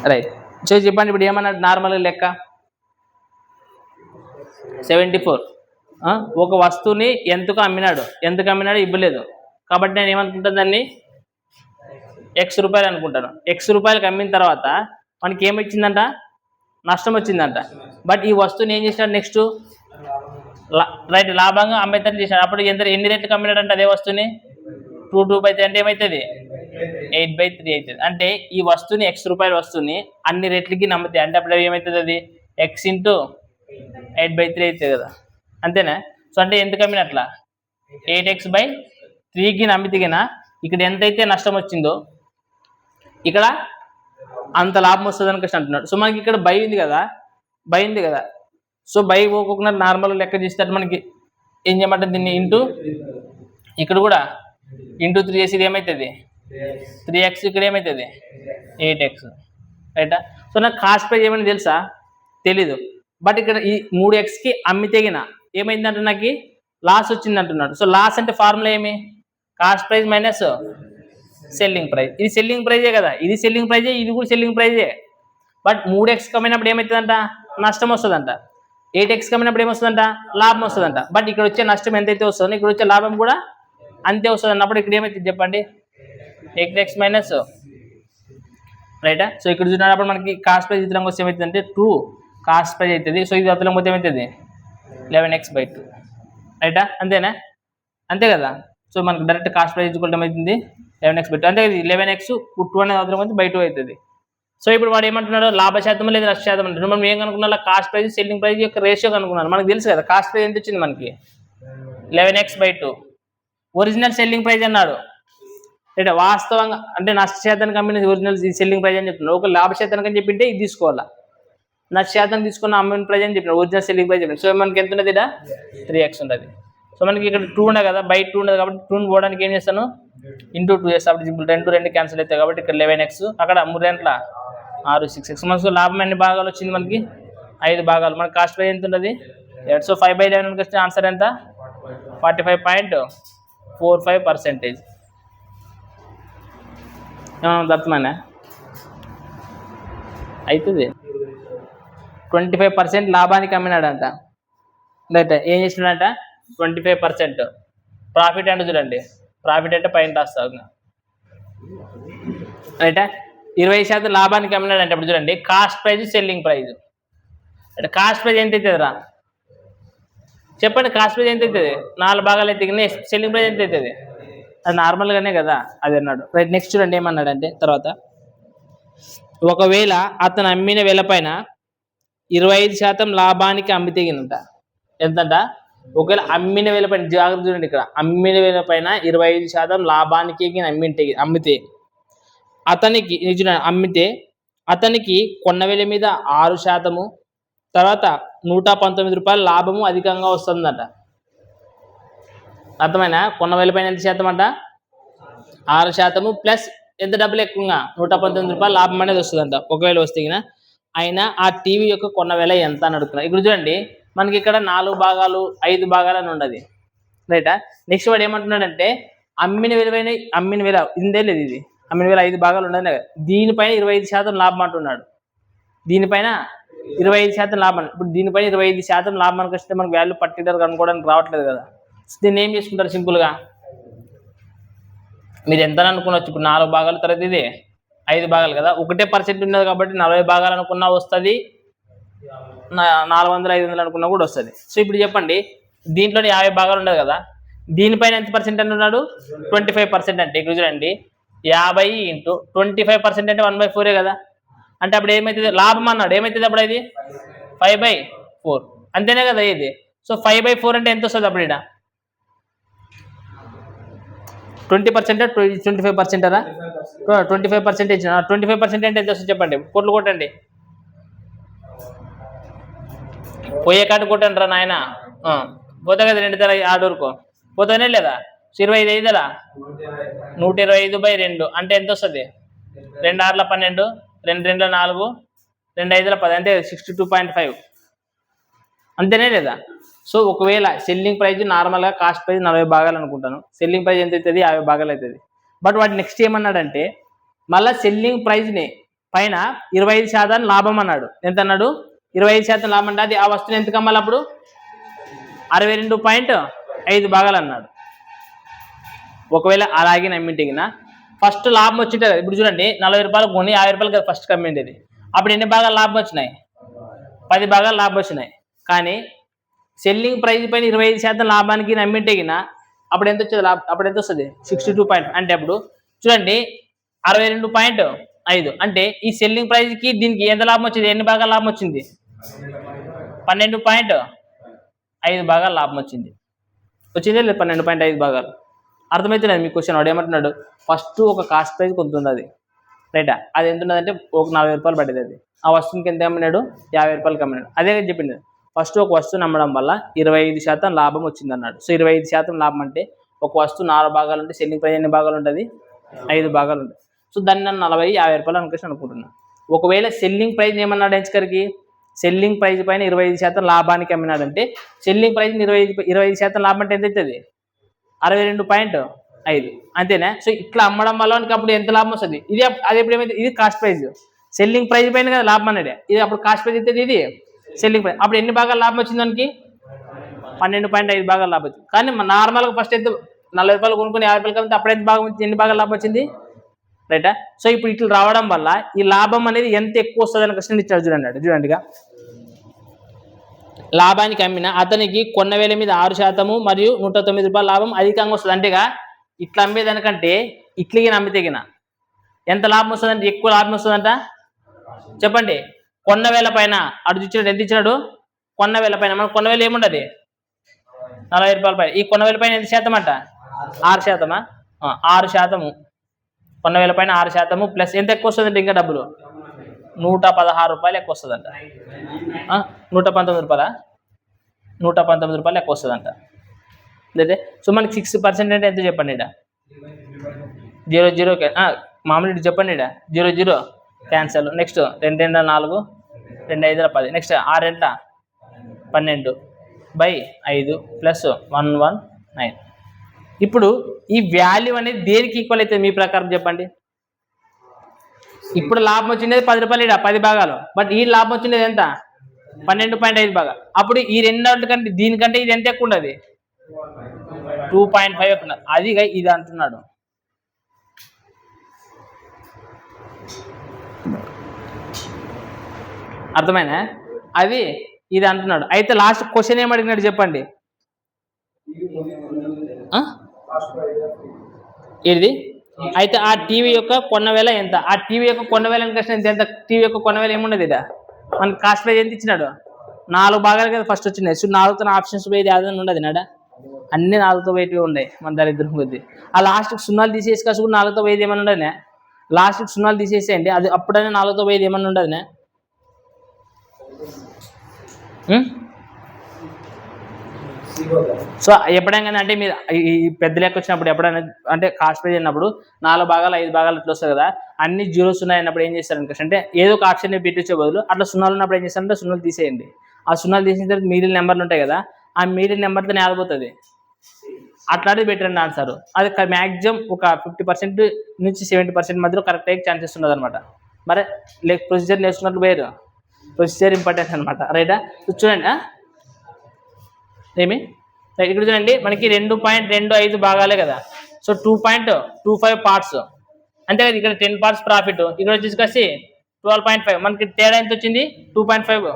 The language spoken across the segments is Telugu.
రైట్. సో చెప్పండి ఇప్పుడు ఏమన్నాడు నార్మల్ లెక్క 74. ఒక వస్తువుని ఎందుకు అమ్మినాడు ఇవ్వలేదు కాబట్టి నేను ఏమనుకుంటాను దాన్ని X రూపాయలు అనుకుంటాను. X రూపాయలకి అమ్మిన తర్వాత మనకి ఏమొచ్చిందంట, నష్టం వచ్చిందంట. బట్ ఈ వస్తువుని ఏం చేసినాడు నెక్స్ట్ రైట్ లాభంగా అమ్మేతను చేశాడు. అప్పుడు ఎన్ని రేట్లకు అమ్మినాడంటే అదే వస్తువుని 2/3 అంటే ఏమవుతుంది 8/3 అవుతుంది. అంటే ఈ వస్తువుని X రూపాయల వస్తువుని అన్ని రేట్లకి నమ్ముతాయి అంటే అప్పుడు ఏమవుతుంది అది X × 8/3 అవుతుంది కదా, అంతేనా? సో అంటే ఎందుకు అమ్మినట్లా 8x/3కి నమ్మితిగిన ఇక్కడ ఎంతైతే నష్టం వచ్చిందో ఇక్కడ అంత లాభం వస్తుంది అనుకోసం అంటున్నాడు. సో మనకి ఇక్కడ బై ఉంది కదా, సో బై పోకుండా నార్మల్ లెక్క చేస్తే మనకి ఏం చేయమంటుంది దీన్ని ఇంటూ ఇక్కడ కూడా ఇంటూ 3 చేసి ఇది ఏమవుతుంది 3x, ఇక్కడ ఏమవుతుంది 8x, రైటా? సో నాకు కాస్ట్ ప్రైస్ ఏమైనా తెలుసా? తెలీదు. బట్ ఇక్కడ ఈ 3xకి అమ్మితేగిన ఏమైందంటే నాకు లాస్ వచ్చింది అంటున్నాడు. సో లాస్ అంటే ఫార్ములా ఏమి cost price minus selling price. ఇది సెల్లింగ్ ప్రైజే కదా, ఇది సెల్లింగ్ ప్రైజే, ఇది కూడా సెల్లింగ్ ప్రైజే. బట్ 3x కమ్మినప్పుడు ఏమవుతుందంట నష్టం వస్తుందంట, 8x కమ్మినప్పుడు ఏమొస్తుందంట లాభం వస్తుందంట. బట్ ఇక్కడ వచ్చే నష్టం ఎంతైతే వస్తుందో ఇక్కడ వచ్చే లాభం కూడా అంతే వస్తుంది అన్నప్పుడు ఇక్కడ ఏమవుతుంది చెప్పండి 8x మైనస్, రైటా? సో ఇక్కడ చూసినప్పుడు మనకి కాస్ట్ ప్రైస్ ఇతరం వస్తే ఏమవుతుంది అంటే 2 కాస్ట్ ప్రైస్ అవుతుంది. సో ఇది అతలం పోతే ఏమవుతుంది 11x/2, రైటా? అంతేనా? అంతే కదా. సో మనకి డైరెక్ట్ కాస్ట్ ప్రైస్ ఈక్వల్ ఏమవుతుంది 11x/2, అంటే ఇది 11x 2 అనేది అతలం పోతే 2 అవుతుంది. సో ఇప్పుడు వాడు ఏమంటున్నాడు లాభశాతం లేదా నష్ట శాతం అంటారు. మనం ఏం కనుక్కున్నా కాస్ట్ ప్రైస్ సెల్లింగ్ ప్రైస్ యొక్క రేషియో కనుక్కున్నాను. మనకు తెలుసు కదా కాస్ట్ ప్రైస్ ఎంత వచ్చింది మనకి 11x/2. ఒరిజినల్ సెల్లింగ్ ప్రైస్ అన్నాడు, అంటే వాస్తవంగా అంటే నష్ట శాతానికి అమ్మిన ఒరిజినల్ సెల్లింగ్ ప్రైస్ అని చెప్తున్నాడు. ఒక లాభ శాతానికి అని చెప్పింటే ఇది తీసుకోవాలా, నష్ట శాతం తీసుకున్న అమ్మిన ప్రైస్ అని చెప్పిన ఒరిజినల్ సెల్లింగ్ ప్రైస్ చెప్పిన. సో మనకి ఎంత ఉన్నది 3x ఉంటుంది. సో మనకి ఇక్కడ 2 ఉండదు కదా, బై 2 ఉండదు కాబట్టి 2 పోవడానికి ఏం చేస్తాను ఇంటూ 2 చేస్తాను. అప్పుడు సింపుల్ 2 క్యాన్సిల్ అవుతాయి కాబట్టి ఇక్కడ 11x, అక్కడ 3 గంటల 6 6x. మనకు లాభం ఎన్ని భాగాలు వచ్చింది మనకి 5 భాగాలు. మనకి కాస్ట్ ప్రైస్ ఎంత ఉంటుంది 8. సో 5/11 వస్తే ఆన్సర్ ఎంత 45.45%. దత్తమనే అవుతుంది 25% లాభానికి అమ్మినాడంట, రైట్? ఏం చేసినాడంట 25% ప్రాఫిట్ అంటే చూడండి, ప్రాఫిట్ అంటే పైన రాస్తాను, రైటా? 20% లాభానికి అమ్మినాడంటే అప్పుడు చూడండి కాస్ట్ ప్రైజ్ సెల్లింగ్ ప్రైజ్, అంటే కాస్ట్ ప్రైజ్ ఎంత అవుతుంది రా చెప్పండి, కాస్ట్ ప్రైజ్ ఎంత అవుతుంది 4 భాగాలు అయితే సెల్లింగ్ ప్రైజ్ ఎంత అవుతుంది అది నార్మల్గానే కదా అది అన్నాడు, రైట్? నెక్స్ట్ చూడండి ఏమన్నాడంటే తర్వాత ఒకవేళ అతను అమ్మిన వేల పైన 25% లాభానికి అమ్మితేగినంట ఎంతంట, ఒకవేళ అమ్మిన వేల పైన జాగ్రత్త చూడండి ఇక్కడ అమ్మిన వేల పైన 25% లాభానికి అమ్మితే అతనికి అమ్మితే అతనికి కొన్న వేల మీద 6%, తర్వాత 119 రూపాయల లాభము అధికంగా వస్తుందట. అర్థమైనా? కొన్న వేల పైన ఎంత శాతం అంట 6% ప్లస్ ఎంత డబ్బులు ఎక్కువగా 119 రూపాయలు లాభం అనేది వస్తుందంట ఒకవేళ వస్తే. అయినా ఆ టీవీ యొక్క కొన్న వేల ఎంత అని అడుగుతున్నా. ఇప్పుడు చూడండి మనకి ఇక్కడ 4 భాగాలు 5 భాగాలు అని ఉండదు, రైటా? నెక్స్ట్ వాడు ఏమంటున్నాడంటే అమ్మిన వేల ఇందే లేదు, ఇది అమ్మిన వేల 5 భాగాలు ఉండదు, దీనిపైన 25% లాభం అంటున్నాడు. దీనిపైన 25% లాభం. ఇప్పుడు దీనిపైన 25% లాభానికి వస్తే మనకు వాల్యూ పర్టికులర్ కనుక్కోవడానికి రావట్లేదు కదా. దీన్ని ఏం చేసుకుంటారు సింపుల్గా మీరు ఎంత అనుకున్నచ్చు. ఇప్పుడు 4 భాగాలు తర్వాత ఇది 5 భాగాలు కదా, 1% ఉన్నది కాబట్టి 40 భాగాలు అనుకున్నా వస్తుంది, 400 500 అనుకున్నా కూడా వస్తుంది. సో ఇప్పుడు చెప్పండి దీంట్లో 50 భాగాలు ఉండదు కదా, దీనిపైన ఎంత పర్సెంట్ అంటున్నాడు 25%. అంటే ఇక్కడ చూడండి 50 × 25% అంటే 1/4 కదా, అంటే అప్పుడు ఏమవుతుంది లాభం అన్నాడు, ఏమవుతుంది అప్పుడు ఇది 5/4 అంతేనే కదా ఇది. సో 5/4 అంటే ఎంత వస్తుంది అప్పుడు ఇక్కడ 20% 25% అదా 25% ఇచ్చిన 25% అంటే ఎంత వస్తుంది చెప్పండి, కోట్లు కొట్టండి, పోయే కాటు కొట్టండి రా నాయన. పోతా కదా 2 తల 6 వరకు పోతానే లేదా 25 ఐదులా 125/2 అంటే ఎంత వస్తుంది 2 6ల 12, 2 2ల 4, 2 5ల 10 అంటే 62.5 అంతేనే లేదా. సో ఒకవేళ సెల్లింగ్ ప్రైస్ నార్మల్గా కాస్ట్ ప్రైస్ 40 భాగాలు అనుకుంటాను, సెల్లింగ్ ప్రైస్ ఎంత అవుతుంది 50 భాగాలు అవుతుంది. బట్ వాటి నెక్స్ట్ ఏమన్నాడంటే మళ్ళీ సెల్లింగ్ ప్రైస్ని పైన 25% లాభం అన్నాడు. ఎంత అన్నాడు? 25% లాభం అంటే అది ఆ వస్తువుని ఎంత కమ్మాలి అప్పుడు? 62.5 భాగాలు అన్నాడు. ఒకవేళ అలాగే నమ్మింటిగిన ఫస్ట్ లాభం వచ్చింటే కదా, ఇప్పుడు చూడండి 40 రూపాయలు కొని 50 రూపాయలు కదా ఫస్ట్ కమ్మిండేది. అప్పుడు ఎన్ని భాగాలు లాభం వచ్చినాయి? 10 భాగాలు లాభం వచ్చినాయి. కానీ సెల్లింగ్ ప్రైస్ పైన 25% లాభానికి నమ్మింటిగిన అప్పుడు ఎంత వచ్చేది? అప్పుడు ఎంత వస్తుంది? 62. అంటే అప్పుడు చూడండి 62.5 అంటే ఈ సెల్లింగ్ ప్రైస్ కి దీనికి ఎంత లాభం వచ్చింది? ఎన్ని భాగాలు లాభం వచ్చింది? 12.5 భాగాలు లాభం వచ్చింది. వచ్చిందే లేదు? 12.5 భాగాలు. అర్థమవుతుంది మీకు క్వశ్చన్. వాడు ఏమంటున్నాడు? ఫస్ట్ ఒక కాస్ట్ ప్రైస్ కొంత ఉంది అది, రైటా? అది ఎంత ఉన్నదంటే ఒక 40 రూపాయలు పడేది. అది ఆ వస్తువుకి ఎంత అమ్మినాడు? 50 రూపాయలకి అమ్మినాడు. అదే చెప్పింది. ఫస్ట్ ఒక వస్తువుని అమ్మడం వల్ల 25% లాభం వచ్చింది అన్నాడు. సో 25% లాభం అంటే ఒక వస్తువు 4 భాగాలు ఉంటే సెల్లింగ్ ప్రైస్ ఎన్ని భాగాలు ఉంటుంది? 5 భాగాలు ఉంటుంది. సో దాన్ని నన్ను 50 రూపాయలు అనుకుంటున్నాను. ఒకవేళ సెల్లింగ్ ప్రైస్ ఏమన్నాడు ఎంచుకరికి? సెల్లింగ్ ప్రైస్ పైన 25% లాభానికి అమ్మినాడంటే సెల్లింగ్ ప్రైస్ 25% లాభం అంటే ఎంత అవుతుంది? 62.5. అంతేనా? సో ఇట్లా అమ్మడం వల్ల అప్పుడు ఎంత లాభం వస్తుంది? ఇది అది ఎప్పుడు ఏమైతే? ఇది కాస్ట్ ప్రైస్. సెల్లింగ్ ప్రైస్ పైన కదా లాభం అనేది. ఇది అప్పుడు కాస్ట్ ప్రైస్ అయితే ఇది సెల్లింగ్ ప్రైస్. అప్పుడు ఎన్ని భాగాలు లాభం వచ్చింది దానికి? 12.5 భాగాలు లాభం వచ్చింది. కానీ నార్మల్గా ఫస్ట్ ఎంత 40 రూపాయలు కొనుక్కొని 50 రూపాయలు కాబట్టి అప్పుడు ఎంత భాగం వచ్చింది? ఎన్ని భాగాలు లాభం వచ్చింది? రైటా? సో ఇప్పుడు ఇట్లా రావడం వల్ల ఈ లాభం అనేది ఎంత ఎక్కువ వస్తుంది అని క్వశ్చన్ ఇచ్చాడు. చూడండిగా లాభానికి అమ్మిన అతనికి కొన్న వేల మీద 6% మరియు 109 రూపాయల లాభం అధికంగా వస్తుంది. అంటేగా ఇట్లా అమ్మేదానికంటే ఇట్లకి అమ్మితేగిన ఎంత లాభం వస్తుందంటే ఎక్కువ లాభం వస్తుందంట. చెప్పండి. కొన్న వేల పైన అటు ఇచ్చినాడు. ఎంత ఇచ్చినాడు? కొన్న వేల పైన. మన కొన్న వేల ఏముండదు? 40 రూపాయల పైన. ఈ కొన్న వేల పైన ఎంత శాతం అంట? 6%. 6%. కొన్న వేల పైన 6% ప్లస్ ఎంత ఎక్కువ వస్తుందంటే ఇంకా డబ్బులు 116 రూపాయలు ఎక్కువ వస్తుందంట. 119 రూపాయల 119 రూపాయలు ఎక్కువ వస్తుందంట. లేదా సో మనకి 6% అంటే ఎంత చెప్పండి? ఇడ 0 మామూలు ఇటు చెప్పండి. ఇడ 0 క్యాన్సల్. నెక్స్ట్ 2 2 4 2 5 10. Next 6 2 12/5 plus 119. ఇప్పుడు ఈ వాల్యూ అనేది దేనికి ఈక్వల్ అవుతుంది మీ ప్రకారం చెప్పండి? ఇప్పుడు లాభం వచ్చిండేది 10 రూపాయలు, ఇడ 10 భాగాలు. బట్ ఈ లాభం వచ్చిండేది ఎంత? 12.5 భాగాలు. అప్పుడు ఈ రెండింటి కంటే దీనికంటే ఇది ఎంత ఎక్కువ ఉండదు? 2.5 ఎక్కువ. అది ఇది అంటున్నాడు. అర్థమైనా? అది ఇది అంటున్నాడు. అయితే లాస్ట్ క్వశ్చన్ ఏమడిగినాడు చెప్పండి? ఇది అయితే ఆ టీవీ యొక్క కొన్న వేల ఎంత? ఆ టీవీ యొక్క కొన్న వేల ఎంత? టీవీ యొక్క కొన్న వేల ఏముండదు? ఇదా మనకి కాస్ట్ ప్రైస్ ఎంత ఇచ్చినాడు? 4 భాగాలు కదా ఫస్ట్ వచ్చినాయి. సో 4తో ఆప్షన్స్ పోయేది ఏదైనా ఉండదు నాడా? అన్ని 4తో పోయేటివి ఉన్నాయి మన దరిద్రం కొద్ది. ఆ లాస్ట్కి 0 తీసేసి కాసు 4తో పోయేది ఏమన్నా ఉండదునే? లాస్ట్కి 0 తీసేసేయండి. అది అప్పుడైనా 4తో పోయేది ఏమన్నా ఉండదునే? సో ఎప్పుడైనా అంటే మీరు ఈ పెద్ద లెక్క వచ్చినప్పుడు ఎప్పుడైనా అంటే కాస్ట్ ప్రైస్ అయినప్పుడు 4 భాగాలు 5 భాగాలు ఇట్లా వస్తుంది కదా, అన్ని 0s ఉన్నాయన్నప్పుడు ఏం చేస్తారనుకో అంటే ఏదో ఒక ఆప్షన్ పెట్టించే బదులు అట్లా 0 ఉన్నప్పుడు ఏం చేస్తారంటే 0 తీసేయండి. ఆ 0 తీసిన తర్వాత మిగిలిన నెంబర్లు ఉంటాయి కదా, ఆ మిగిలిన నెంబర్తో ఆగిపోతుంది. అట్లాంటిది పెట్టండి ఆన్సర్. అది మ్యాక్సిమం ఒక 50% నుంచి 70% మధ్యలో కరెక్ట్ అయ్యే ఛాన్సెస్ ఉన్నది అనమాట. మరి ప్రొసీజర్ నేర్చుకున్నట్లు వేరు, ప్రొసీజర్ ఇంపార్టెంట్ అనమాట. రైటా? చూడండి ఏమి ఇక్కడ చూడండి మనకి 2.25 భాగాలే కదా. సో 2.25 పార్ట్స్ అంతే కదా. ఇక్కడ 10 పార్ట్స్ ప్రాఫిట్, ఇక్కడ వచ్చేసి 12.5. మనకి తేడా ఎంత వచ్చింది? 2.5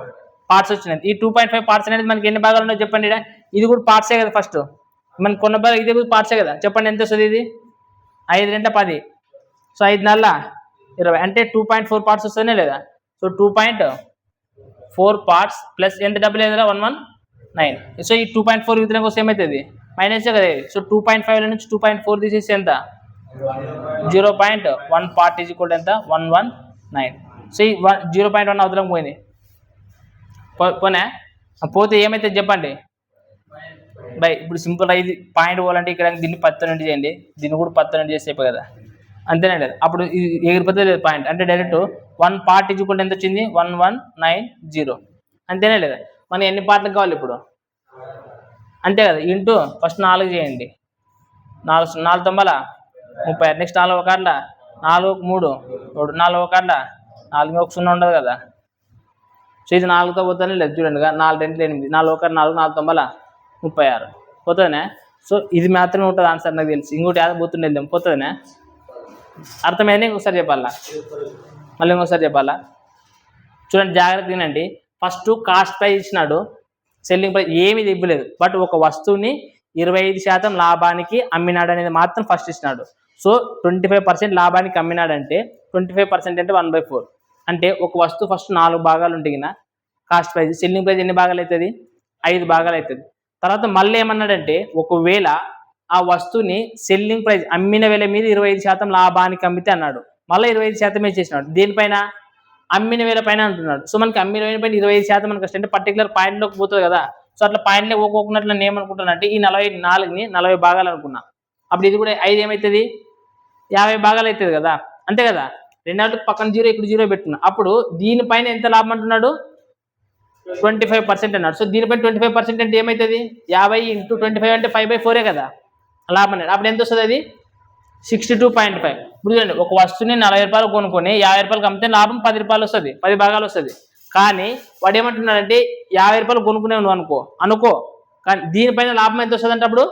పార్ట్స్ వచ్చినాయి. ఈ 2.5 పార్ట్స్ అనేది మనకి ఎన్ని భాగాలు ఉన్నాయో చెప్పండి. ఇది కూడా పార్ట్సే కదా. ఫస్ట్ మనకి కొన్న భాగం ఇది కూడా పార్ట్సే కదా. చెప్పండి ఎంత వస్తుంది? ఇది 5 2 10. సో 5 4 20 అంటే 2.4 పార్ట్స్ వస్తుందే లేదా? సో 2.4 పార్ట్స్ ప్లస్ ఎంత డబ్బులు లేదా? 119. సో ఈ 2.4 విధంగా వస్తే ఏమవుతుంది? మైనస్ కదా. సో 2.5 నుంచి 2.4 తీసేసి ఎంత? 0.1 పార్ట్ ఈజ్ ఈక్వల్ ఎంత? 119. సో ఈ 0.1 అవతలం పోయింది. పోనా? పోతే ఏమైతే చెప్పండి బై. ఇప్పుడు సింపుల్ ఇది పాయింట్ పోవాలంటే ఇక్కడ దీన్ని 10 చేయండి, దీన్ని కూడా 10 చేస్తే అయిపోయి కదా. అంతేనే లేదు. అప్పుడు ఎగిరిపోతే లేదు పాయింట్. అంటే డైరెక్ట్ 1 పార్ట్ ఈజ్ ఈక్వల్ ఎంత వచ్చింది? 1190. అంతేనే లేదా? మనం ఎన్ని పార్ట్లకు కావాలి ఇప్పుడు? అంతే కదా. ఇంటూ ఫస్ట్ 4 చేయండి. 4 9 30. నెక్స్ట్ 4 1 4 3 4 1 4 ఒక 0 ఉండదు కదా. సో ఇది 4తో పోతానే లేదు చూడండి. 4 2 8, 4 1 4, 4 9 36 పోతుందనే. సో ఇది మాత్రమే ఉంటుంది ఆన్సర్ నాకు తెలిసి. ఇంకోటి యాద పోతుండేది పోతుందనే. అర్థమైంది. ఇంకొకసారి చెప్పాలా, మళ్ళీ ఇంకొకసారి చెప్పాలా. చూడండి జాగ్రత్త వినండి. ఫస్ట్ కాస్ట్ ప్రైస్ ఇచ్చినాడు, సెల్లింగ్ ప్రైస్ ఏమీ ఇవ్వలేదు. బట్ ఒక వస్తువుని 25% లాభానికి అమ్మినాడు అనేది మాత్రం ఫస్ట్ ఇచ్చినాడు. సో 25% లాభానికి అమ్మినాడంటే 25% అంటే 1/4. అంటే ఒక వస్తువు ఫస్ట్ 4 భాగాలు ఉంటాయి కదా కాస్ట్ ప్రైస్. సెల్లింగ్ ప్రైస్ ఎన్ని భాగాలు అవుతుంది? 5 భాగాలు అవుతుంది. తర్వాత మళ్ళీ ఏమన్నాడంటే ఒకవేళ ఆ వస్తువుని సెల్లింగ్ ప్రైస్ అమ్మిన వేల మీద 25% లాభానికి అమ్మితే అన్నాడు. మళ్ళీ 25% చేసినాడు. దేనిపైన? అమ్మిన వేల పైన అంటున్నాడు. సో మనకి అమ్మిన వేల పైన 25% మనకు అంటే పర్టికులర్ పాయింట్లోకి పోతుంది కదా. సో అట్లా పాయింట్లే ఒక్కొక్కనట్లు నేను ఏమనుకుంటానంటే ఈ 44ని 40 భాగాలు అనుకున్నా. అప్పుడు ఇది కూడా 5 ఏమవుతుంది? 50 భాగాలు అవుతుంది కదా, అంతే కదా. రెండాటికి పక్కన 0 ఇక్కడ 0 పెట్టుకున్నా. అప్పుడు దీనిపైన ఎంత లాభం అంటున్నాడు? 25% అన్నాడు. సో దీనిపైన 25% అంటే ఏమవుతుంది? 50 × 25 అంటే 5/4 కదా లాభం అన్నాడు. అప్పుడు ఎంత వస్తుంది? అది 62.5. ఇప్పుడు చూడండి, ఒక వస్తువుని 40 రూపాయలు కొనుక్కొని 50 రూపాయలకి అమ్మితే లాభం 10 రూపాయలు వస్తుంది, 10 భాగాలు వస్తుంది. కానీ వాడు ఏమంటున్నాడంటే 50 రూపాయలు కొనుక్కునే నువ్వు అనుకో కానీ దీనిపైన లాభం ఎంత వస్తుంది అంటే అప్పుడు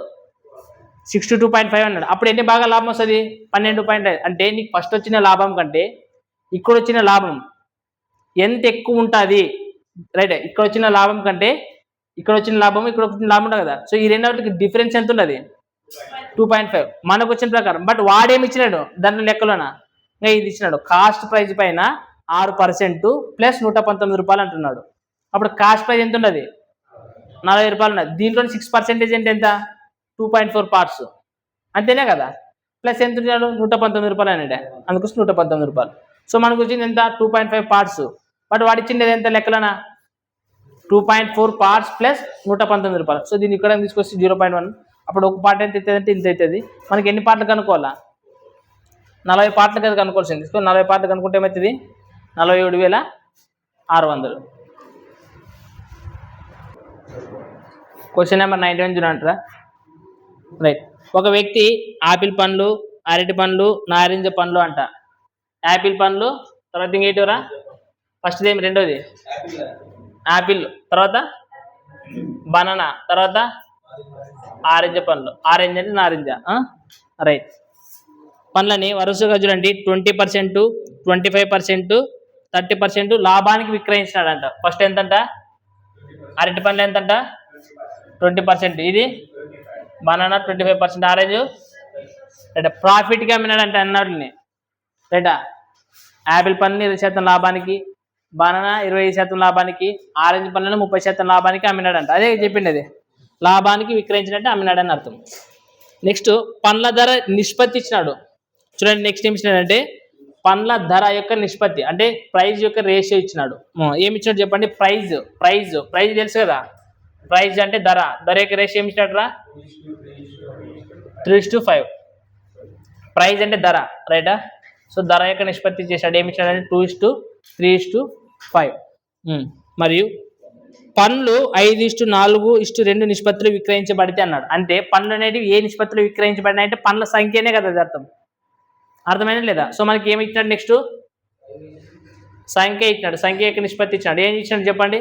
62.5 అన్నాడు. అప్పుడు ఎన్ని భాగాలు లాభం వస్తుంది? 12.5. అంటే నీకు ఫస్ట్ వచ్చిన లాభం కంటే ఇక్కడ వచ్చిన లాభం ఎంత ఎక్కువ ఉంటుంది? రైట్, ఇక్కడ వచ్చిన లాభం కంటే ఇక్కడ వచ్చిన లాభం ఇక్కడ వచ్చిన లాభం ఉంటుంది కదా. సో ఈ రెండింటికి డిఫరెన్స్ ఎంత ఉన్నది? 2.5 మనకు వచ్చిన ప్రకారం. బట్ వాడేమి ఇచ్చినాడు దాంట్లో లెక్కలోన? ఇంకా ఇది ఇచ్చినాడు, కాస్ట్ ప్రైస్ పైన 6% ప్లస్ 119 రూపాయలు అంటున్నాడు. అప్పుడు కాస్ట్ ప్రైస్ ఎంత ఉన్నది? 40 రూపాయలు ఉన్నది. దీంట్లో 6% అంటే ఎంత? 2.4 పార్ట్స్, అంతేనే కదా. ప్లస్ ఎంత ఉన్నాడు? 119 రూపాయలు అన్నాడు, అందుకోసం 119 రూపాయలు. సో మనకు వచ్చింది ఎంత? 2.5 పార్ట్స్. బట్ వాడు ఇచ్చింది ఎంత లెక్కలనా? 2.4 పార్ట్స్ ప్లస్ 119 రూపాయలు. సో దీన్ని ఇక్కడ తీసుకొచ్చి 0.1. అప్పుడు ఒక పార్ట్ ఎంత అవుతుంది అంటే ఇంత అవుతుంది. మనకి ఎన్ని పార్ట్లు కనుక్కోవాలా? 40 పార్ట్లు కదా కనుక్కోవాల్సింది. సో 40 పార్ట్లు కనుక్కుంటే ఏమవుతుంది? 47,600. Question number 91 చూడంటారా. రైట్, ఒక వ్యక్తి ఆపిల్ పండ్లు, అరటి పండ్లు, నారింజ పండ్లు అంట. యాపిల్ పండ్లు, తర్వాత ఇంకేటివరా? ఫస్ట్ ఏమి? రెండోది యాపిల్, తర్వాత బనానా, తర్వాత ఆరెంజ్ పండ్లు. ఆరెంజ్ అంటే నారింజ. రైట్, పండ్లని వరుసగా చూడండి 20%, 25%, 30% లాభానికి విక్రయించినాడంట. ఫస్ట్ ఎంతంట? అరటి పండ్లు ఎంతంట? 20%. ఇది బనానా 25%, ఆరెంజ్ రైట్ ప్రాఫిట్గా అమ్మినాడంట అన్నాడుని. రైటా, యాపిల్ పండ్లు 20% లాభానికి, బనానా 25% లాభానికి, ఆరెంజ్ పండ్లను 30% లాభానికి అమ్మినాడంట. అదే చెప్పింది, అది లాభానికి విక్రయించినట్టే అమ్మినాడని అర్థం. నెక్స్ట్ పండ్ల ధర నిష్పత్తి ఇచ్చినాడు. చూడండి, నెక్స్ట్ ఏమి ఇచ్చినాడంటే పండ్ల ధర యొక్క నిష్పత్తి అంటే ప్రైజ్ యొక్క రేషియో ఇచ్చినాడు. ఏమి ఇచ్చినాడు చెప్పండి? ప్రైజ్ ప్రైజ్ ప్రైజ్ తెలుసు కదా. ప్రైజ్ అంటే ధర, ధర యొక్క రేషియో ఏమి ఇచ్చినాడు రా? 3:5. ప్రైజ్ అంటే ధర, రైటా. సో ధర యొక్క నిష్పత్తి చేశాడు. ఏమి ఇచ్చాడంటే 2:3:5. మరియు పండ్లు 5:4:2 నిష్పత్తులు విక్రయించబడితే అన్నాడు. అంటే పండ్లు అనేవి ఏ నిష్పత్తులు విక్రయించబడినాయి అంటే పండ్ల సంఖ్యనే కదా అది అర్థం. అర్థమైనా లేదా? సో మనకి ఏమి ఇచ్చినాడు? నెక్స్ట్ సంఖ్య ఇచ్చినాడు. సంఖ్య యొక్క నిష్పత్తి ఇచ్చినాడు. ఏం ఇచ్చినాడు చెప్పండి?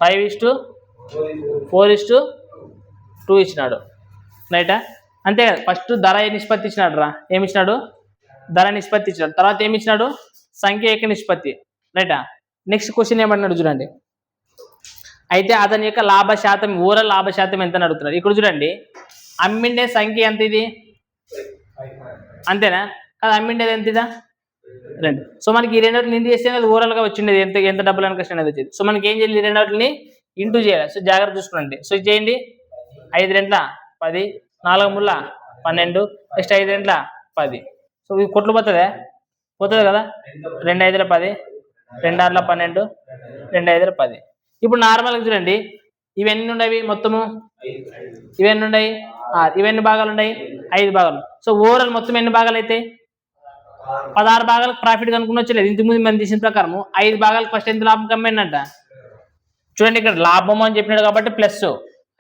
5:4:2 ఇచ్చినాడు, రైటా. అంతే కదా. ఫస్ట్ ధర నిష్పత్తి ఇచ్చినాడు రా. ఏమి ఇచ్చినాడు? ధర నిష్పత్తి ఇచ్చినాడు. తర్వాత ఏమి ఇచ్చినాడు? సంఖ్య యొక్క నిష్పత్తి, రైటా. నెక్స్ట్ క్వశ్చన్ ఏమన్నాడు చూడండి. అయితే అతని యొక్క లాభ శాతం, ఓవరాల్ లాభ శాతం ఎంత అని అడుగుతున్నాడు. ఇక్కడ చూడండి, అమ్మిండే సంఖ్య ఎంత? ఇది అంతేనా కదా? అమ్మిండేది ఎంత? ఇదా 2. సో మనకి ఈ రెండింటిని ఇంటూ చేస్తే అది ఓవరాల్గా వచ్చిండేది ఎంత ఎంత డబ్బులు అని క్వశ్చన్ అనేది వచ్చేది. సో మనకి ఏం చేయాలి? ఈ రెండింటిని ఇంటూ చేయాలి. సో జాగ్రత్త చూసుకోండి. సో ఇది చేయండి. 5 2 10, 4 3 12, నెక్స్ట్ 5 2 10. సో ఇది కొట్లు పోతుందా? పోతుంది కదా. 2 5 10, 2 6 12, 2 5 10. ఇప్పుడు నార్మల్గా చూడండి, ఇవన్నీ ఉండవి మొత్తము, ఇవన్నీ ఉన్నాయి, ఇవన్నీ భాగాలు ఉన్నాయి, 5 భాగాలు. సో ఓవరాల్ మొత్తం ఎన్ని భాగాలు అయితే 16 భాగాలకు ప్రాఫిట్ కనుక్కుని వచ్చలేదు. ఇంతకుముందు మనం తీసిన ప్రకారం 5 భాగాలకు ఫస్ట్ ఎంత లాభం కమ్మిందంట. చూడండి, ఇక్కడ లాభం అని చెప్పినాడు కాబట్టి ప్లస్,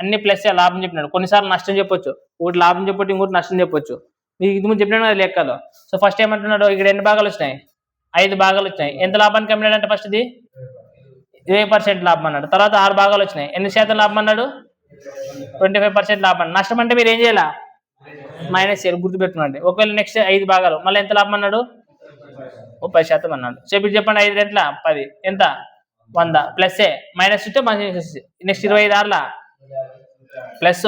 అన్ని ప్లస్ లాభం చెప్పినాడు. కొన్నిసార్లు నష్టం చెప్పొచ్చు, ఒకటి లాభం చెప్పొచ్చు, ఇంకోటి నష్టం చెప్పొచ్చు. మీకు ఇంతకుముందు చెప్పినాడు కదా లెక్కలో. సో ఫస్ట్ ఏమంటున్నాడు? ఇక్కడ ఎన్ని భాగాలు వచ్చినాయి? 5 భాగాలు వచ్చినాయి. ఎంత లాభానికి అమ్మినాడు అంటే ఫస్ట్ ఇది 20% లాభం అన్నాడు. తర్వాత 6 భాగాలు వచ్చినాయి. ఎన్ని శాతం లాభం అన్నాడు? 25% లాభం. నష్టం అంటే మీరు ఏం చేయాలా? మైనస్ చేయాలి, గుర్తుపెట్టుకోండి. ఒకవేళ నెక్స్ట్ 5 భాగాలు మళ్ళీ ఎంత లాభం అన్నాడు? 30% అన్నాడు. సో ఇప్పుడు చెప్పండి 5 రెట్ల 10 ఎంత? 100 ప్లస్ మైనస్ ఉంటే మైనస్. నెక్స్ట్ 25 ఆర్ల ప్లస్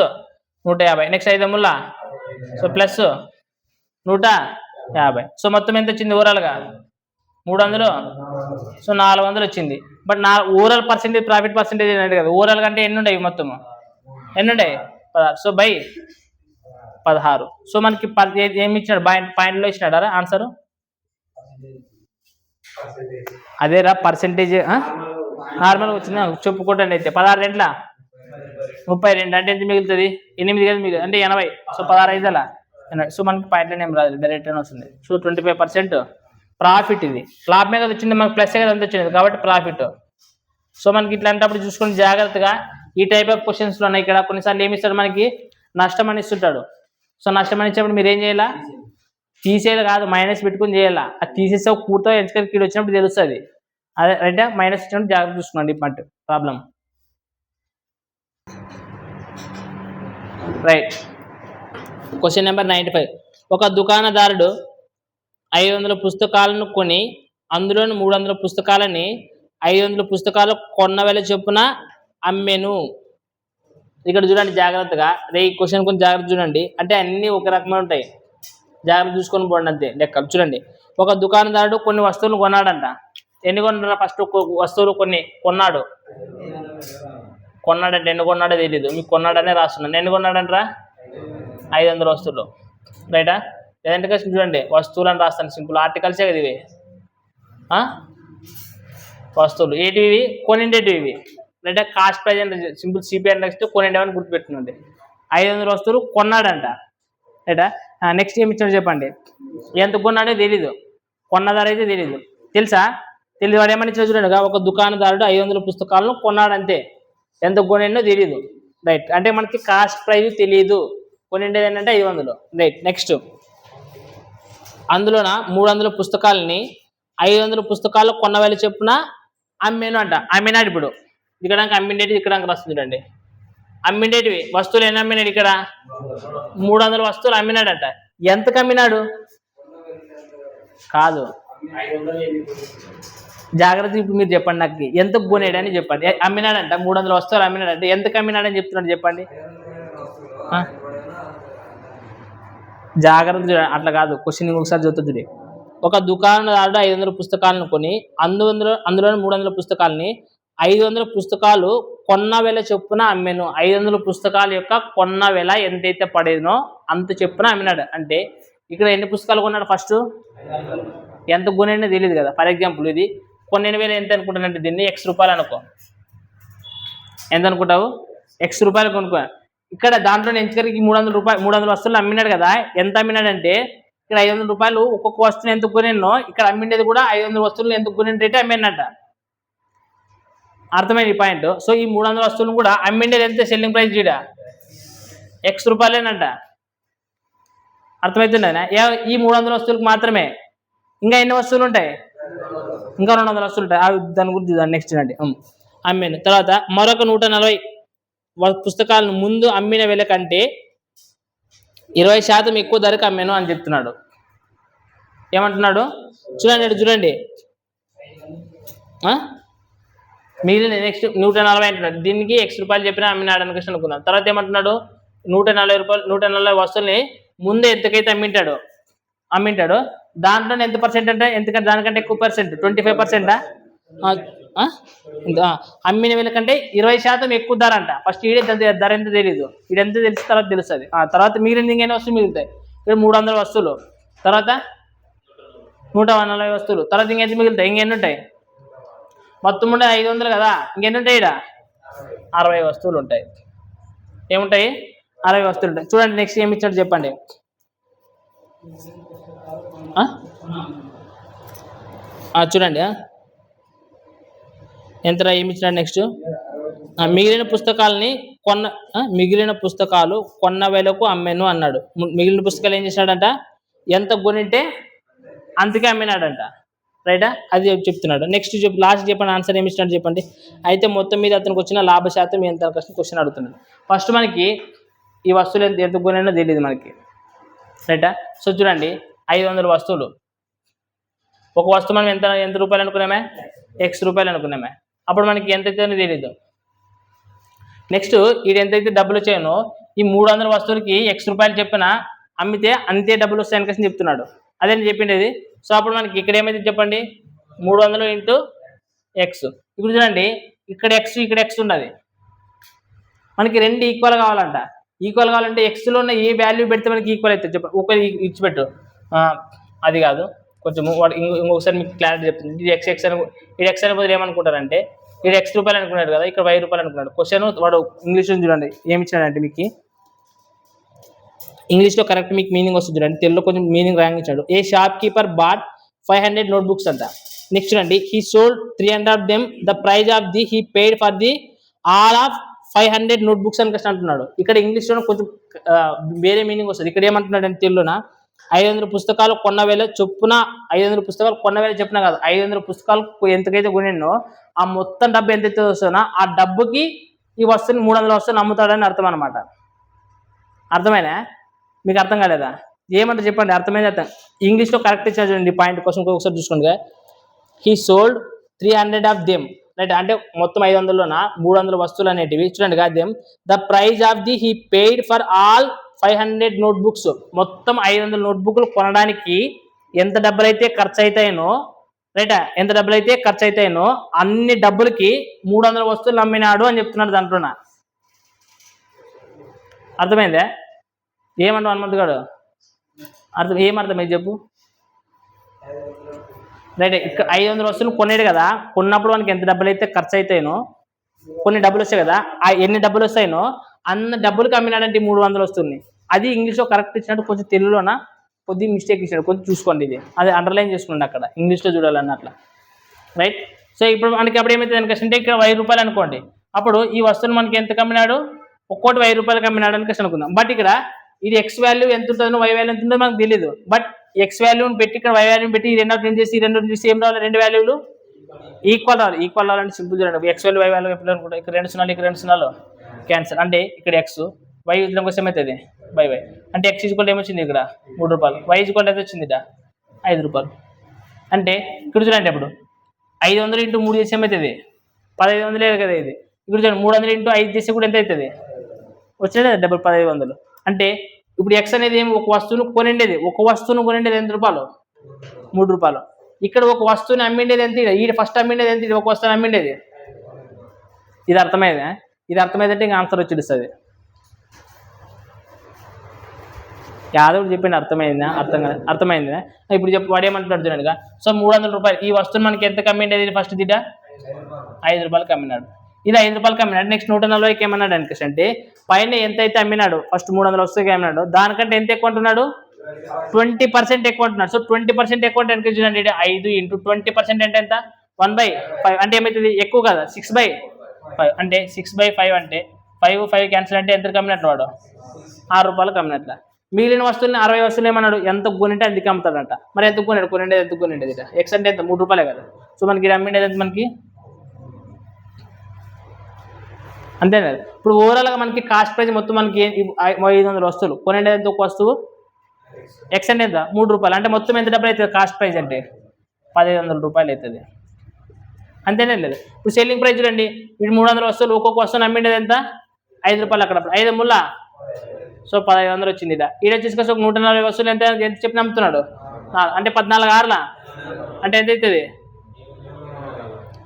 150. నెక్స్ట్ 5 ముల్లా సో ప్లస్ 150. సో మొత్తం ఎంత వచ్చింది ఓవరాల్గా? 300. సో 400 వచ్చింది. But overall percentage profit percentage ఏంటంటే కదా, ఓవరాల్ కంటే ఎన్ని ఉన్నాయి మొత్తం? ఎన్ని ఉన్నాయి? 16. So by 16. సో మనకి ఏమి ఇచ్చినాడు? పాయింట్లో ఇచ్చినాడా ఆన్సర్? అదేరా పర్సెంటేజ్ నార్మల్గా వచ్చిందా చెప్పుకోండి. అయితే 16 రెట్ల 32 అంటే ఎంత మిగులుతుంది? 8 కదా మిగులు అంటే 80. సో 16 ఐదులా 80. సో మనకి పాయింట్లో ఏం రాదు, డైరెక్ట్ వస్తుంది. So 25% profit. ఇది లాభమే కదా వచ్చింది మనకి, ప్లస్ కదా అంత వచ్చింది కాబట్టి ప్రాఫిట్. సో మనకి ఇట్లాంటప్పుడు చూసుకొని జాగ్రత్తగా ఈ టైప్ ఆఫ్ క్వశ్చన్స్లో ఉన్నాయి. ఇక్కడ కొన్నిసార్లు ఏమి ఇస్తాడు మనకి? నష్టం అని ఇస్తుంటాడు. సో నష్టం అని ఇచ్చినప్పుడు మీరు ఏం చేయాలా? తీసేది కాదు, మైనస్ పెట్టుకుని చేయాలా. అది తీసేస్తే కూర్తో ఎంచుకొని కీడు వచ్చినప్పుడు తెలుస్తుంది. అదే అంటే మైనస్ ఇచ్చినప్పుడు జాగ్రత్త చూసుకోండి. ఇప్పటి ప్రాబ్లం రైట్. Question number 95. ఒక దుకాణదారుడు 500 పుస్తకాలను కొని అందులోని 300 పుస్తకాలని 500 పుస్తకాలు కొన్న వేల చొప్పున అమ్మెను. ఇక్కడ చూడండి జాగ్రత్తగా. ఈ క్వశ్చన్ కొంచెం జాగ్రత్త చూడండి. అంటే అన్నీ ఒక రకమైన ఉంటాయి, జాగ్రత్త చూసుకొని పోండి అంతే లెక్కలు. చూడండి, ఒక దుకాణదారుడు కొన్ని వస్తువులు కొన్నాడంట. ఎన్ని కొన్నాడు? ఫస్ట్ వస్తువులు కొన్ని కొన్నాడు. కొన్నాడంటే ఎన్ని కొన్నాడో తెలీదు, మీకు కొన్నాడనే రాస్తున్నాను. ఎన్ని కొన్నాడంటరా? 500 వస్తువులు. రైటా? లేదంటే కష్టం చూడండి, వస్తువులు అని రాస్తాను. సింపుల్ ఆర్టికల్సే కదా ఇవి. వస్తువులు ఏంటివి? కొనిండేటివి ఇవి. రైటా? కాస్ట్ ప్రైజ్ అంటే సింపుల్ సిపిఆర్ నెక్స్ట్ కొనిండేవని గుర్తుపెట్టుకోండి. 500 వస్తువులు కొన్నాడంట. రైటా? నెక్స్ట్ ఏమి ఇచ్చాడు చెప్పండి. ఎంత కొన్నాడో తెలీదు, కొన్నదారు అయితే తెలీదు. తెలుసా? తెలియదు. వాడు ఏమని ఇచ్చాడు చూడండి. ఒక దుకాణదారుడు 500 పుస్తకాలను కొన్నాడంతే, ఎంత కొనిండో తెలీదు. రైట్. అంటే మనకి కాస్ట్ ప్రైజ్ తెలియదు, కొనిండేది ఏంటంటే 500. రైట్. నెక్స్ట్ అందులోన 300 పుస్తకాలని 500 పుస్తకాలు కొన్న వేల చెప్పున అమ్మేను అంట. అమ్మినాడు. ఇప్పుడు ఇక్కడ అమ్మిండేటివి ఇక్కడ రాస్తుంది చూడండి. అమ్మిండేటివి వస్తువులు ఎన్ని అమ్మినాడు? ఇక్కడ 300 వస్తువులు అమ్మినాడంట. ఎంతకు అమ్మినాడు? కాదు, జాగ్రత్త. ఇప్పుడు మీరు చెప్పండి నాకు, ఎంతకు కొనేడని చెప్పండి. అమ్మినాడంట 300 వస్తువులు అమ్మినాడంటే ఎంతకు అమ్మినాడని చెప్తున్నాడు చెప్పండి. జాగ్రత్త. అట్లా కాదు, క్వశ్చన్ ఒకసారి చదువుతుంది. ఒక దుకాణదారుడు 500 పుస్తకాలను కొని అందులో 300 పుస్తకాలని 500 పుస్తకాలు కొన్న వేల చొప్పున అమ్మాను. 500 పుస్తకాల యొక్క కొన్న వేల ఎంతైతే పడేనో అంత చొప్పున అమ్మినాడు. అంటే ఇక్కడ ఎన్ని పుస్తకాలు కొన్నాడు? ఫస్ట్ ఎంత కొనేనో తెలియదు కదా. ఫర్ ఎగ్జాంపుల్ ఇది కొన్న వేల ఎంత అనుకుంటానంటే దీన్ని X రూపాయలు అనుకో. ఎంత అనుకుంటావు? X రూపాయలు కొనుక్కో. ఇక్కడ దాంట్లో ఎంచుకరికి 300 వస్తువులు అమ్మినాడు కదా. ఎంత అమ్మినాడంటే ఇక్కడ 500 రూపాయలు ఒక్కొక్క వస్తువుని ఎంత కొనేనో ఇక్కడ అమ్మిండేది కూడా 500 వస్తువులు ఎంత కొనేది రేటే అమ్మినట్ట. అర్థమైంది ఈ పాయింట్. సో ఈ 300 వస్తువులు కూడా అమ్మిండేది ఎంత? సెల్లింగ్ ప్రైస్ ఈడ X రూపాయలేనంట. అర్థమవుతుందా? ఈ 300 వస్తువులకు మాత్రమే. ఇంకా ఎన్ని వస్తువులు ఉంటాయి? ఇంకా 200 వస్తువులు ఉంటాయి. దాని గురించి చూద్దాం నెక్స్ట్ అండి. అమ్మాను. తర్వాత మరొక 140 పుస్తకాలను ముందు అమ్మిన వేల కంటే 20% ఎక్కువ ధరకు అమ్మాను అని చెప్తున్నాడు. ఏమంటున్నాడు చూడండి. చూడండి మిగిలిన నెక్స్ట్ 140 అంటున్నాడు. దీనికి X రూపాయలు చెప్పినా అమ్మినాడు అనుకోసం అనుకున్నాను. తర్వాత ఏమంటున్నాడు? 140 రూపాయలు 140 వస్తువుల్ని ముందే ఎంతకైతే అమ్మింటాడు దాంట్లో ఎంత పర్సెంట్ అంటే ఎందుకంటే దానికంటే ఎక్కువ పర్సెంట్ 25%. అమ్మిన వేల కంటే 20% ఎక్కువ ధర అంట. ఫస్ట్ ఈడే ధర ఎంత తెలీదు, ఈడెంత తెలిసిన తర్వాత తెలుస్తుంది. తర్వాత మిగిలిన ఇంకేమైనా వస్తువులు మిగులుతాయి. ఇక్కడ 300 వస్తువులు, తర్వాత 140 వస్తువులు, తర్వాత ఇంకెంత మిగులుతాయి? ఇంకెన్ని ఉంటాయి? మొత్తం ఉండే 500 కదా. ఇంకెన్ని ఉంటాయి? ఇక్కడ 60 వస్తువులు ఉంటాయి. ఏముంటాయి? 60 వస్తువులు ఉంటాయి. చూడండి నెక్స్ట్ ఏమి ఇచ్చాడు చెప్పండి. చూడండి ఎంత ఏమి ఇచ్చినాడు. నెక్స్ట్ మిగిలిన పుస్తకాలు కొన్న వేలకు అమ్మాను అన్నాడు. మిగిలిన పుస్తకాలు ఏం చేసినాడంట? ఎంత కొనింటే అంతకే అమ్మినాడంట. రైటా? అది చెప్తున్నాడు. నెక్స్ట్ లాస్ట్ చెప్పండి, ఆన్సర్ ఏమి ఇచ్చినట్టు చెప్పండి. అయితే మొత్తం మీద అతనికి వచ్చిన లాభ శాతం ఎంత క్వశ్చన్ అడుగుతున్నాడు. ఫస్ట్ మనకి ఈ వస్తువులు ఎంత కొనైనా తెలియదు మనకి, రైటా? సో చూడండి, 500 వస్తువులు. ఒక వస్తువు మనం ఎంత రూపాయలు అనుకున్నామే, X రూపాయలు అనుకున్నామే. అప్పుడు మనకి ఎంత అవుతుందో తెలియదు. నెక్స్ట్ ఇది ఎంతైతే డబ్బులు వచ్చాయనో ఈ 300 వస్తువులకి X రూపాయలు చెప్పిన అమ్మితే అంతే డబ్బులు వస్తాయని kasi చెప్తున్నాడు. అదే నేను చెప్పిండేది. సో అప్పుడు మనకి ఇక్కడ ఏమైతే చెప్పండి, 300 ఇంటూ X. ఇప్పుడు చూడండి, ఇక్కడ X ఇక్కడ X ఉన్నది, మనకి రెండు ఈక్వల్ కావాలంట. ఈక్వల్ కావాలంటే Xలో ఉన్న ఏ వాల్యూ పెడితే మనకి ఈక్వల్ అవుతుంది చెప్పండి. ఒక ఇచ్చిపెట్టు, అది కాదు, కొంచెం ఇంకొకసారి మీకు క్లారిటీ చెప్తుంది. ఇది X అని, ఇది X అని బదులు ఏమనుకుంటారంటే ఇది X రూపాయలు అనుకున్నాడు కదా, ఇక్కడ Y రూపాయలు అనుకున్నాడు. క్వశ్చన్ వాడు ఇంగ్లీష్లో చూడండి ఏమి ఇచ్చాడంటే, మీకు ఇంగ్లీష్లో కరెక్ట్ మీకు మీనింగ్ వస్తుంది చూడండి, తెలుగులో కొంచెం మీనింగ్ రాంగ్ ఇచ్చాడు. A shopkeeper bought 500 notebooks అంట. నెక్స్ట్ చూడండి, he sold 300 of them, the price of the he paid for the all of 500 notebooks అని కష్టం అంటున్నాడు. ఇక్కడ ఇంగ్లీష్లో కొంచెం వేరే మీనింగ్ వస్తుంది. ఇక్కడ ఏమంటున్నాడు అంటే తెలుగున 500 పుస్తకాలు కొన్న వేళ చొప్పున 500 పుస్తకాలు కొన్న వేళ చెప్పిన కాదు, 500 పుస్తకాలు ఎంతకైతే కొనిన్నో ఆ మొత్తం డబ్బు ఎంతైతే వస్తుందో ఆ డబ్బుకి ఈ వస్తువుని 300 వస్తువులు అమ్ముతాడని అర్థం అనమాట. అర్థమైనా? మీకు అర్థం కాలేదా? ఏమంటే చెప్పండి, అర్థమైంది. అర్థం ఇంగ్లీష్లో కరెక్ట్ ఇచ్చారు చూడండి పాయింట్ కోసం ఒకసారి చూసుకోండి. He sold 300 of them, right? అంటే మొత్తం 500లోన 300 వస్తువులు అనేటివి చూడండి కదా. Them the price of the he paid for all 500 notebooks. మొత్తం 500 నోట్బుక్లు కొనడానికి ఎంత డబ్బులు అయితే ఖర్చు అవుతాయనో, రైటా, ఎంత డబ్బులు అయితే ఖర్చు అవుతాయనో అన్ని డబ్బులకి 300 వస్తువులు అమ్మినాడు అని చెప్తున్నాడు దాంట్లోన. అర్థమైందా? ఏమంటావు హనుమంత్ గారు? ఏమర్థమైంది చెప్పు. రైట్, ఇక్కడ 500 వస్తువులు కొనేడు కదా, కొన్నప్పుడు మనకి ఎంత డబ్బులు అయితే ఖర్చు అవుతాయినో, కొన్ని డబ్బులు వస్తాయి కదా, ఆ ఎన్ని డబ్బులు వస్తాయినో అన్న డబ్బులకి అమ్మినాడంటే 300 వస్తుంది. అది ఇంగ్లీష్లో కరెక్ట్ ఇచ్చినట్టు, కొంచెం తెలుగులోన కొద్దిగా మిస్టేక్ ఇచ్చాడు, కొంచెం చూసుకోండి. ఇది అది అండర్లైన్ చేసుకోండి, అక్కడ ఇంగ్లీష్లో చూడాలన్న అట్లా, రైట్? సో ఇప్పుడు మనకి అప్పుడు ఏమైతే అంటే ఇక్కడ 1000 రూపాయలు అనుకోండి, అప్పుడు ఈ వస్తువుని మనకి ఎంత కమ్మినాడు, ఒక్కోటి 1000 రూపాయలకి అమ్మినాడు అని అనుకుందాం. బట్ ఇక్కడ ఇది X వాల్యూ ఎంత ఉంటుందో Y వాల్యూ ఎంత ఉంటుందో మనకు తెలియదు. బట్ X వాల్యూని పెట్టి ఇక్కడ Y వాల్యూని పెట్టి ఈ రెండు చేసి ఏం రావాలి, రెండు వాల్యూలు ఈక్వల్ రావాలి. ఈక్వల్ రావాలంటే సింపుల్ చూడండి, X వాల్యూ Y వాల్యూ ఎప్పుడు అనుకుంటా, ఇక్కడ 2 సున్నాలు ఇక్కడ 2 సున్నాలు క్యాన్సల్. అంటే ఇక్కడ X, Y ఉద్యోగం కోసం ఏమవుతుంది బై వై. అంటే X ఈజ్వల్ ఏమొచ్చింది ఇక్కడ 3 రూపాయలు, Y ఈజ్వల్ ఎంత వచ్చింది ఇక్కడ 5 రూపాయలు. అంటే ఇక్కడ చూడండి, అప్పుడు 500 ఇంటూ 3 చేసి ఏమవుతుంది 1500 కదా ఇది. ఇక్కడ చూడండి 300 ఇంటూ 5 చేసి కూడా ఎంత అవుతుంది, వచ్చేది 1500. అంటే ఇప్పుడు X అనేది ఏమి, ఒక వస్తువును కొనిండేది, ఒక వస్తువును కొనిండేది ఎంత రూపాయలు, 3 రూపాయలు. ఇక్కడ ఒక వస్తువుని అమ్మిండేది ఎంత, ఈ ఫస్ట్ అమ్మిండేది ఎంత, ఇది ఒక వస్తువుని అమ్మిండేది. ఇది అర్థమైందా? ఇది అర్థమైందంటే ఇంకా ఆన్సర్ వచ్చేస్తుంది. యాదవ్ చెప్పింది అర్థమైందా? అర్థమైందా? ఇప్పుడు చెప్పు, వాడు ఏమంటున్నాడు చూడండిగా. సో 300 రూపాయలు ఈ వస్తువుని మనకి ఎంత కమ్మిండేది, ఫస్ట్ దిట 5 రూపాయలకి అమ్మినాడు. ఇది 5 రూపాయలకి అమ్మినాడు. నెక్స్ట్ 140కి ఏమన్నాడు అంటే పైన ఎంత అయితే అమ్మినాడు, ఫస్ట్ 300 వస్తువుకి అమ్మినాడు, దానికంటే ఎంత ఎక్కువ అంటున్నాడు, 20% ఎక్కువ అంటున్నాడు. సో 20% ఎక్కువ అంటే ఎంత చూడండి, 5 ఇంటూ 20% అంటే ఎంత, 1/5. అంటే ఏమవుతుంది, ఎక్కువ కదా, 6/5. అంటే 6/5 అంటే 5 క్యాన్సిల్ అంటే ఎంత కమ్మినట్లు వాడు, 6 రూపాయలకు అమ్మినట్ల. మిగిలిన వస్తువుని 60 వస్తువులు ఏమన్నాడు, ఎంత కొనింటే అందుకే అమ్ముతాడంట. మరి ఎంత కొనిండేది, ఎంత కొనిండేది, X అంటే ఎంత, 3 రూపాయలే కదా. సో మనకి అమ్మిండేది ఎంత, మనకి అంతే కదా. ఇప్పుడు ఓవరాల్గా మనకి కాస్ట్ ప్రైస్ మొత్తం మనకి 500 వస్తువులు కొనిండేది ఎంత, ఒక వస్తువు X అంటే ఎంత, 3 రూపాయలు. అంటే మొత్తం ఎంత డబ్బులు అవుతుంది, కాస్ట్ ప్రైస్ అంటే 1500 రూపాయలు అవుతుంది. అంతేనే లేదు. ఇప్పుడు సెల్లింగ్ ప్రైస్ చూడండి, ఇప్పుడు 300 వస్తువులు, ఒక్కొక్క వస్తువుని అమ్మిండేది ఎంత, 5 రూపాయలు. అక్కడ 5 ముల్లా, సో 1500 వచ్చింది. ఈడ వచ్చేసి ఒక 140 వస్తువులు ఎంత చెప్పి అమ్ముతున్నాడు, అంటే 14 ఆరులా అంటే ఎంత అవుతుంది,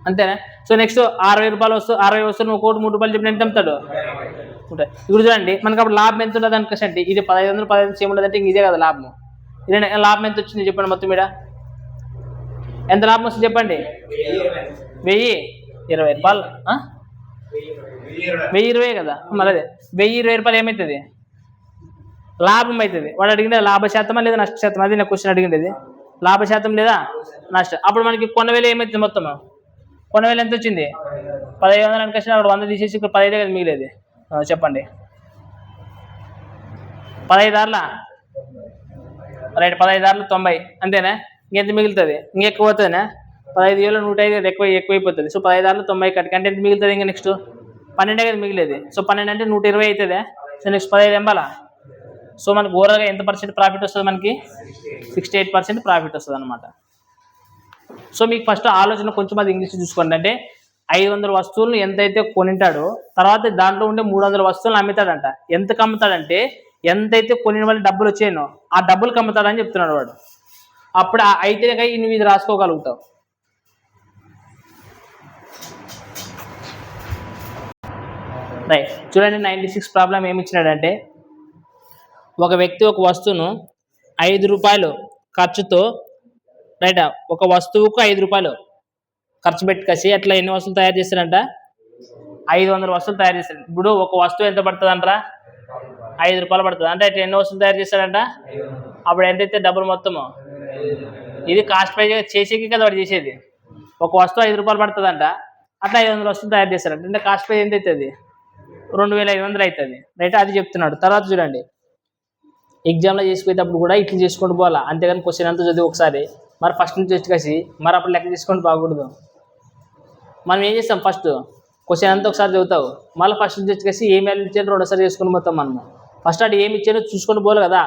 అంతేనా. సో నెక్స్ట్ 60 రూపాయలు 60 వస్తువులు ఒక్కోటి 3 రూపాయలు చెప్పిన ఎంత అమ్ముతాడు. ఇప్పుడు చూడండి మనకి అప్పుడు లాభం ఎంత ఉంటుంది అనుకోండి, ఇది 1500 15 ఏమి ఉండదంటే ఇదే కదా లాభం. ఇదే లాభం ఎంత వచ్చింది చెప్పండి, మొత్తం మీద ఎంత లాభం వస్తుంది చెప్పండి, 1020 రూపాయలు. 1020 కదా, మరి అదే 1020 రూపాయలు ఏమవుతుంది, లాభం అవుతుంది. వాడు అడిగిండే లాభ శాతమా లేదా నష్ట శాతం, అది నా క్వశ్చన్ అడిగిండేది. లాభ శాతం లేదా నష్టం. అప్పుడు మనకి కొనవేలు ఏమవుతుంది, మొత్తం కొనవేలు ఎంత వచ్చింది, 1500 అనుకొచ్చిన, అక్కడ 100 తీసేసి ఇక్కడ 15 కదా మిగిలేదు. చెప్పండి, 15 ఆరులా రైట్, 15 ఆరులు 90 అంతేనా. ఇంకెంత మిగులుతుంది? ఇంకెక్కువ పోతుందా? 15,000 105 ఎక్కువైపోతుంది. సో 15 90 కట్టుకు అంటే ఎంత మిగులుతుంది? ఇంకా నెక్స్ట్ 12 కదా మిగిలేదు. సో 12 అంటే 120 అవుతుందా? So next 15 ఎంబాలా. సో మనకు ఓవరాల్గా ఎంత % ప్రాఫిట్ వస్తుంది? మనకి 68% ప్రాఫిట్ వస్తుంది అనమాట. సో మీకు ఫస్ట్ ఆలోచన కొంచెం అది ఇంగ్లీష్ చూసుకోండి. అంటే 500 వస్తువులను ఎంతైతే కొనింటాడో తర్వాత దాంట్లో ఉండే 300 వస్తువులను అమ్ముతాడంట. ఎంతకు అమ్ముతాడంటే ఎంతైతే కొనిన వాళ్ళు డబ్బులు వచ్చాయనో ఆ డబ్బులకు అమ్ముతాడని చెప్తున్నాడు వాడు. అప్పుడు అయితే నువ్వు ఇది రాసుకోగలుగుతావు. రైట్, చూడండి 96 ప్రాబ్లం ఏమి ఇచ్చినాడంటే ఒక వ్యక్తి ఒక వస్తువును 5 రూపాయలు ఖర్చుతో రైట్ ఒక వస్తువుకు 5 రూపాయలు ఖర్చు పెట్టుకేసి అట్లా ఎన్ని వస్తువులు తయారు చేస్తారంట? 500 వస్తువులు తయారు చేస్తారు. ఇప్పుడు ఒక వస్తువు ఎంత పడుతుంది అంటారా? 5 రూపాయలు పడుతుంది. అంటే ఎన్ని వస్తువులు తయారు చేస్తాడంట? అప్పుడు ఎంతైతే డబ్బులు మొత్తము ఇది కాస్ట్ ప్రైజ్ చేసేకి కదా వాడు చేసేది. ఒక వస్తువు 5 రూపాయలు పడుతుందంట, అట్లా 500 వస్తువులు తయారు చేస్తారంట. అంటే కాస్ట్ ప్రైజ్ ఎంత అవుతుంది? 2500 అవుతుంది. రైట్, అది చెప్తున్నాడు. తర్వాత చూడండి, ఎగ్జామ్లో చేసిపోయేటప్పుడు కూడా ఇట్లా చేసుకుంటూ పోవాలా, అంతేగాని క్వశ్చన్ అంతా చదివి ఒకసారి మరి ఫస్ట్ నుంచి వచ్చి మరి అప్పుడు లెక్క చేసుకుంటూ బాగకూడదు. మనం ఏం చేస్తాం? ఫస్ట్ క్వశ్చన్ అంతా ఒకసారి చదువుతావు, మళ్ళీ ఫస్ట్ నుంచి వచ్చి ఏం వాల్యూ ఇచ్చారో రెండోసారి చేసుకుని పోతాం మనము. ఫస్ట్ అది ఏమి ఇచ్చారో చూసుకొని పోవాలి కదా.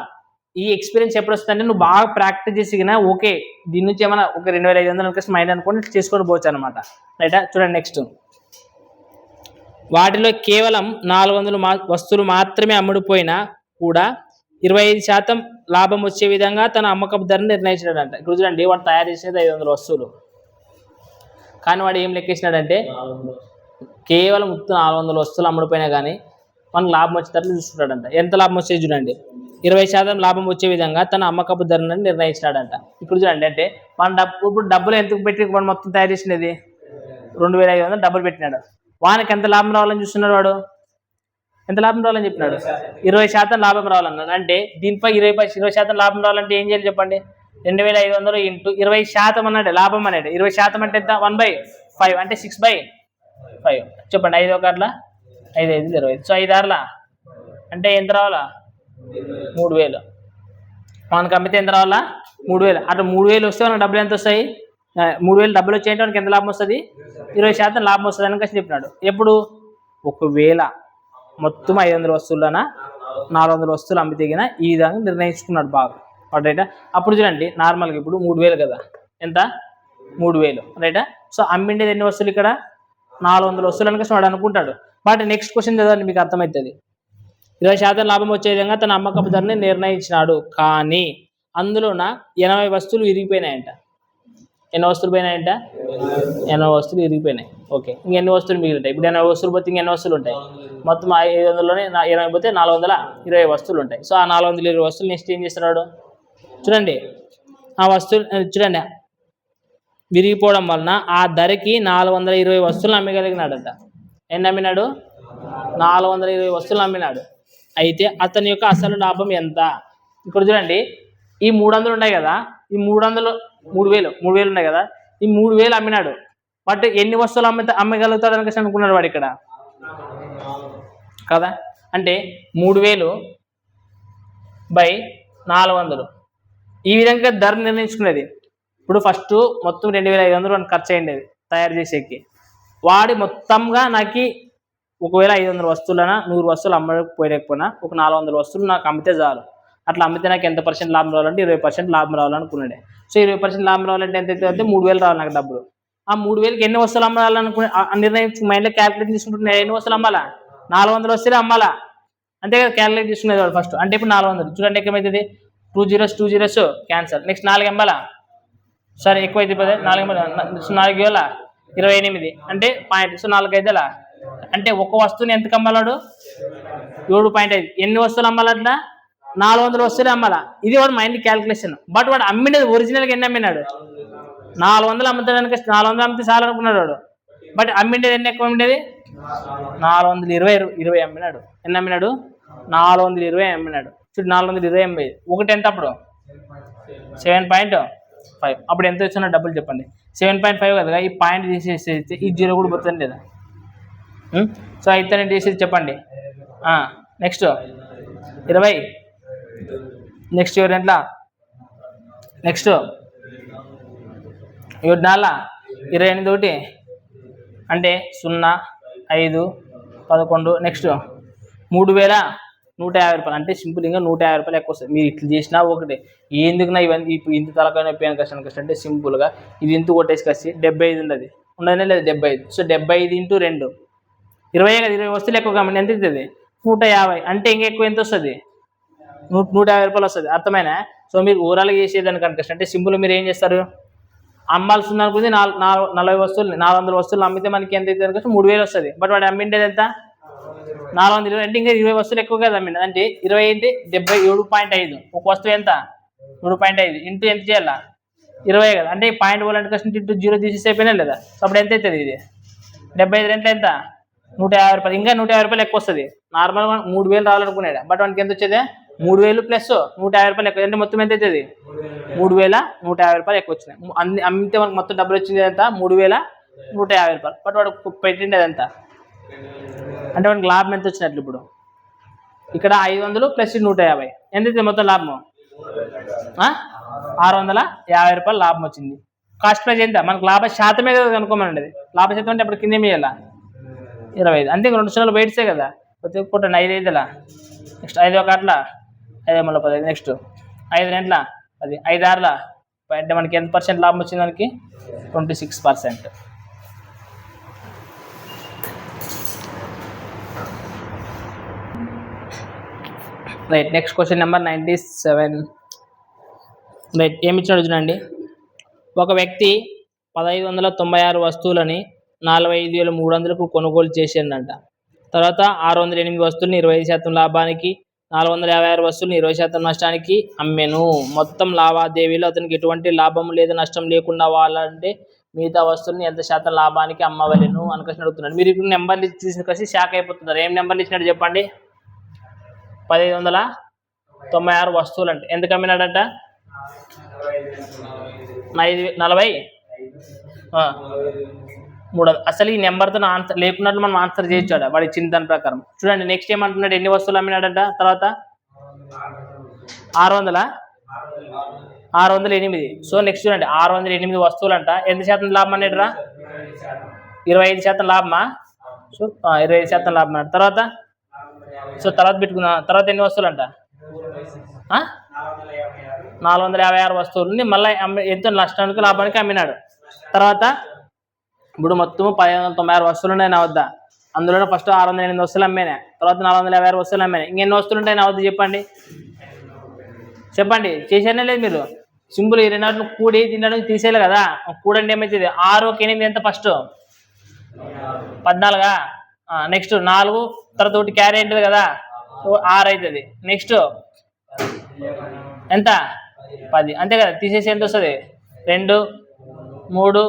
ఈ ఎక్స్పీరియన్స్ ఎప్పుడు వస్తుందంటే నువ్వు బాగా ప్రాక్టీస్ చేసినా ఓకే, దీని నుంచి ఏమైనా ఒక 2500 మైండ్ అనుకోని చేసుకొని పోవచ్చు అనమాట. రైటా? చూడండి నెక్స్ట్, వాటిలో కేవలం 400 వస్తువులు మాత్రమే అమ్ముడుపోయినా కూడా 25% లాభం వచ్చే విధంగా తన అమ్మకపు ధరను నిర్ణయించాడంట. ఇప్పుడు చూడండి, వాడు తయారు చేసేది 500 వస్తువులు, కానీ వాడు ఏం లెక్కేసినాడంటే కేవలం 400 వస్తువులు అమ్ముడుపోయినా కానీ మనకు లాభం వచ్చేటట్లు చూసుకుంటాడంట. ఎంత లాభం వచ్చేది చూడండి, 20% లాభం వచ్చే విధంగా తన అమ్మకపు ధరను నిర్ణయించాడంట. ఇప్పుడు చూడండి, అంటే మన ఇప్పుడు డబ్బులు ఎందుకు పెట్టి వాడు మొత్తం తయారు చేసినది 2500 డబ్బులు పెట్టినాడు. వానికి ఎంత లాభం రావాలని చూస్తున్నాడు వాడు? ఎంత లాభం రావాలని చెప్పినాడు? 20% లాభం రావాలన్నాడు. అంటే దీనిపై 20% లాభం రావాలంటే ఏం చేయాలి చెప్పండి? 2500 ఇంటూ 20% అన్నాడు లాభం అన్నాడు. 20% అంటే ఎంత? 1/5 అంటే 6/5 చెప్పండి. 5 ఒక అట్లా 5 5 20. సో 5 ఆరులా అంటే ఎంత రావాలా? 3000. మనకు అమ్మితే ఎంత రావాలా? 3000. అట్లా 3000 వస్తే మనకు డబ్బులు ఎంత వస్తాయి? 3000 డబ్బులు వచ్చాయంటే మనకి ఎంత లాభం వస్తుంది? 20% లాభం వస్తుంది అని కలిసి చెప్పినాడు. ఎప్పుడు? ఒకవేళ మొత్తం 500 వస్తువులన 400 వస్తువులు అమ్మితేగిన ఈ విధంగా నిర్ణయించుకున్నాడు బాగా. రైటా? అప్పుడు చూడండి, నార్మల్గా ఇప్పుడు 3000 కదా, ఎంత? 3000. రైటా? సో అమ్మిండేది ఎన్ని వస్తువులు ఇక్కడ? 400 వస్తువులు అని వాడు అనుకుంటాడు. బట్ నెక్స్ట్ క్వశ్చన్ చదవండి, మీకు అర్థమవుతుంది. 20% లాభం వచ్చే విధంగా తన అమ్మకపు ధరని నిర్ణయించినాడు, కానీ అందులోన 80 వస్తువులు విరిగిపోయినాయంట. ఎన్ని వస్తువులు పోయినాయంట? 80 వస్తువులు విరిగిపోయినాయి. ఓకే, ఇంకెన్ని వస్తువులు మిగిలింటాయి? ఇప్పుడు 80 వస్తువులు పోతే ఇంకెన్ని వస్తువులు ఉంటాయి? మొత్తం 500లోనే 80 పోతే 420 వస్తువులు ఉంటాయి. సో ఆ 420 వస్తువులు నెక్స్ట్ ఏం చేస్తున్నాడు చూడండి. ఆ వస్తువులు చూడండి విరిగిపోవడం వలన ఆ ధరకి 420 వస్తువులు అమ్మగలిగినాడంట. ఎన్ని అమ్మినాడు? 420 వస్తువులు అమ్మినాడు. అయితే అతని యొక్క అసలు లాభం ఎంత? ఇప్పుడు చూడండి, ఈ 300 ఉన్నాయి కదా, ఈ 3000 ఉన్నాయి కదా, ఈ 3000 అమ్మినాడు. బట్ ఎన్ని వస్తువులు అమ్మగలుగుతాడు అని అనుకున్నాడు వాడు ఇక్కడ కదా. అంటే 3000/400 ఈ విధంగా ధర నిర్ణయించుకునేది. ఇప్పుడు ఫస్ట్ మొత్తం 2500 ఖర్చు అయ్యింది తయారు చేసేకి. వాడి మొత్తంగా నాకు ఒకవేళ 500 వస్తువులైనా 100 వస్తువులు అమ్మకపోయలేకపోయినా ఒక 400 వస్తువులు నాకు అమ్మితే చాలు. అట్లా అమ్మితే నాకు ఎంత % లాభం రావాలంటే 20% లాభం రావాలనుకున్నాడే. సో 20% లాభం రావాలంటే ఎంత అవుతుంది? 3000 రావాలి నాకు డబ్బులు. ఆ 3000కి ఎన్ని వస్తువులు అమ్మాలనుకునే నిర్ణయించి మైండ్లో క్యాలిక్యులేట్ తీసుకుంటున్నా. ఎన్ని వస్తువులు అమ్మాలా? 400 వస్తే అమ్మాలా, అంతే కదా. క్యాలిక్యులేట్ తీసుకునేది వాడు ఫస్ట్. అంటే ఇప్పుడు 400 చూడండి ఏమవుతుంది? 2 zeros క్యాన్సల్. నెక్స్ట్ 4 ఎంబాలా? సరే ఎక్కువైతే 4 4 వేల 28 అంటే పాయింట్. సో 4 5 అంటే ఒక వస్తువుని ఎంతకు అమ్మాలాడు? 7.5. ఎన్ని వస్తువులు అమ్మాలట్లా? 400 వస్తువులు అమ్మాలా. ఇది వాడు మైండ్ క్యాలిక్యులేషన్. బట్ వాడు అమ్మినది ఒరిజినల్గా ఎన్ని అమ్మినాడు? 400 అమ్ముతాడానికి 400 అమ్మితే చాలు అనుకున్నాడు వాడు. బట్ అమ్మిండేది ఎన్ని ఎక్కువ అమ్మిండేది? 420 అమ్మినాడు. ఎన్ని అమ్మినాడు? 420 అమ్మినాడు. చూడు 420 అమ్మాయి ఒకటి ఎంత అప్పుడు? 7.5. అప్పుడు ఎంత వచ్చినా డబ్బులు చెప్పండి. 7.5 కదా. ఈ పాయింట్ తీసేసి ఈ 0 కూడా పోతుంది లేదా? సో అయితే నేను తీసేది చెప్పండి. నెక్స్ట్ 20. నెక్స్ట్ ఎవరు ఎంత? నెక్స్ట్ 28 ఒకటి అంటే 0, 5, 11 నెక్స్ట్ 3150 రూపాయలు అంటే సింపుల్ ఇంకా 150 రూపాయలు ఎక్కువ వస్తుంది. మీరు ఇట్లా చేసినా ఒకటి ఎందుకున్నా ఇవన్నీ ఇప్పుడు ఇంత తలకాయ నొప్పి కష్టం అంటే సింపుల్గా ఇది ఇంత కొట్టేసి కలిసి 75 ఉండదు లేదు 75. సో 75 × 2 20 కదా, 20 వస్తువులు ఎక్కువ కాబట్టి ఎంత అవుతుంది 150 అంటే ఇంకా ఎక్కువ ఎంత వస్తుంది 150 రూపాయలు వస్తుంది. అర్థమైనా? సో మీరు ఓవరాల్గా చేసేదానికి కష్టం అంటే సింపుల్ మీరు ఏం చేస్తారు, అమ్మాల్సి ఉంది అనుకుంది 40 వస్తువులు 400 వస్తువులు అమ్మితే మనకి ఎంత అవుతుంది అనుకుంటే 3000 వస్తుంది. బట్ వాడు అమ్మిండేది ఎంత 420 అంటే ఇంకా 20 వస్తువులు ఎక్కువ కదా అమ్మింది అంటే 20 × 77.5 ఒక వస్తువు ఎంత 7.5 ఇంటూ ఎంత చేయాలా 20 కదా అంటే పాయింట్ అంటే కష్టం ఇంటూ 0 తీసేసి అయిపోయినా లేదా. సో అప్పుడు ఎంత అవుతుంది ఇది 75 రెంట్ల ఎంత 150 రూపాయలు ఇంకా 150 రూపాయలు ఎక్కువ వస్తుంది. నార్మల్గా 3000 రావాలనుకున్నాడు బట్ వానికి ఎంత వచ్చేది 3000 ప్లస్ 150 రూపాయలు ఎక్కువ అంటే మొత్తం ఎంత అవుతుంది 3150 రూపాయలు ఎక్కువ వచ్చినాయి. అమ్మితే మనకు మొత్తం డబ్బులు వచ్చింది ఎంత 3150 రూపాయలు. బట్ వాడు పెట్టిండేది ఎంత అంటే వాడికి లాభం ఎంత వచ్చినట్లు ఇప్పుడు ఇక్కడ 500 ప్లస్ 150 ఎంత అవుతుంది మొత్తం లాభం 650 రూపాయలు లాభం వచ్చింది. కాస్ట్ ప్రైస్ ఎంత మనకు లాభ శాతమే కదా కనుక్కోమనండి. లాభ శాతం అంటే అప్పుడు కింద వేయాలా 25 అంతే 2 సున్నాలు బయటసే కదా ప్రతి ఒక్కటి 5 5 నెక్స్ట్ 5 1 అట్లా 5 మళ్ళీ 15 నెక్స్ట్ 5 రెంట్ల 10 5 6 అంటే మనకి ఎంత % లాభం వచ్చింది దానికి 26%. Right next question number 97. Right ఏమి ఇచ్చినాడు చూడండి. ఒక వ్యక్తి 1596 వస్తువులని 45,300కు కొనుగోలు చేసిందంట. తర్వాత 608 వస్తువులని 25% లాభానికి 456 వస్తువులను 20% నష్టానికి అమ్మెను. మొత్తం లావాదేవీలో అతనికి ఎటువంటి లాభం లేదా నష్టం లేకుండా వాళ్ళంటే మిగతా వస్తువులను ఎంత శాతం లాభానికి అమ్మవలను అనుకసి అడుగుతున్నాడు. మీరు ఇప్పుడు నెంబర్లు చూసిన కలిసి షాక్ అయిపోతున్నారు. ఏం నెంబర్లు ఇచ్చినాడు చెప్పండి. 1596 వస్తువులు అంటే ఎందుకు అమ్మినాడంట 40,300. అసలు ఈ నెంబర్తో ఆన్సర్ లేకున్నట్లు మనం ఆన్సర్ చేయొచ్చాడు వాడి చింతన ప్రకారం. చూడండి నెక్స్ట్ ఏమంటున్నాడు ఎన్ని వస్తువులు అమ్మినాడంట తర్వాత 608. సో నెక్స్ట్ చూడండి 608 వస్తువులు అంట ఎంత శాతం లాభం అనేటిరా 25% లాభమా. సో 25% లాభం అన్నాడు. తర్వాత సో తర్వాత పెట్టుకుందాం. తర్వాత ఎన్ని వస్తువులు అంట 456 వస్తువులని మళ్ళీ ఎంతో నష్టానికి లాభానికి అమ్మినాడు. తర్వాత ఇప్పుడు మొత్తం 1596 వస్తువులు ఉన్నాయి నా వద్ద. అందులో ఫస్ట్ 608 వస్తువులు అమ్మాయి, తర్వాత 456 వస్తువులు అమ్మాయి. ఇంకెన్ని వస్తువులు ఉంటాయి నా వద్ద చెప్పండి చేసేనే లేదు మీరు. సింపుల్ ఈ రెండాట్లు కూడి తినడం తీసేయాలి కదా. కూడండి ఏమవుతుంది 6 × 8 ఎంత ఫస్ట్ 14. నెక్స్ట్ 4 తర్వాత ఒకటి క్యారీ అవుతుంది కదా 6 అవుతుంది. నెక్స్ట్ ఎంత 10 అంతే కదా. తీసేసి ఎంత వస్తుంది 2 3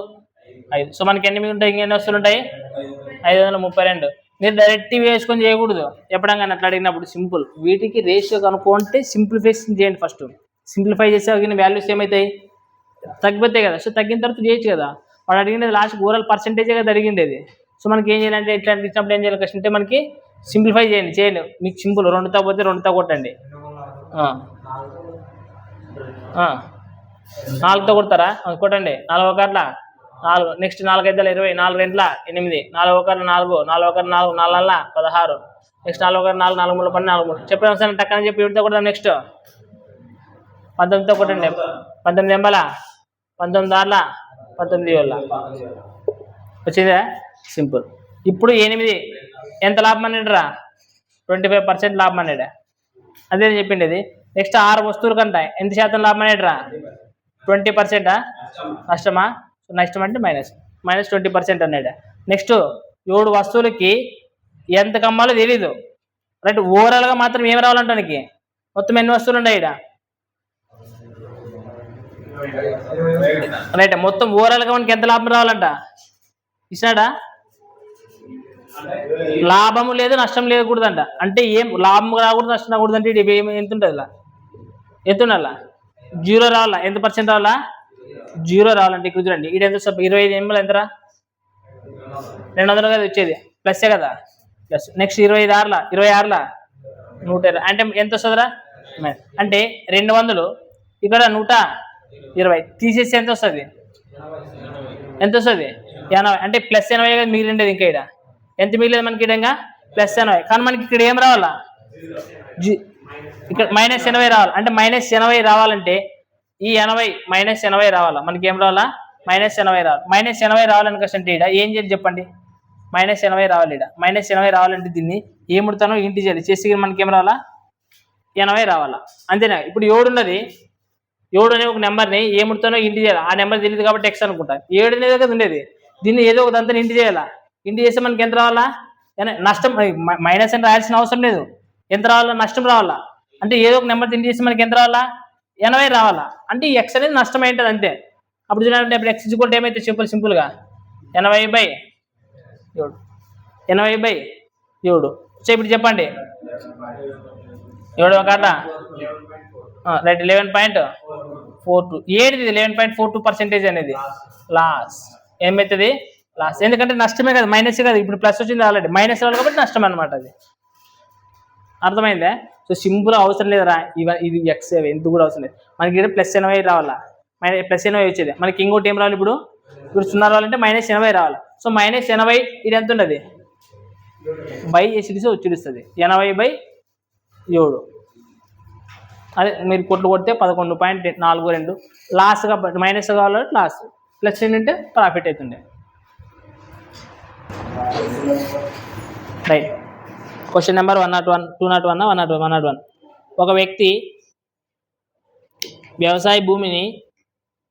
5. సో మనకి ఎన్ని ఉంటాయి ఇంకెన్ని వస్తువులు ఉంటాయి 532. మీరు డైరెక్ట్ వేసుకొని చేయకూడదు ఎప్పుడంగా అట్లా అడిగినప్పుడు. సింపుల్ వీటికి రేషియో కనుక్కుంటే సింప్లిఫికేషన్ చేయండి. ఫస్ట్ సింప్లిఫై చేసే వాల్యూస్ ఏమవుతాయి తగ్గిపోతాయి కదా. సో తగ్గిన తర్వాత చేయొచ్చు కదా. వాడు అడిగినది లాస్ట్ ఓవరాల్ పర్సెంటేజే కదా అడిగిండేది. సో మనకి ఏం చేయాలంటే ఇట్లాంటి ఇచ్చినప్పుడు ఏం చేయాలి కష్టం అంటే మనకి సింప్లిఫై చేయండి. మీకు సింపుల్ 2తో పోతే 2తో కొట్టండి. 4తో కొడతారా కొట్టండి 4 1 4. నెక్స్ట్ 4 5 20 4 2 8 4 1 4 4 1 4 4 16. నెక్స్ట్ 4 1 4 4 3 12 4 చెప్పాను సార్ టక్కని చెప్పి 7తో కొడదాం. నెక్స్ట్ 19తో కొట్టండి 19 ఎంబల 19 19 వచ్చిందా సింపుల్. ఇప్పుడు 8 ఎంత లాభం అన్నాడురా 25% లాభం అన్నాడా అదే చెప్పిండి అది. నెక్స్ట్ 6 వస్తువులు కంట ఎంత శాతం లాభం అన్నాడురా 20%. నష్టమా నష్టం అంటే -20% అన్నాడు. నెక్స్ట్ 7 వస్తువులకి ఎంత కమ్మాలో తెలీదు రైట్. ఓవరాల్గా మాత్రం ఏమి రావాలంటానికి మొత్తం ఎన్ని వస్తువులు ఉన్నాయి ఇక్కడ రైట్. మొత్తం ఓవరాల్గా మనకి ఎంత లాభం రావాలంట ఇస్తాడా. లాభము లేదు నష్టం లేకూడదంట. అంటే ఏం లాభం రాకూడదు నష్టం రాకూడదు అంటే ఎంత ఉంటుంది ఎంత ఉండాలా 0 రావాలా. ఎంత % రావాలా 0 రావాలంటే ఇక్కడ చూడండి ఇది ఎంత 25 ఎంబల్ ఎంతరా 200 కదా వచ్చేది ప్లస్సే కదా ప్లస్. నెక్స్ట్ 26 120 అంటే ఎంత వస్తుందిరా అంటే 200 ఇక్కడ 120 తీసేసి ఎంత వస్తుంది ఎంత వస్తుంది 80 అంటే ప్లస్ 80 మిగిలిండేది ఇంకా ఇక్కడ ఎంత మిగిలేదు మనకి ఇడంగా ప్లస్ 80 కానీ మనకి ఇక్కడ ఏం రావాలా ఇక్కడ -80 రావాలి అంటే -80 రావాలంటే ఈ 80 -80 రావాలా మనకి ఏం రావాలా -80 రావాలి -80 రావాలనుకంటే ఇక్కడ ఏం చేయాలి చెప్పండి -80 రావాలి ఇక్కడ -80 రావాలంటే దీన్ని ఏముడతానో ఇంటి చేయాలి చేసి మనకి ఏం రావాలా 80 రావాలా అంతేనా ఇప్పుడు 7 ఉన్నది 7 అనే ఒక నెంబర్ని ఏముడతానో ఇంటి చేయాలి ఆ నెంబర్ తెలియదు కాబట్టి ఎక్స్ అనుకుంటా 7 అనేది కదా ఉండేది దీన్ని ఏదో ఒక దాంతో ఇంటి చేయాలా ఇంటి చేస్తే మనకి ఎంత రావాలా నష్టం మైనస్ అని రాయాల్సిన అవసరం లేదు ఎంత రావాలా నష్టం రావాలా అంటే ఏదో ఒక నెంబర్ ఇంటి చేస్తే మనకి ఎంత రావాలా 80 రావాలా అంటే ఈ ఎక్స్ అనేది నష్టం ఏంటది అంతే అప్పుడు చూడాలంటే అప్పుడు ఎక్స్ ఈక్వల్ ఏమైతే సింపుల్గా 80/7 80/7 సో ఇప్పుడు చెప్పండి 7 ఒక రైట్ 11.42 ఏది 11.42% అనేది లాస్ ఏమవుతుంది లాస్ ఎందుకంటే నష్టమే కదా మైనస్ కదా ఇప్పుడు ప్లస్ వచ్చింది ఆల్రెడీ మైనస్ రావాలి కాబట్టి నష్టం అనమాట అది అర్థమైందే సో సింపుల్ అవసరం లేదురా ఇది ఎక్స్ ఎంత కూడా అవసరం లేదు మనకి ఇక్కడ +80 రావాలా +80 వచ్చేది మనకి ఇంకోటి ఏం రావాలి ఇప్పుడు 0 రావాలంటే -80 రావాలి సో -80 ఇది ఎంత ఉండదు బై చేసి వచ్చేస్తుంది 80/7 అదే మీరు కొట్లు కొడితే 11.42 లాస్ కాబట్టి మైనస్ కావాలి లాస్ ప్లస్ ఏంటంటే ప్రాఫిట్ అవుతుండే రైట్ క్వశ్చన్ నెంబర్ 101 201 101 ఒక వ్యక్తి వ్యవసాయ భూమిని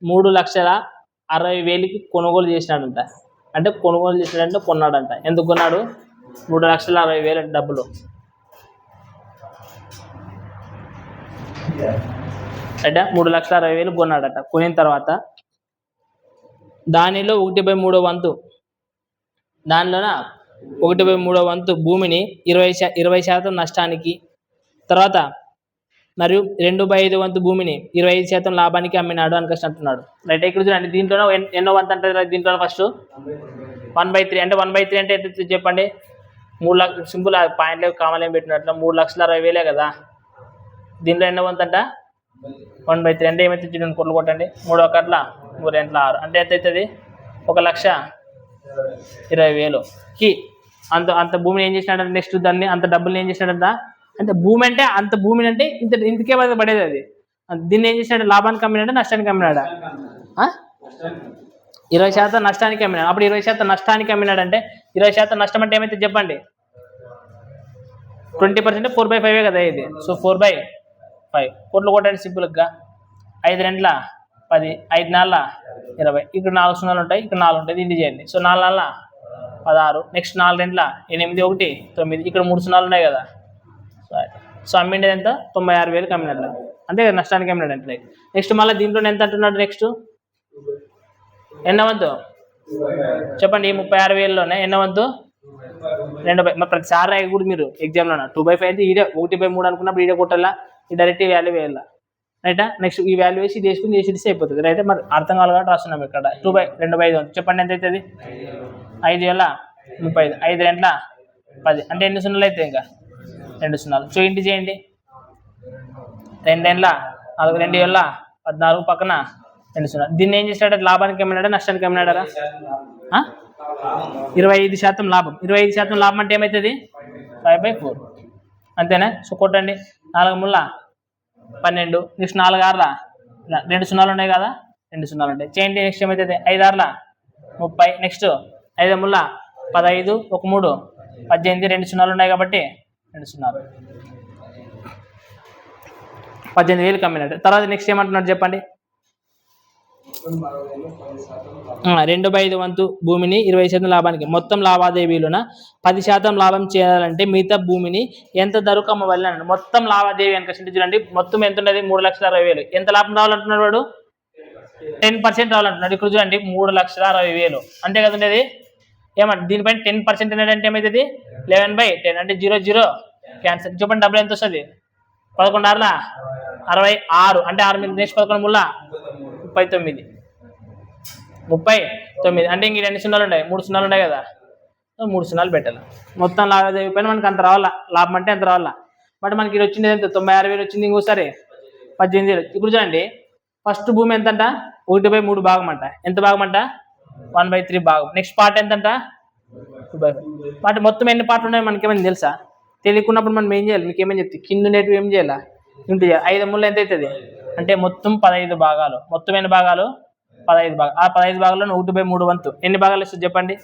3,60,000కి కొనుగోలు చేసినాడంట అంటే కొనుగోలు చేసినాడంటే కొన్నాడంట ఎందుకు కొన్నాడు 3,60,000 డబ్బులు అంటే 3,60,000 కొన్నాడట కొనిన తర్వాత దానిలో 1/3 వంతు దానిలోన 1/3 వంతు భూమిని 20% నష్టానికి తర్వాత మరియు 2/5 వంతు భూమిని 25% లాభానికి అమ్మినాడు అని అంటున్నాడు రైట్ ఇక్కడ చూడండి దీంట్లో ఎన్నో వంతు అంటే దీంట్లో ఫస్ట్ 1/3 అంటే 1/3 అంటే ఎంత చెప్పండి 3 లక్షలు సింపుల్ పాయింట్లు కామన్ ఏం పెట్టినట్లు 3,60,000 కదా దీంట్లో ఎన్నో వంతు అంట 1/3 అంటే ఏమైతే చూడండి కొట్లు కొట్టండి 3 1 3 6 అంటే ఎంత అవుతుంది 1,20,000కి అంత భూమిని ఏం చేసినాడంటే నెక్స్ట్ దాన్ని అంత డబ్బులు ఏం చేసినాడంట అంటే భూమి అంటే అంత భూమిని అంటే ఇంతకే పడేది అది దీన్ని ఏం చేసినాడు లాభానికి అమ్మినాడా నష్టానికి అమ్మినాడా 20% నష్టానికి అమ్మినాడు అప్పుడు 20% నష్టానికి అమ్మినాడంటే 20% నష్టం అంటే ఏమైతే చెప్పండి 20% 4/5 కదా ఇది సో 4/5 కోట్లు కొట్టండి సింపుల్గా 5 2 10 5 4 20 ఇక్కడ 4 సున్నాలు ఉంటాయి ఇక్కడ 4 ఉంటుంది ఇంటి చేయండి సో 4 4 16 నెక్స్ట్ 4 2 8 1 9 ఇక్కడ 3 సున్నాలు ఉన్నాయి కదా సో అమ్మిండేది ఎంత 96,000కి అమ్మినట్లు అంతే కదా నష్టానికి అమ్మినాడు అంటే నెక్స్ట్ మళ్ళీ దీంట్లో ఎంత అంటున్నాడు నెక్స్ట్ ఎన్నో వంతు చెప్పండి 36,000లోనే ఎన్నో వంతు 2/5 మరి ప్రతిసారి రాయి కూడా మీరు ఎగ్జామ్లో 2/5 అయితే ఈడే 1/3 అనుకున్నప్పుడు ఈడే కొట్టాలా ఈ డైరెక్ట్ వాల్యూ వేయాలా రైటా నెక్స్ట్ ఈ వాల్యూ వేసి ఇది వేసుకుని చేసి అయిపోతుంది రైట్ మరి అర్థం కావాలి కాబట్టి రాస్తున్నాం ఇక్కడ 2/5 చెప్పండి ఎంత అవుతుంది 5,035 5 2 10 అంటే ఎన్ని సున్నాలు అయితే ఇంకా 2 సున్నాలు సో ఇంటి చేయండి 2 2 4 2 14 పక్కన 2 సున్నాలు దీన్ని ఏం చేసినాడు లాభానికి అమ్మినాడా నష్టానికి అమ్మినాడా 25% లాభం 25% లాభం అంటే ఏమవుతుంది 5/4 అంతేనా సో కొట్టండి 4 ముళ్ళ 12 నెక్స్ట్ 4 6 2 సున్నాలు ఉన్నాయి కదా 2 సున్నాలు ఉంటాయి చేయండి నెక్స్ట్ ఏమవుతుంది 5 6 30 నెక్స్ట్ 5 ముళ్ళ 15 1 3 18 2 సున్నాలు ఉన్నాయి కాబట్టి 2 సున్నాలు 18,000 అమ్మినట్టు తర్వాత నెక్స్ట్ ఏమంటున్నాడు చెప్పండి 2/5 వంతు భూమిని 20% లాభానికి మొత్తం లావాదేవీలోన 10% లాభం చేయాలంటే మిగతా భూమిని ఎంత ధరకు అమ్మవాలి అన్నాడు మొత్తం లావాదేవీ ఎంత చూడండి మొత్తం ఎంత ఉన్నది 3,60,000 ఎంత లాభం రావాలంటున్నాడు వాడు 10% రావాలంటున్నాడు ఇక్కడ చూడండి 3,60,000 అంతే కదా ఉండేది ఏమంటే దీనిపైన 10% అనేది ఏమవుతుంది 11/10 అంటే 0 0 క్యాన్సల్ చెప్పండి డబ్బులు ఎంత వస్తుంది 11 66 అంటే 6 మీద నెక్స్ట్ 11 ముళ్ళ 39 అంటే ఇంక 2 సున్నాలు ఉన్నాయి 3 సున్నాలు ఉన్నాయి కదా 3 సున్నాలు పెట్టాలి మొత్తం లావాదేవీ పైన మనకి అంత రావాలా లాభం అంటే అంత రావాలా బట్ మనకి ఇది వచ్చింది ఎంత 96,000 వచ్చింది ఇంకోసారి 18,000 ఇప్పుడు చూడండి ఫస్ట్ భూమి ఎంత అంట 1/3 భాగం అంట ఎంత భాగం అంట 1/3 భాగం. Next part ఎంతంట 2/5. పార్ట్ మొత్తం ఎన్ని పార్ట్లు ఉన్నాయి మనకేమైనా తెలుసా? తెలియకున్నప్పుడు మనం ఏం చేయాలి? మీకు ఏమని చెప్తే కింద ఉండేటివి ఏం చేయాలా? ఇంటి 5 ముళ్ళు ఎంత అవుతుంది అంటే మొత్తం 15 భాగాలు. మొత్తం ఎన్ని భాగాలు? 15 భాగాలు. ఆ 15 భాగాల్లో 1/3 వంతు ఎన్ని భాగాలు వస్తుంది చెప్పండి?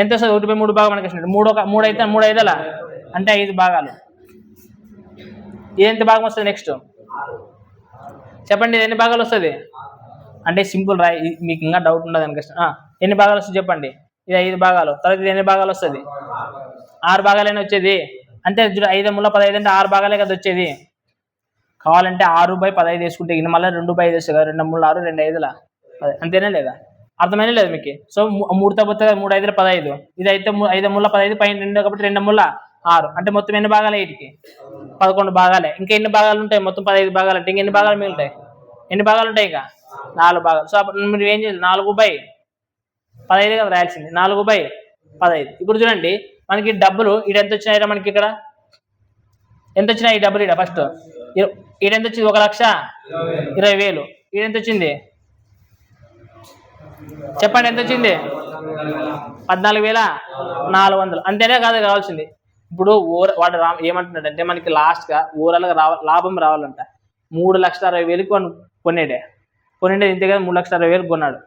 ఎంత వస్తుంది? 1/3 భాగం మనకి వస్తుంది. 3 అయితే 3 5 అంటే 5 భాగాలు. ఇది ఎంత భాగం వస్తుంది? నెక్స్ట్ చెప్పండి, ఇది ఎన్ని భాగాలు వస్తుంది? అంటే సింపుల్ రాయి, మీకు ఇంకా డౌట్ ఉండదు అనుకో. ఎన్ని భాగాలు వస్తుంది చెప్పండి? ఇది 5 భాగాలు. తర్వాత ఇది ఎన్ని భాగాలు వస్తుంది? 6 భాగాలైనా వచ్చేది. అంటే 5 ముళ్ళ 15 అంటే 6 భాగాలే కదా వచ్చేది. కావాలంటే 6/15 వేసుకుంటే ఇది మళ్ళీ 2/5 వస్తుంది కదా. 2 ముళ్ళు 6, 2 5 అంతేనా లేదా? అర్థమైనా లేదు మీకు? సో 3తో పోతే 3 5 15. ఇది అయితే 5 ముళ్ళ 15 పైన 2 కాబట్టి 2 ముళ్ళ 6 అంటే మొత్తం ఎన్ని భాగాలు? 8కి 11 భాగాలే. ఇంకా ఎన్ని భాగాలు ఉంటాయి? మొత్తం 15 భాగాలు అంటే ఇంకెన్ని భాగాలు మిగులుతాయి? ఎన్ని భాగాలు ఉంటాయి? ఇంకా 4 భాగాలు. సో అప్పుడు మీరు ఏం చేయాలి? 4/15 కదా రాయాల్సింది. 4/15. ఇప్పుడు చూడండి మనకి డబ్బులు ఇటు ఎంత వచ్చినాయి మనకి? ఇక్కడ ఎంత వచ్చినాయి ఈ డబ్బులు? ఇడ ఫస్ట్ ఈడెంత వచ్చింది? 1,20,000. ఈడెంత వచ్చింది చెప్పండి? ఎంత వచ్చింది? 14,400. అంతేనే కాదు కావాల్సింది. ఇప్పుడు వాడు ఏమంటున్నాడు అంటే మనకి లాస్ట్గా ఓవరాల్గా లాభం రావాలంట. 3,60,000 కొనేడే ఇంతే కదా. 3,60,000 కొన్నాడు.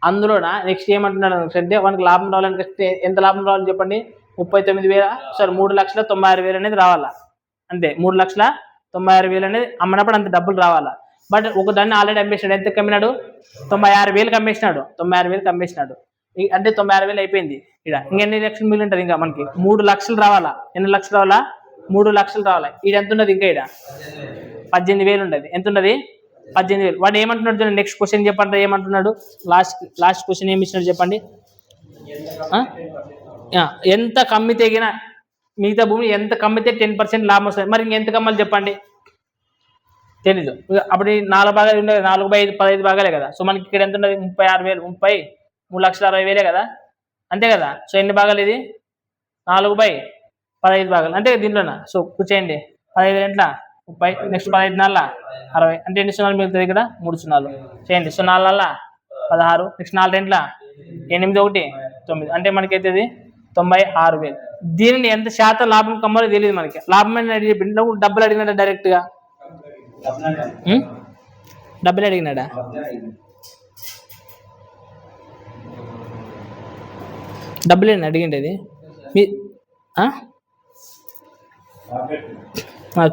అందులోన నెక్స్ట్ ఏమంటున్నాడు అంటే మనకి లాభం రావాలంటే ఎంత లాభం రావాలని చెప్పండి? 3,96,000 అనేది రావాలా. అంతే, 3,96,000 అనేది అమ్మనప్పుడు అంత డబ్బులు రావాలా. బట్ ఒక దాన్ని ఆల్రెడీ అమ్మేసినాడు. ఎంత కమ్మినాడు? 96,000 అమ్మేసినాడు. 96,000 అమ్మేసినాడు అంటే 96,000 అయిపోయింది. ఇక్కడ ఇంకెన్ని లక్షలు మిగిలి ఉంటుంది? ఇంకా మనకి 3 లక్షలు రావాలా. ఎన్ని లక్షలు రావాలా? 3 లక్షలు రావాలా. ఈడ ఎంత ఉన్నది? ఇంకా ఈడ 18,000 ఉండదు. ఎంత ఉన్నది? 18,000. వాడు ఏమంటున్నాడు చూడండి. నెక్స్ట్ క్వశ్చన్ చెప్పండి. ఏమంటున్నాడు? లాస్ట్ క్వశ్చన్ ఏమి ఇచ్చినాడు చెప్పండి? ఎంత కమ్మి తెగినా మిగతా భూమి ఎంత కమ్మితే 10% లాభం వస్తుంది. మరి ఇంకెంత కమ్మాలి చెప్పండి? తెలీదు. అప్పుడు 4 భాగాలు ఉండేది. 4/5 15 భాగాలే కదా. సో మనకి ఇక్కడ ఎంత ఉన్నది? 36,000. 3,60,000 కదా. అంతే కదా. సో ఎన్ని భాగాలు ఇది? 4/15 భాగాలు. అంతే దీంట్లోనా. సో కూర్చేయండి. 15 ఎంట్ల 30. నెక్స్ట్ 15 నాళ్ళ 60 అంటే ఎన్ని సున్నాలు మిగులుతుంది? ఇక్కడ 3 సున్నాలు చేయండి. సో 4 నాళ్ళ 16. నెక్స్ట్ 4 ఎంట్ల 8 1 9 అంటే మనకైతే 96,000. దీనిని ఎంత శాతం లాభం కమ్మాలో తెలియదు మనకి. లాభం అని అడిగి డబ్బులు అడిగినాడా? డైరెక్ట్గా డబ్బులు అడిగినాడా? డబ్బులేండి అడిగిండేది మీ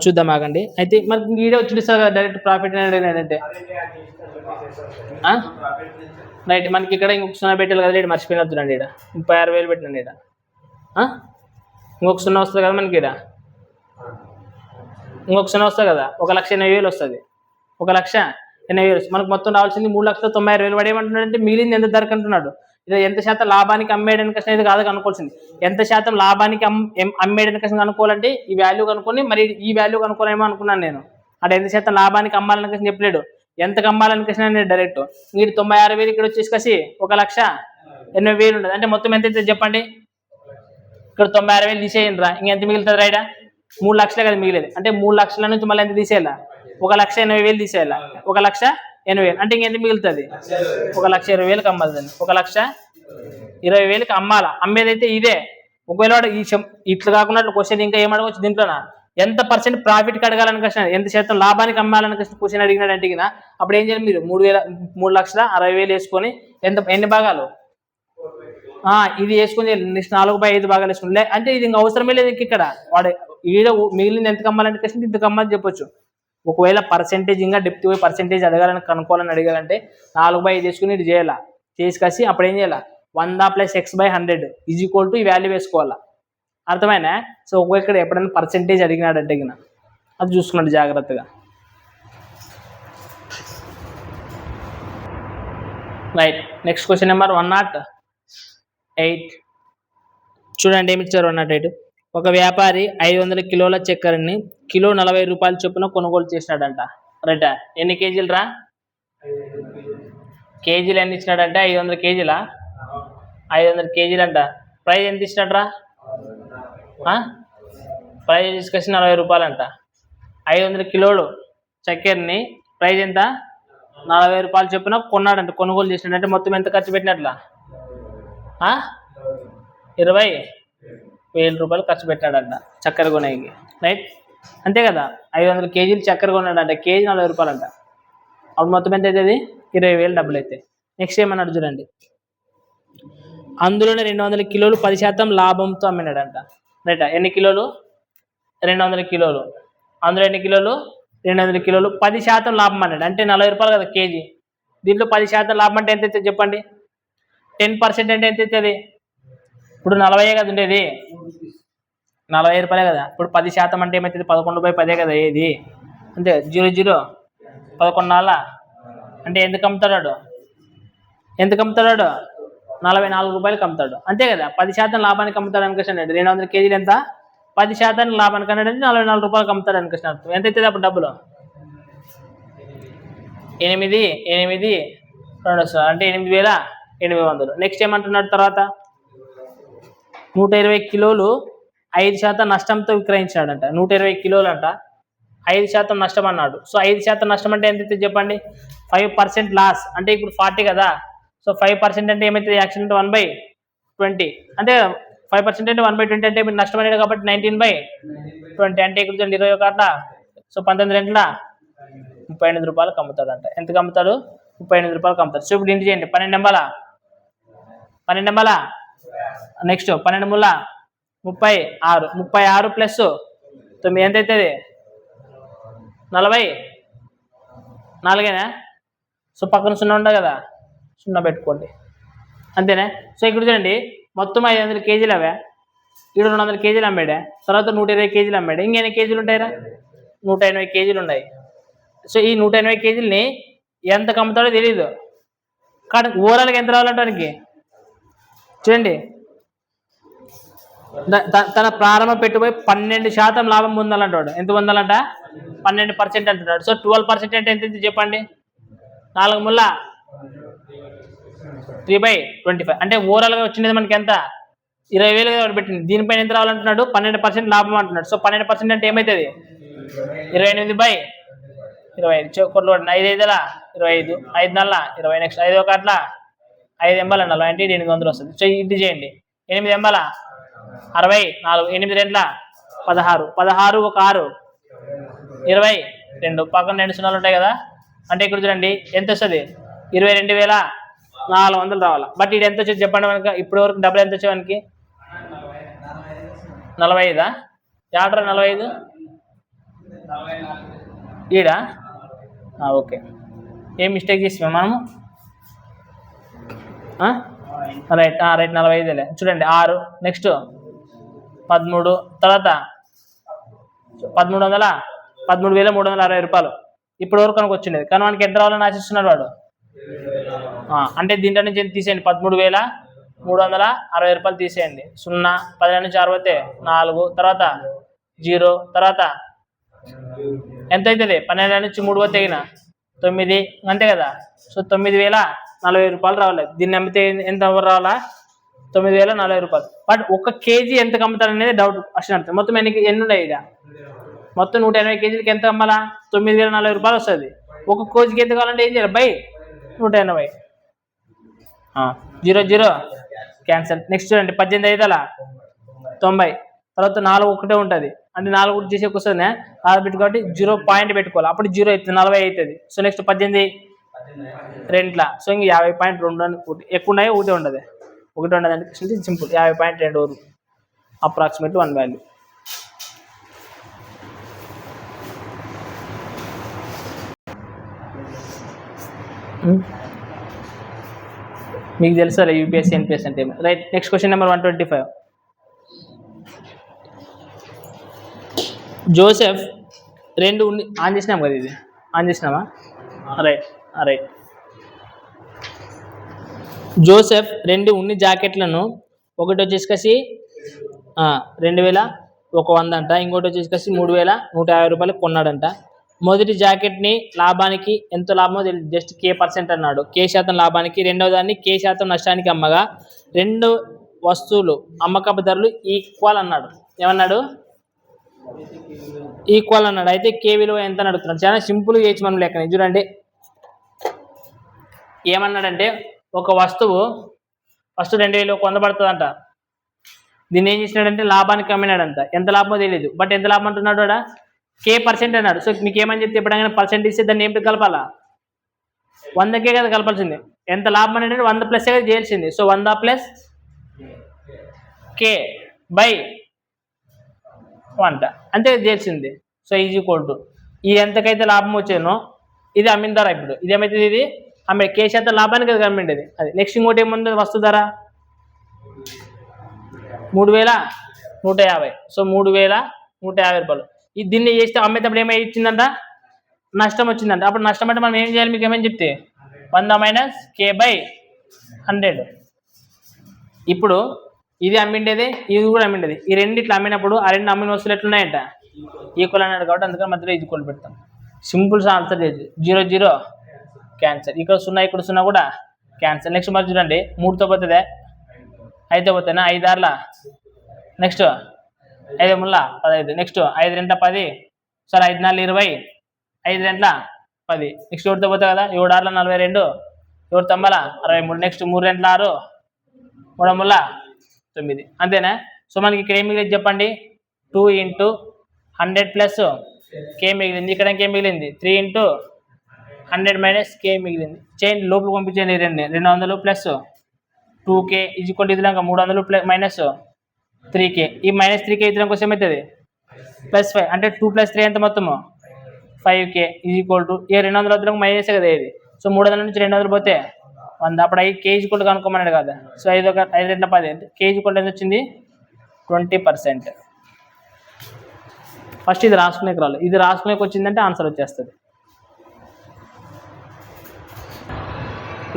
చూద్దాం ఆగండి. అయితే మనకి ఈడే వచ్చి సార్ డైరెక్ట్ ప్రాఫిట్ అని అడిగినాడంటే రైట్. మనకి ఇక్కడ ఇంకొక 0 పెట్టాలి కదా. ఇక్కడ మర్చిపోయినా చూడండి. ఇక్కడ 36,000 పెట్టినండి. ఇక్కడ ఇంకొక 0 వస్తుంది కదా మనకి. ఇక్కడ ఇంకొక 0 వస్తుంది కదా. 1,80,000 వస్తుంది. 1,80,000 మనకు మొత్తం రావాల్సింది 3,96,000. వాడు ఏమంటున్నాడంటే మిగిలింది ఎంత ధరకు అంటున్నాడు. ఇది ఎంత శాతం లాభానికి అమ్మేయడానికి అనేది కాదు కనుక్కోవాల్సింది. ఎంత శాతం లాభానికి అమ్మేయడానికి కనుక్కోవాలంటే ఈ వాల్యూ కనుక్కొని మరి ఈ వాల్యూ కనుక్కోలేమో అనుకున్నాను నేను. అంటే ఎంత శాతం లాభానికి అమ్మాలని చెప్పలేడు. ఎంతకు అమ్మాలనికృష్ణ నేను డైరెక్ట్ మీరు 96,000 ఇక్కడ వచ్చేసి 1,80,000 ఉండదు. అంటే మొత్తం ఎంత అవుతుంది చెప్పండి? ఇక్కడ 96,000 తీసేయండి రా. ఇంకెంత మిగులుతుంది రైడా? 3 లక్షలే కదా మిగిలేదు. అంటే 3 లక్షల నుంచి మళ్ళీ ఎంత తీసేయాలా? 1,80,000 తీసేయాలా. 1,80,000 అంటే ఇంకెంత మిగులుతుంది? 1,20,000 అమ్మాలి దాన్ని. 1,20,000 అమ్మాలా. అమ్మేదైతే ఇదే. ఒకవేళ ఈ ఇట్లా కాకుండా క్వశ్చన్ ఇంకా ఏమడవచ్చు దీంట్లోనా? ఎంత % ప్రాఫిట్కి అడగాలని కృష్ణ, ఎంత శాతం లాభానికి అమ్మాలని కృష్ణ క్వశ్చన్ అడిగినాడు అంటే అప్పుడు ఏం చేయాలి? మీరు 3,60,000 వేసుకొని ఎన్ని భాగాలు ఇది వేసుకొని నెక్స్ట్ 4/5 భాగాలు వేసుకుని అంటే ఇది ఇంకా అవసరమే లేదు. ఇక్కడ వాడు ఈడ మిగిలింది ఎంత కమ్మాలంటే కృష్ణ ఇంత కమ్మాలని చెప్పొచ్చు. ఒకవేళ పర్సెంటేజ్ ఇంకా డెప్త్ పోయి పర్సెంటేజ్ అడగాలని కనుక్కోవాలని అడగాలంటే 4/5 వేసుకుని ఇటు చేయాలా. చేసి కాసి అప్పుడు ఏం చేయాలా? 100 + x/100 = ఈ వాల్యూ వేసుకోవాలా. అర్థమైనా? సో ఇక్కడ ఎప్పుడైనా పర్సెంటేజ్ అడిగినాడంటే అది చూసుకున్నాడు జాగ్రత్తగా. రైట్. Next question number 108. చూడండి ఏమి ఇచ్చారు. 108. ఒక వ్యాపారి 500 కిలోల చక్కెరని కిలో 40 రూపాయల చొప్పున కొనుగోలు చేసినాడంట. రైట్. ఎన్ని కేజీలు రా? కేజీలు ఎన్ని ఇచ్చినాడంటే 500 కేజీలా? 500 కేజీలు అంట. ప్రైస్ ఎంత ఇచ్చినాడ్రా? ప్రైజ్ తీసుకొచ్చి 40 రూపాయలు అంట. 500 కిలోలు చక్కెరని ప్రైజ్ ఎంత? 40,000 రూపాయలు చొప్పున కొన్నాడంట, కొనుగోలు చేసినాడు. అంటే మొత్తం ఎంత ఖర్చు పెట్టినట్లా? 20,000 రూపాయలు ఖర్చు పెట్టాడంట చక్కెర కొనేకి, రైట్? అంతే కదా. 500 కేజీలు చక్కెర కొన్నాడంట, కేజీ 40 రూపాయలు అంట. అప్పుడు మొత్తం ఎంత అవుతుంది? 20,000 డబ్బులు అయితే. నెక్స్ట్ ఏమన్నాడు చూడండి, అందులోనే 200 కిలోలు 10% లాభంతో అమ్మినాడంట, రైట్? ఎన్ని కిలోలు? 200 కిలోలు. అందులో ఎన్ని కిలోలు? 200 కిలోలు. 10% లాభం అన్నాడు, అంటే 40 రూపాయలు కదా కేజీ. దీంట్లో 10% లాభం అంటే ఎంత అవుతుంది చెప్పండి? 10% అంటే ఎంత అవుతుంది? ఇప్పుడు 40 కదా ఉండేది, 40 రూపాయలే కదా. ఇప్పుడు 10% అంటే ఏమవుతుంది? 11/10 కదా ఏది, అంతే. 0 11 అంటే ఎందుకు అమ్ముతాడు? 44 రూపాయలకి అమ్ముతాడు, అంతే కదా. 10% లాభానికి అమ్ముతాడు అనుకోండి. 200 కేజీలు ఎంత? 10% లాభానికి అన్నాడు, 44 రూపాయలకి అమ్ముతాడు అనుకోండి. అర్థం ఎంత అవుతుంది అప్పుడు డబ్బులు? 8 2 అంటే 8,800. నెక్స్ట్ ఏమంటున్నాడు తర్వాత? 120 కిలోలు 5% నష్టంతో విక్రయించాడంట. 120 కిలోలు అంట, 5% నష్టం అన్నాడు. సో 5% నష్టం అంటే ఎంత చెప్పండి? 5% లాస్. అంటే ఇప్పుడు 40 కదా, సో 5% అంటే ఏమవుతుంది? యాక్చువల్ 1/20, అంతే కదా. 5% అంటే 1/20 అంటే ఇప్పుడు నష్టం అనేది కాబట్టి 19/20 అంటే ఇక్కడ 21 అట్లా. సో 19 రెంట్ల 38 రూపాయలకు అమ్ముతాడంట. ఎంతకు అమ్ముతాడు? 38 రూపాయలకు అమ్ముతాడు. సో ఇప్పుడు ఇంటి చేయండి, 12 నెంబలా నెక్స్ట్ 12 ముళ్ళ 36, 36 ప్లస్ 9 ఎంత అవుతుంది? 44. సో పక్కన 0 ఉండదు కదా, 0 పెట్టుకోండి, అంతేనా. సో ఇక్కడ చూడండి, మొత్తం 500 కేజీలు అవే, ఇక్కడ 200 కేజీలు అమ్మాడే, తర్వాత 120 కేజీలు అమ్మాడు. ఇంకెన్ని కేజీలు ఉంటాయిరా? 180 కేజీలు ఉన్నాయి. సో ఈ 180 కేజీలని ఎంత అమ్ముతాడో తెలియదు, కానీ ఓవరాల్గా ఎంత రావాలంటానికి చూడండి. తన ప్రారంభ పెట్టుబడి 12% లాభం పొందాలంటాడు. ఎంత పొందాలంట? 12% అంటున్నాడు. సో 12% అంటే ఎంత చెప్పండి? 4 ముళ్ళ 3/25 అంటే ఓవరాల్గా వచ్చినది మనకి ఎంత? 20,000 పెట్టింది. దీనిపైన ఎంత రావాలంటున్నాడు? 12% లాభం అంటున్నాడు. సో 12% అంటే ఏమవుతుంది? 28/25. కొట్లు 5 5 25, 5 4 20, నెక్స్ట్ 5 1 5 ఎంబల 40 అంటే 800 వస్తుంది. సో ఇది చేయండి, 8 ఎంబల 64, 8 రెంట్ల 16, 16 1 6 22, పక్కన 2 సున్నాలు ఉంటాయి కదా. అంటే ఇక్కడ చూడండి ఎంత వస్తుంది? 22,400 రావాలి. బట్ ఇది ఎంత వచ్చేది చెప్పండి మనకి? ఇప్పటి వరకు డబ్బులు ఎంత వచ్చే మనకి? 45. యాడ్రా 45 ఈడా? ఓకే, ఏం మిస్టేక్ చేసాము మనము? రైట్ 45 చూడండి. 6 నెక్స్ట్ 13, తర్వాత 13,360 రూపాయలు ఇప్పటి వరకు కనుక వచ్చిండేది. కానీ మనకి ఎంత రావాలని ఆశిస్తున్నాడు వాడు? అంటే దీంట్లో నుంచి తీసేయండి, 13,360 రూపాయలు తీసేయండి. 0 10 నుంచి 60 4, తర్వాత 0, తర్వాత ఎంత అవుతుంది? 12 నుంచి 3 పోతే 9, అంతే కదా. సో 9,040 రూపాయలు రావాలి. దీన్ని అమ్మితే ఎంత రావాలా? 9,040 రూపాయలు. బట్ ఒక కేజీ ఎంతకు అమ్ముతారు అనేది డౌట్ వచ్చినట్టు. మొత్తం ఎన్ని ఉన్నాయి ఇక? మొత్తం 180 కేజీలకి ఎంత అమ్మాలా? 9,040 రూపాయలు వస్తుంది. ఒక కేజీకి ఎంత కావాలంటే ఏం చేయాలి? 180. 0 క్యాన్సల్. నెక్స్ట్ చూడండి, 18 90, తర్వాత 4 ఒకటే ఉంటుంది. అంటే 4 ఒకటి చేసే వస్తుంది, 4 పెట్టి కాబట్టి 0 పాయింట్ పెట్టుకోవాలి. అప్పుడు 0 అవుతుంది, 40 అవుతుంది. So next 18 రెంట్ల. సో ఇంక 50.2 ఎక్కువ ఉన్నాయి, ఒకటే ఉండదు, ఒకటి ఉండదు అంటే సింపుల్. 50.2 approximately 1 value. మీకు తెలుసా యూపీఎస్సీ ఎన్పిఎస్ అంటే? Right. Next question number 125. Joseph 2 on చేసినాం కదా, ఇది ఆన్ చేసినామా? రైట్. జోసెఫ్ 2 ఉన్ని జాకెట్లను, ఒకటి వచ్చేసి 2,100 అంట, ఇంకోటి వచ్చేసి 3,150 రూపాయలు కొన్నాడంట. మొదటి జాకెట్ని లాభానికి ఎంత లాభమో తెలియదు, జస్ట్ K% అన్నాడు, K% లాభానికి. రెండవ దాన్ని K% నష్టానికి అమ్మగా 2 వస్తువులు అమ్మకపు ధరలు ఈక్వల్ అన్నాడు. ఏమన్నాడు? ఈక్వల్ అన్నాడు. అయితే K విలువ ఎంత అని అడుగుతున్నాడు. చాలా సింపుల్గా చేయొచ్చు మనం లెక్కని. చూడండి, ఏమన్నాడంటే ఒక వస్తువు ఫస్ట్ 2000 పొందబడుతుందంట. దీన్ని ఏం చేసినాడంటే లాభానికి అమ్మినాడంట. ఎంత లాభమో తెలియదు, బట్ ఎంత లాభం అంటున్నాడు వాడ K% అన్నాడు. సో మీకు ఏమని చెప్తే ఎప్పుడైనా పర్సెంట్ ఇస్తే దాన్ని ఏమిటి కలపాలా? 100కే కదా కలపాల్సింది. ఎంత లాభం అనేది 100 ప్లస్ కదా చేయాల్సింది. సో 100 ప్లస్ K బై 1 అంతే చేయాల్సింది. సో ఈజ్ ఈక్వల్ టు ఈ ఎంతకైతే లాభం వచ్చేనో ఇది అమ్మిన ధర. ఇప్పుడు ఇది ఏమవుతుంది? ఇది అమ్మే K% లాభానికి కదా అమ్మిండేది అది. నెక్స్ట్ ఇంకోటి ఏముంది? వస్తు ధర 3150. సో 3150 రూపాయలు. ఇది దీన్ని చేస్తే అమ్మేటప్పుడు ఏమై ఇచ్చిందంట? నష్టం వచ్చిందంట. అప్పుడు నష్టం అంటే మనం ఏం చేయాలి? మీకు ఏమని చెప్తే 100 మైనస్ K బై 100. ఇప్పుడు ఇది అమ్మిండేది, ఇది కూడా అమ్మిండేది. ఈ రెండిట్లు అమ్మినప్పుడు ఆ రెండు అమ్మిన వస్తువులు ఎట్లున్నాయంట? ఈక్వల్ అన్నాడు కాబట్టి అందుకని మధ్యలో ఈక్వల్ పెడతాం. సింపుల్ ఆన్సర్ లేదు. 0 0 క్యాన్సర్. ఇక్కడ 0 ఇక్కడ 0 కూడా క్యాన్సర్. నెక్స్ట్ మరి చూడండి 3తో పోతుందే 5తో పోతేనా 5 ఆర్ల నెక్స్ట్ 5 ముళ్ళ 15. నెక్స్ట్ 5 2 10. సరే 5 4 20. 5 2 10. నెక్స్ట్ 7తో పోతే కదా 7 ఆర్ల 42. 7 9 63. నెక్స్ట్ 3 2 6. 3 ముళ్ళ 9. అంతేనా? సో మనకి ఇక్కడ ఏం మిగిలింది చెప్పండి? 2 ఇంటూ 100 ప్లస్ K మిగిలింది. ఇక్కడ K మిగిలింది 3 ఇంటూ 100 మైనస్ K మిగిలింది. చేయండి లోపల పంపించండి. 200 ప్లస్ 2K ఇది ఈక్వల్ ఇది 300 ప్లస్ మైనస్ 3K. ఈ మైనస్ 3K ఇతరం కోసం ఏమవుతుంది? ప్లస్ 5 అంటే 2 ప్లస్ 3 ఎంత మొత్తము 5K ఇది ఈక్వల్ టు ఈ 200 వద్ద మైనస్ కదా ఇది. సో 300 నుంచి 200 పోతే 100. అప్పుడు 5 కేజీ కూడా కనుక్కోమన్నాడు కదా. సో 5 2 10 కేజీ కూడా ఎంత వచ్చింది? 20%. ఫస్ట్ ఇది రాసుకునే రావాలి. ఇది రాసుకునేకి వచ్చిందంటే ఆన్సర్ వచ్చేస్తుంది.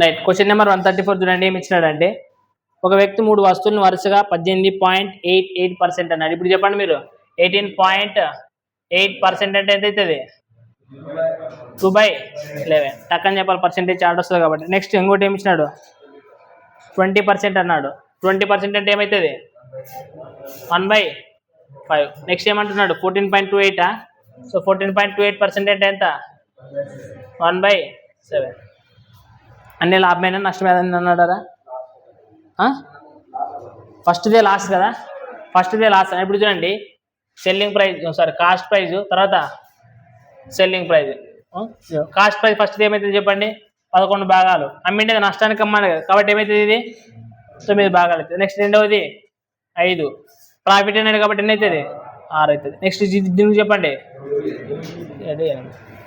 రైట్. క్వశ్చన్ నెంబర్ 134 చూడండి. ఏమి ఇచ్చినాడంటే ఒక వ్యక్తి 3 వస్తువులను వరుసగా 18.88% అన్నాడు. ఇప్పుడు చెప్పండి మీరు 18.8% అంటే ఎంత అవుతుంది? 2/11. టక్కని చెప్పాలి, పర్సెంటేజ్ చార్ట్ వస్తుంది కాబట్టి. నెక్స్ట్ ఇంకోటి ఏమి ఇచ్చినాడు? 20% అన్నాడు. 20% అంటే ఏమవుతుంది? 1/5. నెక్స్ట్ ఏమంటున్నాడు? 14.28. సో 14.28% అంటే ఎంత? 1/7. అన్నీ లాభమైనా నష్టమైంది అన్నాడా? ఫస్ట్దే లాస్ కదా. ఫస్ట్దే లాస్. ఇప్పుడు చూడండి సెల్లింగ్ ప్రైస్ కాస్ట్ ప్రైజ్ తర్వాత selling praise. Cost price first ఏమవుతుంది చెప్పండి? 11 భాగాలు. అమ్మిండేది నష్టానికి అమ్మాలి కదా కాబట్టి ఏమవుతుంది? ఇది 9 భాగాలు అవుతుంది. నెక్స్ట్ రెండవది 5. ప్రాఫిట్ అనేది కాబట్టి ఎన్ని అవుతుంది? 6 అవుతుంది. నెక్స్ట్ దీనికి చెప్పండి అదే.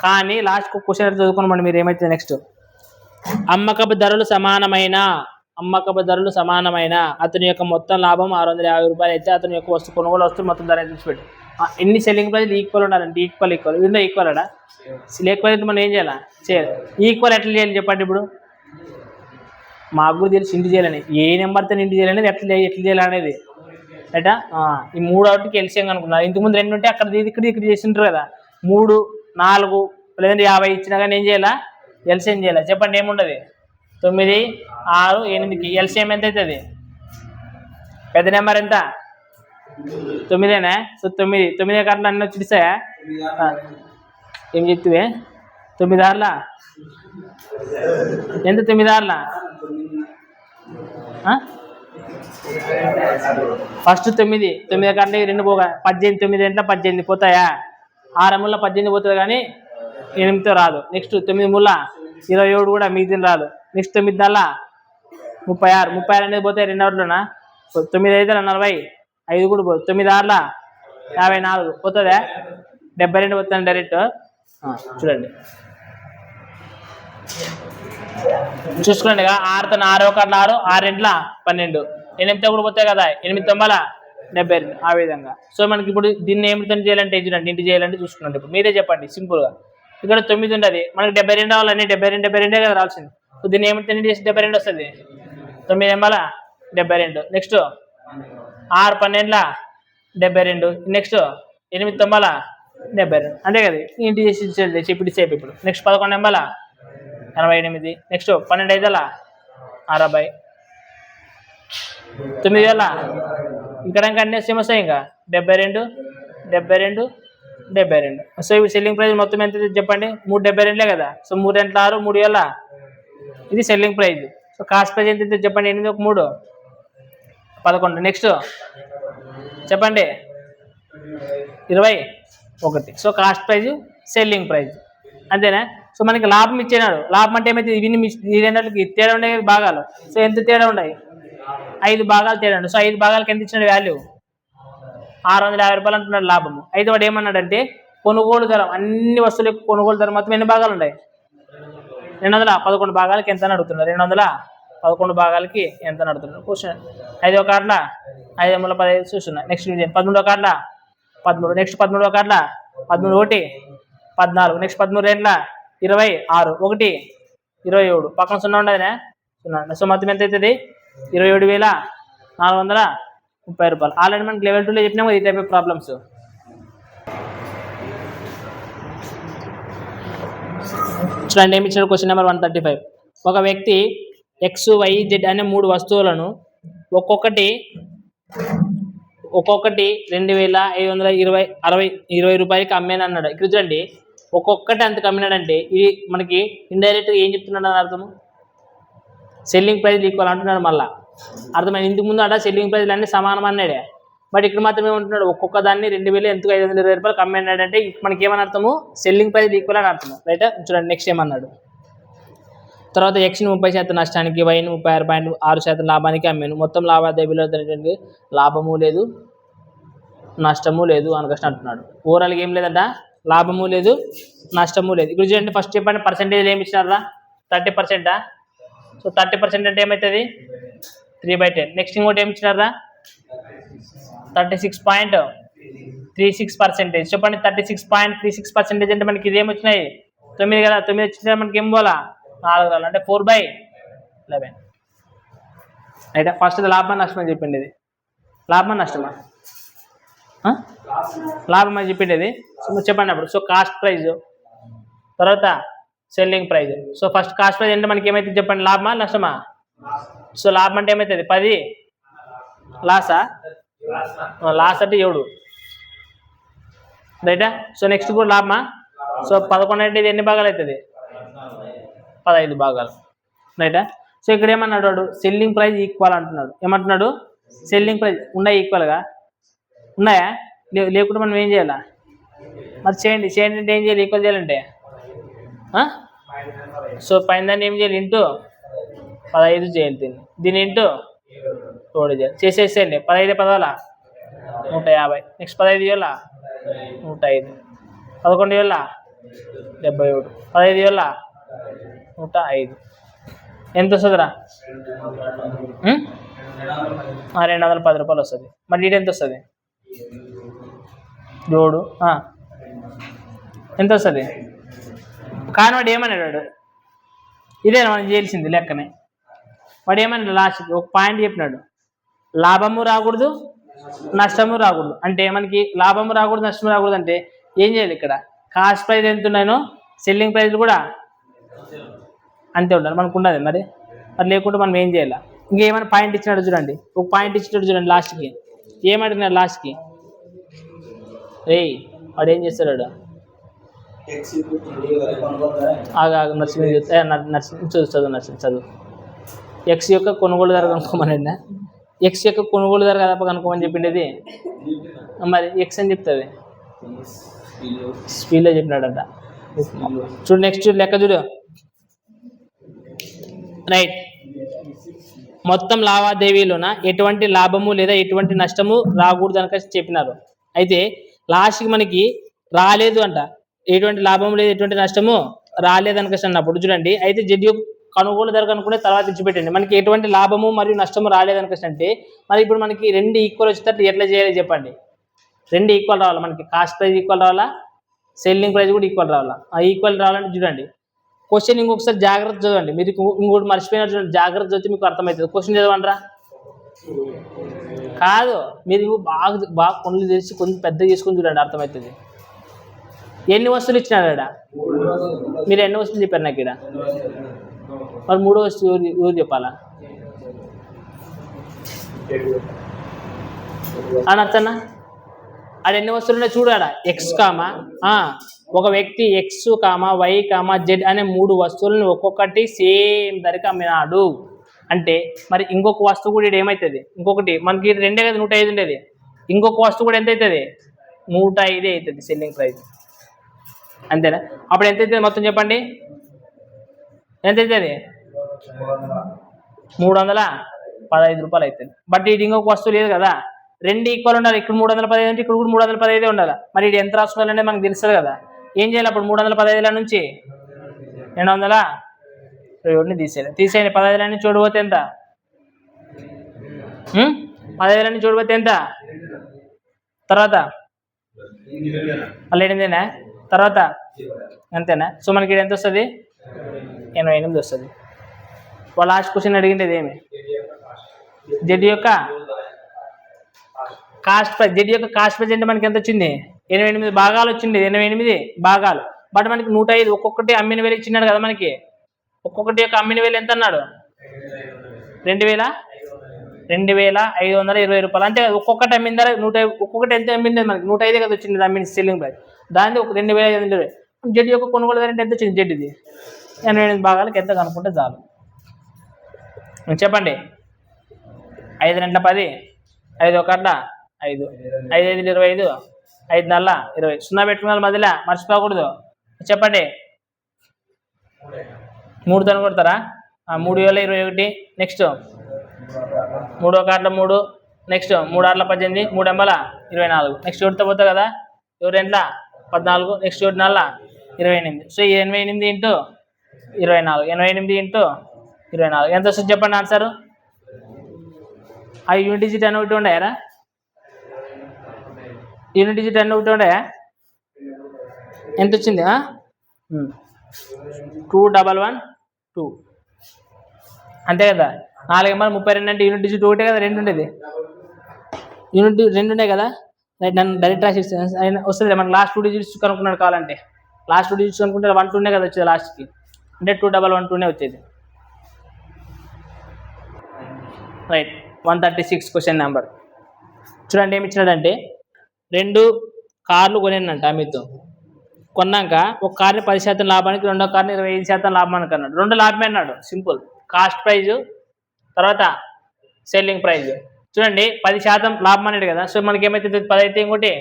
కానీ లాస్ట్ క్వశ్చన్ అయితే చదువుకోమండి మీరు. ఏమవుతుంది నెక్స్ట్? అమ్మకపు ధరలు సమానమైన అతని యొక్క మొత్తం లాభం 650 రూపాయలు అయితే అతని యొక్క కొనుగోలు వస్తువులు మొత్తం ధర చూసిపెట్టి ఎన్ని సెల్లింగ్ ప్రైస్ ఈక్వల్ ఉండాలంటే ఈక్వల్ ఇందులో ఈక్వల్ అడా లేకపోతే మనం ఏం చేయాలి? ఈక్వల్ ఎట్లా చేయాలి చెప్పండి? ఇప్పుడు మాకు కూడా తెలిసి ఇంటి చేయాలని ఏ నెంబర్తో ఇంటి చేయాలనేది ఎట్లా చేయాలనేది అట. ఈ 3 ఒకటికి ఎల్సిఎం అనుకున్నారు. ఇంతకుముందు 2 ఉంటే అక్కడ ఇక్కడ చేసింటారు కదా. 3 4 లేదంటే 50 ఇచ్చినా కానీ ఏం చేయాలా? ఎల్సిఎం చేయాలి. చెప్పండి ఏముండదు? 9 6 8కి ఎల్సిఎం ఎంత అవుతుంది? పెద్ద నెంబర్ ఎంత? 9. సో 9 కట్ల అన్నీ వచ్చిస్తాయా? ఏం చెప్తువే? 9 ఆర్ల ఎంత? 9 ఆర్ల ఫస్ట్ 9 కట్ల 2 పోగా 18. 9 గంటల 18 పోతాయా? 6 ముళ్ళ 18 పోతుంది కానీ 8తో రాదు. నెక్స్ట్ 9 ముళ్ళ 27 కూడా మిగిలిన రాదు. నెక్స్ట్ 9 దాళ్ళ 36 అనేది పోతే 2 అవర్లోనా? 9 అయితే 40. 5 కూడా పోదు. 9 ఆర్ల 54 పోతుందా? 72 పోతాను డైరెక్ట్. చూడండి చూసుకోండి. 6తో 6 1 6 6 2 12 8తో కూడా పోతాయి కదా. 8 9 72 ఆ విధంగా. సో మనకి ఇప్పుడు దీన్ని ఏమితో చేయాలంటే చూడండి ఇంటి చేయాలంటే చూసుకున్నాండి. ఇప్పుడు మీరే చెప్పండి సింపుల్గా. ఇక్కడ 9 ఉండదు మనకి 72 రావాలని 72 కదా రావాల్సింది. సో దీన్ని ఏమితో చేసి 72 వస్తుంది. 9 8 72. నెక్స్ట్ 6 12 72. నెక్స్ట్ 8 9 72 అంతే కదా. ఇంటి చేసి ఇప్పుడు సేపు. ఇప్పుడు నెక్స్ట్ 11 8 88. నెక్స్ట్ 12 5 60. 9 ఇక్కడ అన్నీ సేమ్ వస్తాయి. ఇంకా 72 72 72. సో ఇప్పుడు సెల్లింగ్ ప్రైస్ మొత్తం ఎంత చెప్పండి? 372 కదా. సో 3 2 6 3 7 ఇది selling price. So cost price ఎంత చెప్పండి, 8 ఒక 3 11. నెక్స్ట్ చెప్పండి 21. So cost price selling praise అంతేనా. సో మనకి లాభం ఇచ్చేనాడు. లాభం అంటే ఏమైతే ఇవన్నీ ఈ రెండింటికి తేడా ఉండే భాగాలు. సో ఎంత తేడా ఉన్నాయి, 5 భాగాలు తేడా ఉండే. సో 5 భాగాలకి ఎంత ఇచ్చినాడు వాల్యూ, 650 రూపాయలు అంటున్నాడు లాభము. అయితే వాడు ఏమన్నాడంటే కొనుగోలు ధర, అన్ని వస్తువులకు కొనుగోలు ధర మొత్తం ఎన్ని భాగాలు ఉన్నాయి, 211 భాగాలకి ఎంత అని అడుగుతున్నారు. 211 భాగాలకి ఎంత అని అడుగుతున్నారు. క్వశ్చన్ 5వ కార్డుల 5 మూల 15 చూస్తున్నా. నెక్స్ట్ 13వ కార్డుల 13. నెక్స్ట్ 13వ కార్డుల 13 1 14. నెక్స్ట్ 13 2 26 1 27. పక్కన 0 ఉండదునే 0. సో మొత్తం ఎంత అవుతుంది, 27,430 రూపాయలు. ఆల్రెడీ మనకి లెవెల్ 2లో చెప్పినాము ఈ టైప్ ఆఫ్ ప్రాబ్లమ్స్. చూడండి ఏమి ఇచ్చాడు. Question number 135. ఒక వ్యక్తి XYZ అనే 3 వస్తువులను ఒక్కొక్కటి 2,520 రూపాయలకి అమ్మాను అన్నాడు. ఇక్కడ చూడండి ఒక్కొక్కటి అంత అమ్మినాడంటే ఇది మనకి ఇండైరెక్ట్గా ఏం చెప్తున్నాడు అని అర్థము, సెల్లింగ్ ప్రైస్ ఈక్వల్ అంటున్నాడు. మళ్ళీ అర్థమైంది. ఇంతకు ముందు అట సెల్లింగ్ ప్రైస్లు అన్నీ సమానం అన్నాడే. బట్ ఇక్కడ మాత్రమే ఉంటున్నాడు ఒక్కొక్క దాన్ని 2,520 రూపాయలకు అమ్మాడు అంటే మనకి ఏమని అర్థము, సెల్లింగ్ ప్రైస్ ఈక్వల్ అని అర్థము. రైట్. చూడండి నెక్స్ట్ ఏమన్నాడు. తర్వాత Xని 30% నష్టానికి, Yని 36.6% లాభానికి అమ్మాను. మొత్తం లావాదేవీలో లాభము లేదు నష్టము లేదు అనుకష్టం అంటున్నాడు. ఓవరాల్గా ఏం లేదంట, లాభము లేదు నష్టము లేదు. ఇక్కడ చూడండి ఫస్ట్ చెప్పండి పర్సెంటేజ్ ఏమి ఇచ్చినారా, 30%. సో 30% అంటే ఏమవుతుంది 3/10. నెక్స్ట్ ఇంకోటి ఏమి ఇచ్చినారా 36.36%. చెప్పండి 36.36% అంటే మనకి ఇదేమి వచ్చినాయి 9 కదా. 9 వచ్చిన మనకి ఏం పోలా 4 రావాలి అంటే 4/11. అయితే ఫస్ట్ లాభమా నష్టం అని చెప్పింది. ఇది లాభమా నష్టమా, లాభం అని చెప్పింది ఇది. సో చెప్పండి అప్పుడు. సో కాస్ట్ ప్రైజ్ తర్వాత selling praise. So first cost praise అంటే మనకి ఏమైతుంది చెప్పండి, లాభమా నష్టమా. సో లాభం అంటే ఏమవుతుంది 10, లాసా లాస్ అంటే 7 రైటా. సో నెక్స్ట్ కూడా లాభమా. సో 11 అంటే ఇది ఎన్ని భాగాలు అవుతుంది, 15 భాగాలు రైటా. సో ఇక్కడ ఏమన్నాడు వాడు, సెల్లింగ్ ప్రైస్ ఈక్వల్ అంటున్నాడు. ఏమంటున్నాడు, సెల్లింగ్ ప్రైస్ ఉన్నాయి ఈక్వల్గా ఉన్నాయా, లేకుంటే మనం ఏం చేయాలా, మరి చేయండి అంటే ఏం చేయాలి, ఈక్వల్ చేయాలంటే సో పైన దాన్ని ఏం చేయాలి, ఇంటూ 15 చేయాలి. దీన్ని ఇంటూ 7 చేయాలి. చేసేసేయండి. 15 పదాల 150. నెక్స్ట్ 15 వేల 105. 11 వేల 77. 15 వేల 105. ఎంత వస్తుందిరా, 210 రూపాయలు వస్తుంది. మరి ఇది ఎంత వస్తుంది, 7 ఎంత వస్తుంది. కానీ వాడు ఏమన్నాడు, ఇదే మనం చేయాల్సింది లెక్కనే. వాడు ఏమన్నాడు లాస్ట్కి ఒక పాయింట్ చెప్పినాడు, లాభము రాకూడదు నష్టము రాకూడదు. అంటే మనకి లాభము రాకూడదు నష్టము రాకూడదు అంటే ఏం చేయాలి, ఇక్కడ కాస్ట్ ప్రైస్ ఎంత ఉన్నాయో సెల్లింగ్ ప్రైస్లు కూడా అంతే ఉండాలి మనకు ఉన్నది. మరి లేకుంటే మనం ఏం చేయాలి. ఇంకేమైనా పాయింట్ ఇచ్చినాడు చూడండి, ఒక పాయింట్ ఇచ్చినాడు చూడండి లాస్ట్కి. ఏమడిగినాడు లాస్ట్కి, వాడు ఏం చేస్తాడు, చదువు ఎక్స్ యొక్క కొనుగోలు ధర కనుక్కోమని. ఎక్స్ యొక్క కొనుగోలు ధర కదా కనుక్కోమని చెప్పిండేది. మరి ఎక్స్ అని చెప్తుంది, స్పీడ్లో చెప్పినాడంట. చూడు నెక్స్ట్ లెక్క చూడు. రైట్. మొత్తం లావాదేవీలోన ఎటువంటి లాభము లేదా ఎటువంటి నష్టము రాకూడదు అనక చెప్పినారు. అయితే లాస్ట్కి మనకి రాలేదు అంట, ఎటువంటి లాభం లేదు ఎటువంటి నష్టము రాలేదు అనక అన్నప్పుడు చూడండి. అయితే జడ్జి కొనుగోలు ధర కనుక్కునే తర్వాత ఇచ్చిపెట్టండి. మనకి ఎటువంటి లాభము మరియు నష్టము రాలేదనుకోసం అంటే మరి ఇప్పుడు మనకి 2 ఈక్వల్ వచ్చేటట్టు ఎట్లా చేయాలి చెప్పండి. 2 ఈక్వల్ రావాలి మనకి. కాస్ట్ ప్రైస్ ఈక్వల్ రావాలా, సెల్లింగ్ ప్రైస్ కూడా ఈక్వల్ రావాలా. ఆ ఈక్వల్ రావాలంటే చూడండి క్వశ్చన్ ఇంకొకసారి జాగ్రత్త చదవండి. మీరు ఇంకోటి మర్చిపోయినట్టు చూడండి, జాగ్రత్త చదివితే మీకు అర్థమవుతుంది. క్వశ్చన్ చదవండిరా. కాదు, మీరు బాగా కొనులు తెరిచి కొంచెం పెద్ద చేసుకొని చూడండి, అర్థమవుతుంది. ఎన్ని వస్తువులు ఇచ్చినారు ఇక్కడ, మీరు ఎన్ని వస్తువులు చెప్పారు నాకు ఇక్కడ. మరి 3వ వస్తువు ఎవరు చెప్పాలా అని అర్థనా. ఆడ ఎన్ని వస్తువులు ఉన్నాయి చూడాడా, ఎక్స్ కామా ఒక వ్యక్తి ఎక్స్ వై జెడ్ అనే 3 వస్తువులను ఒక్కొక్కటి సేమ్ ధరకు అమ్మినాడు అంటే మరి ఇంకొక వస్తువు కూడా ఇది ఏమవుతుంది? ఇంకొకటి మనకి 2 కదా 105 ఉండేది, ఇంకొక వస్తువు కూడా ఎంత అవుతుంది? 105 అవుతుంది సెల్లింగ్ ప్రైస్. అంతేనా? అప్పుడు ఎంత అవుతుంది మొత్తం చెప్పండి? ఎంత అవుతుంది? 315 రూపాయలు అవుతుంది. బట్ ఇది ఇంకొక వస్తువు లేదు కదా, 2 ఈక్వల్ ఉండాలి. ఇక్కడ 315 అంటే ఇక్కడ కూడా 315 ఉండాలి. మరి ఇది ఎంత రాసుకోవాలంటే మనకు తెలుస్తుంది కదా. ఏం చేయాలి అప్పుడు? 315 నుంచి 227ని తీసేయండి. 15 నుంచి చూడబోతే ఎంత? 15 నుంచి చూడబోతే ఎంత? తర్వాత మళ్ళీ 8 తర్వాత అంతేనా? సో మనకి ఇది ఎంత వస్తుంది? 88 వస్తుంది. వాళ్ళ లాస్ట్ క్వశ్చన్ అడిగిండేది ఏమి? జెడ్ యొక్క కాస్ట్ ప్రైస్. జెడ్ యొక్క కాస్ట్ ప్రైస్ అంటే మనకి ఎంత వచ్చింది? 88 భాగాలు వచ్చింది. 88 భాగాలు. బట్ మనకి 105 ఒక్కొక్కటి అమ్మిన వేలు ఇచ్చినాడు కదా మనకి. ఒక్కొక్కటి యొక్క అమ్మిన వేలు ఎంత అన్నాడు? 2520 రూపాయలు. అంతే కదా. ఒక్కొక్కటి అమ్మిన ధర 105. ఒక్కొక్కటి ఎంత అమ్మింది మనకి? 105 కదా వచ్చింది అమ్మిన సెల్లింగ్ ప్రైస్. దాన్ని ఒక 2520. జెడ్ యొక్క కొనుగోలు ధర అంటే ఎంత వచ్చింది? జెడ్ ఇది 88 భాగాలకు ఎంత కనుక్కుంటే చాలు. చెప్పండి. 5 2 10, 5 1 5, 5 5 25, 5 4 20. 0 పెట్టుకున్న మధ్యలో మర్చిపోకూడదు. చెప్పండి. 3 తను కొడతారా? 3 వేల 21. నెక్స్ట్ 3 1 3. నెక్స్ట్ 3 6 18, 3 ఎంబల 24. నెక్స్ట్ 1 పోతా కదా, 2 2 14. నెక్స్ట్ 1 4 28. సో 88 ఇంటూ 24, 88 ఇంటూ 24 ఎంత వస్తుంది చెప్పండి ఆన్సర్? ఆ యూనిట్ డిజిట్ అని ఒకటి ఉండయారా? యూనిట్ డిజిట్ అని ఒకటి ఉండయా? ఎంత వచ్చింది? 2112. అంతే కదా. 4 ఎంబల్ 32 అంటే యూనిట్ డిజిట్ ఒకటే కదా, 2 ఉండేది. యూనిట్ 2 ఉండే కదా. రైట్, నన్ను డైరెక్ట్ రాసి వస్తుంది. మనకు లాస్ట్ 2 డిజిట్స్ కనుక్కున్నాడు కావాలంటే. లాస్ట్ 2 డిజిట్స్ కనుక్కుంటే 1 2 కదా వచ్చేది లాస్ట్కి. అంటే 2112 వచ్చేది. రైట్. 136 క్వశ్చన్ నెంబర్ చూడండి. ఏమి ఇచ్చినాడంటే 2 కార్లు కొనేనంట మీతో. కొన్నాక ఒక కార్ని 10% లాభానికి, రెండో కార్ని 25% లాభానికి అన్నాడు. 2 లాభమే అన్నాడు. సింపుల్. కాస్ట్ ప్రైజ్ తర్వాత సెల్లింగ్ ప్రైజ్. చూడండి 10% లాభం అన్నాడు కదా. సో మనకి ఏమైతుంది? 10 అయితే ఇంకోటి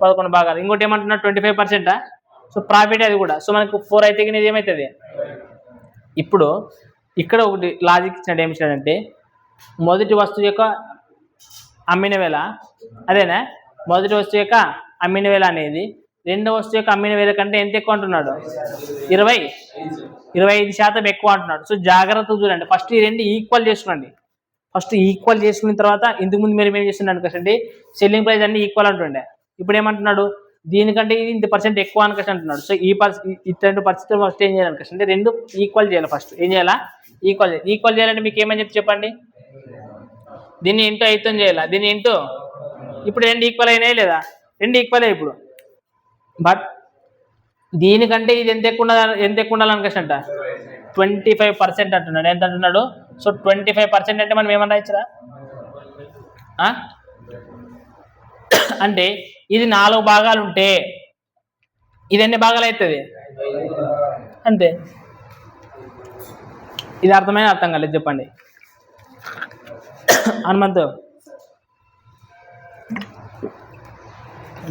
11 భాగాలు. ఇంకోటి ఏమంటున్నాడు? 25%. సో ప్రాఫిట్ అది కూడా. సో మనకు 4 అయితే ఇది ఏమవుతుంది? ఇప్పుడు ఇక్కడ ఒకటి లాజిక్ ఇచ్చినట్టు ఏమి ఇచ్చినాడంటే మొదటి వస్తువు యొక్క అమ్మిన వేల, అదేనా? మొదటి వస్తువు యొక్క అమ్మిన వేల అనేది రెండో వస్తువు యొక్క అమ్మిన వేల కంటే ఎంత ఎక్కువ అంటున్నాడు? 25% ఎక్కువ అంటున్నాడు. సో జాగ్రత్తగా చూడండి. ఫస్ట్ ఈ 2 ఈక్వల్ చేసుకోండి. ఫస్ట్ ఈక్వల్ చేసుకున్న తర్వాత ఇంతకుముందు మీరు ఏం చేస్తున్నాడు కదండి, సెల్లింగ్ ప్రైస్ అన్ని ఈక్వల్ అంటుండే. ఇప్పుడు ఏమంటున్నాడు? దీనికంటే ఇది ఇంత % ఎక్కువ అనుకసి అంటున్నాడు. సో ఇటువంటి పరిస్థితులు ఫస్ట్ ఏం చేయాలి అనుకసి అంటే 2 ఈక్వల్ చేయాలి. ఫస్ట్ ఏం చేయాలా? ఈక్వల్ చేయాలంటే మీకు ఏమని చెప్పండి? దీన్ని ఇంటూ 5తో చేయాలా? దీన్ని ఇంటూ ఇప్పుడు 2 ఈక్వల్ అయినాయి లేదా? 2 ఈక్వల్ అయ్యి ఇప్పుడు. బట్ దీనికంటే ఇది ఎంత ఎక్కువ ఉండాలనుకసి అంట 25% అంటున్నాడు. ఎంత అంటున్నాడు? సో 25% అంటే మనం ఏమన్నా ఇచ్చరా అంటే ఇది 4 భాగాలు ఉంటే ఇది ఎన్ని భాగాలు అవుతుంది? అంతే. ఇది అర్థమైన అర్థం కాలేదు చెప్పండి హనుమంతు.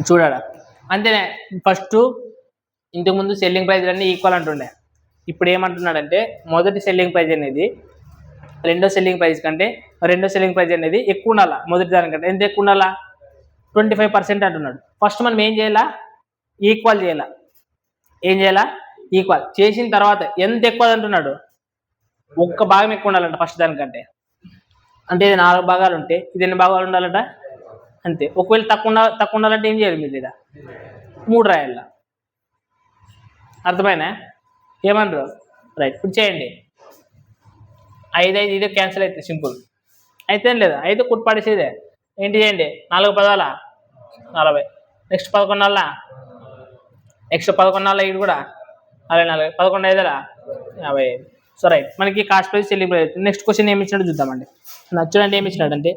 చూడాడా అంతేనే. ఫస్ట్ ఇంతకుముందు సెల్లింగ్ ప్రైజ్ అన్నీ ఈక్వల్ అంటుండే. ఇప్పుడు ఏమంటున్నాడంటే మొదటి సెల్లింగ్ ప్రైజ్ అనేది రెండో సెల్లింగ్ ప్రైజ్ కంటే ఎక్కువ ఉండాలా. మొదటి దానికంటే ఎంత ఎక్కువ ఉండాలా? 25% అంటున్నాడు. ఫస్ట్ మనం ఏం చేయాలా? ఈక్వల్ చేయాలా. ఏం చేయాలా? ఈక్వల్ చేసిన తర్వాత ఎంత ఎక్కువ అంటున్నాడు? 1 భాగం ఎక్కువ ఉండాలంట ఫస్ట్ దానికంటే. అంటే ఇది 4 భాగాలు ఉంటే ఇది ఎన్ని భాగాలు ఉండాలంట? అంతే. ఒకవేళ తక్కువ ఉండాలంటే ఏం చేయాలి? మీరు 3 రాయాల. అర్థమైనా? ఏమన్నారు? రైట్. ఇప్పుడు చేయండి. 5 5 ఇదే క్యాన్సిల్ అవుతుంది. సింపుల్ అయితే లేదా? అయితే కుట్టు పడేసేదే. ఏంటి చేయండి? 4 10 40. నెక్స్ట్ 11 నెక్స్ట్ 11 ఇది కూడా 44. 11 5 55. So right. మనకి cost price selling price. Next question ఏమి ఇచ్చినాడు చూద్దామండి. చూడండి ఏమి ఇచ్చినాడంటే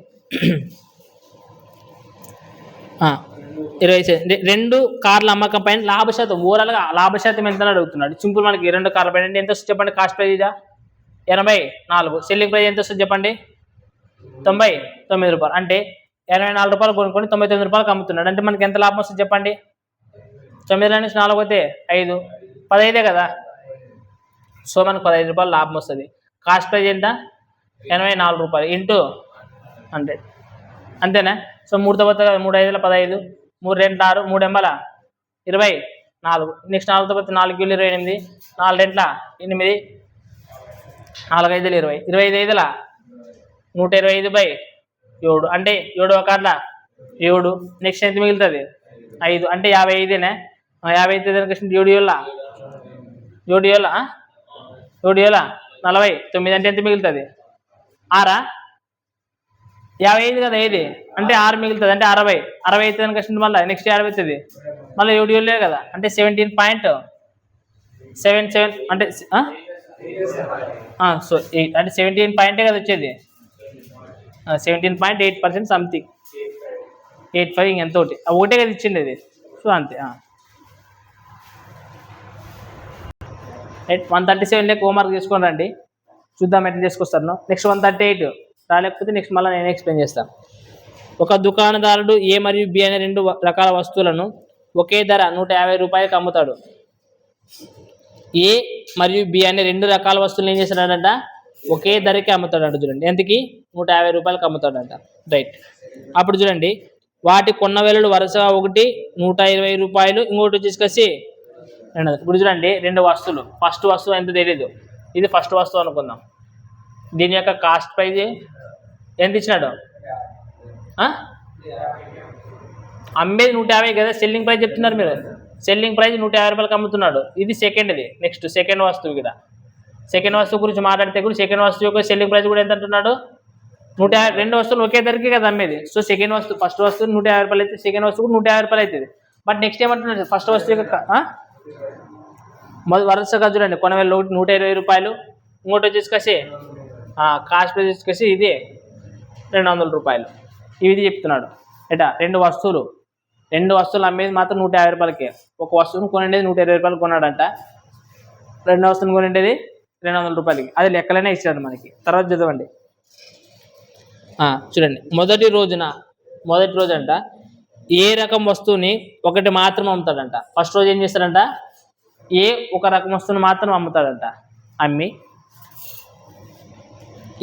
రెండు కార్ల అమ్మకం పైన లాభశాతం ఓవరాల్గా లాభశాతం ఎంత అడుగుతున్నాడు. సింపుల్ మనకి రెండు కార్ల పైన ఎంత వస్తుంది చెప్పండి. కాస్ట్ ప్రైజ్ ఇదా 84, సెల్లింగ్ ప్రైజ్ ఎంత వస్తుంది చెప్పండి 99 రూపాయలు. అంటే 84 రూపాయలు కొనుక్కొని 99 రూపాయలకు అమ్ముతున్నాడు. అంటే మనకి ఎంత లాభం వస్తుంది చెప్పండి. 9 - 4 అయితే 5, 15 కదా. సో మనకు 15 రూపాయలు లాభం వస్తుంది. కాస్ట్ ప్రైజ్ ఎంత 84 రూపాయలు ఇంటూ 100 అంతేనా. సో 3తో పోతే 3 5 15, 3 2 6, 3 ఎంబల 24, నెక్స్ట్ 4తో పోతే 4 28, 4 2 8, 4 5 20, 25 125/7 అంటే 7వ కార్ల 7. నెక్స్ట్ ఎంత మిగులుతుంది 5 అంటే 55. 55 7 49 అంటే ఎంత మిగులుతుంది 6. 55 కదా ఇది అంటే 6 మిగులుతుంది అంటే 60 అయితే కనుక మళ్ళీ నెక్స్ట్ 60 అవుతుంది మళ్ళీ 7 కదా అంటే 17.77 అంటే సో అంటే 17 పాయింటే కదా వచ్చేది 17.8% సంథింగ్ 85 ఇంకెంత ఒకటే కదా ఇచ్చింది అది. సో అంతే. రైట్ 137 లేక హోంవర్క్ చేసుకొని రండి చూద్దాం ఎట్లా చేసుకొస్తాను. నెక్స్ట్ 138 రాలేకపోతే నెక్స్ట్ మళ్ళీ నేను ఎక్స్ప్లెయిన్ చేస్తాను. ఒక దుకాణదారుడు ఏ మరియు బి అనే 2 రకాల వస్తువులను ఒకే ధర 150 రూపాయలకు అమ్ముతాడు. ఏ మరియు బి అనే 2 రకాల వస్తువులు ఏం చేస్తాడంట ఒకే ధరకి అమ్ముతాడంట. చూడండి ఎంతకి 150 రూపాయలకు అమ్ముతాడంట. రైట్ అప్పుడు చూడండి వాటి కొన్న వేళలు వరుసగా ఒకటి 120 రూపాయలు ఇంకోటి వచ్చేసి 200. ఇప్పుడు చూడండి 2 వస్తువులు. ఫస్ట్ వస్తువు ఎంత తెలియదు, ఇది ఫస్ట్ వస్తువు అనుకుందాం. దీని యొక్క కాస్ట్ ప్రైజ్ ఎంత ఇచ్చినాడు అమ్మేది 150 కదా. సెల్లింగ్ ప్రైస్ చెప్తున్నారు మీరు. సెల్లింగ్ ప్రైస్ 150 రూపాయలకు అమ్ముతున్నాడు. ఇది సెకండ్ది. నెక్స్ట్ సెకండ్ వస్తువు కూడా సెకండ్ వస్తువు గురించి మాట్లాడితే కూడా సెకండ్ వస్తువు యొక్క సెల్లింగ్ ప్రైస్ కూడా ఎంత అంటున్నాడు 150. 2 వస్తువులు ఒకే ధరకే కదా అమ్మేది. సో సెకండ్ వస్తువు ఫస్ట్ వస్తువు 150 రూపాయలు అయితే సెకండ్ వస్తువు 150 రూపాయలు అవుతుంది. బట్ నెక్స్ట్ ఏమంటున్నాడు ఫస్ట్ వస్తువు యొక్క వరుసగా చూడండి కొన వేళ 120 రూపాయలు ఇంకోటి వచ్చేసి కాస్ట్ ప్రైస్ వచ్చేసి ఇది 200 రూపాయలు. ఇది చెప్తున్నాడు ఎటా 2 వస్తువులు అమ్మేది మాత్రం 150 రూపాయలకే. ఒక వస్తువును కొనండేది 120 రూపాయలు కొన్నాడంట. 2 వస్తువును కొనండేది 200 రూపాయలకి. అది లెక్కలనే ఇచ్చాడు మనకి. తర్వాత చదవండి చూడండి మొదటి రోజంట ఏ రకం వస్తువుని ఒకటి మాత్రం అమ్ముతాడంట. ఫస్ట్ రోజు ఏం చేస్తాడంట ఒక రకం వస్తువుని మాత్రం అమ్ముతాడంట. అమ్మి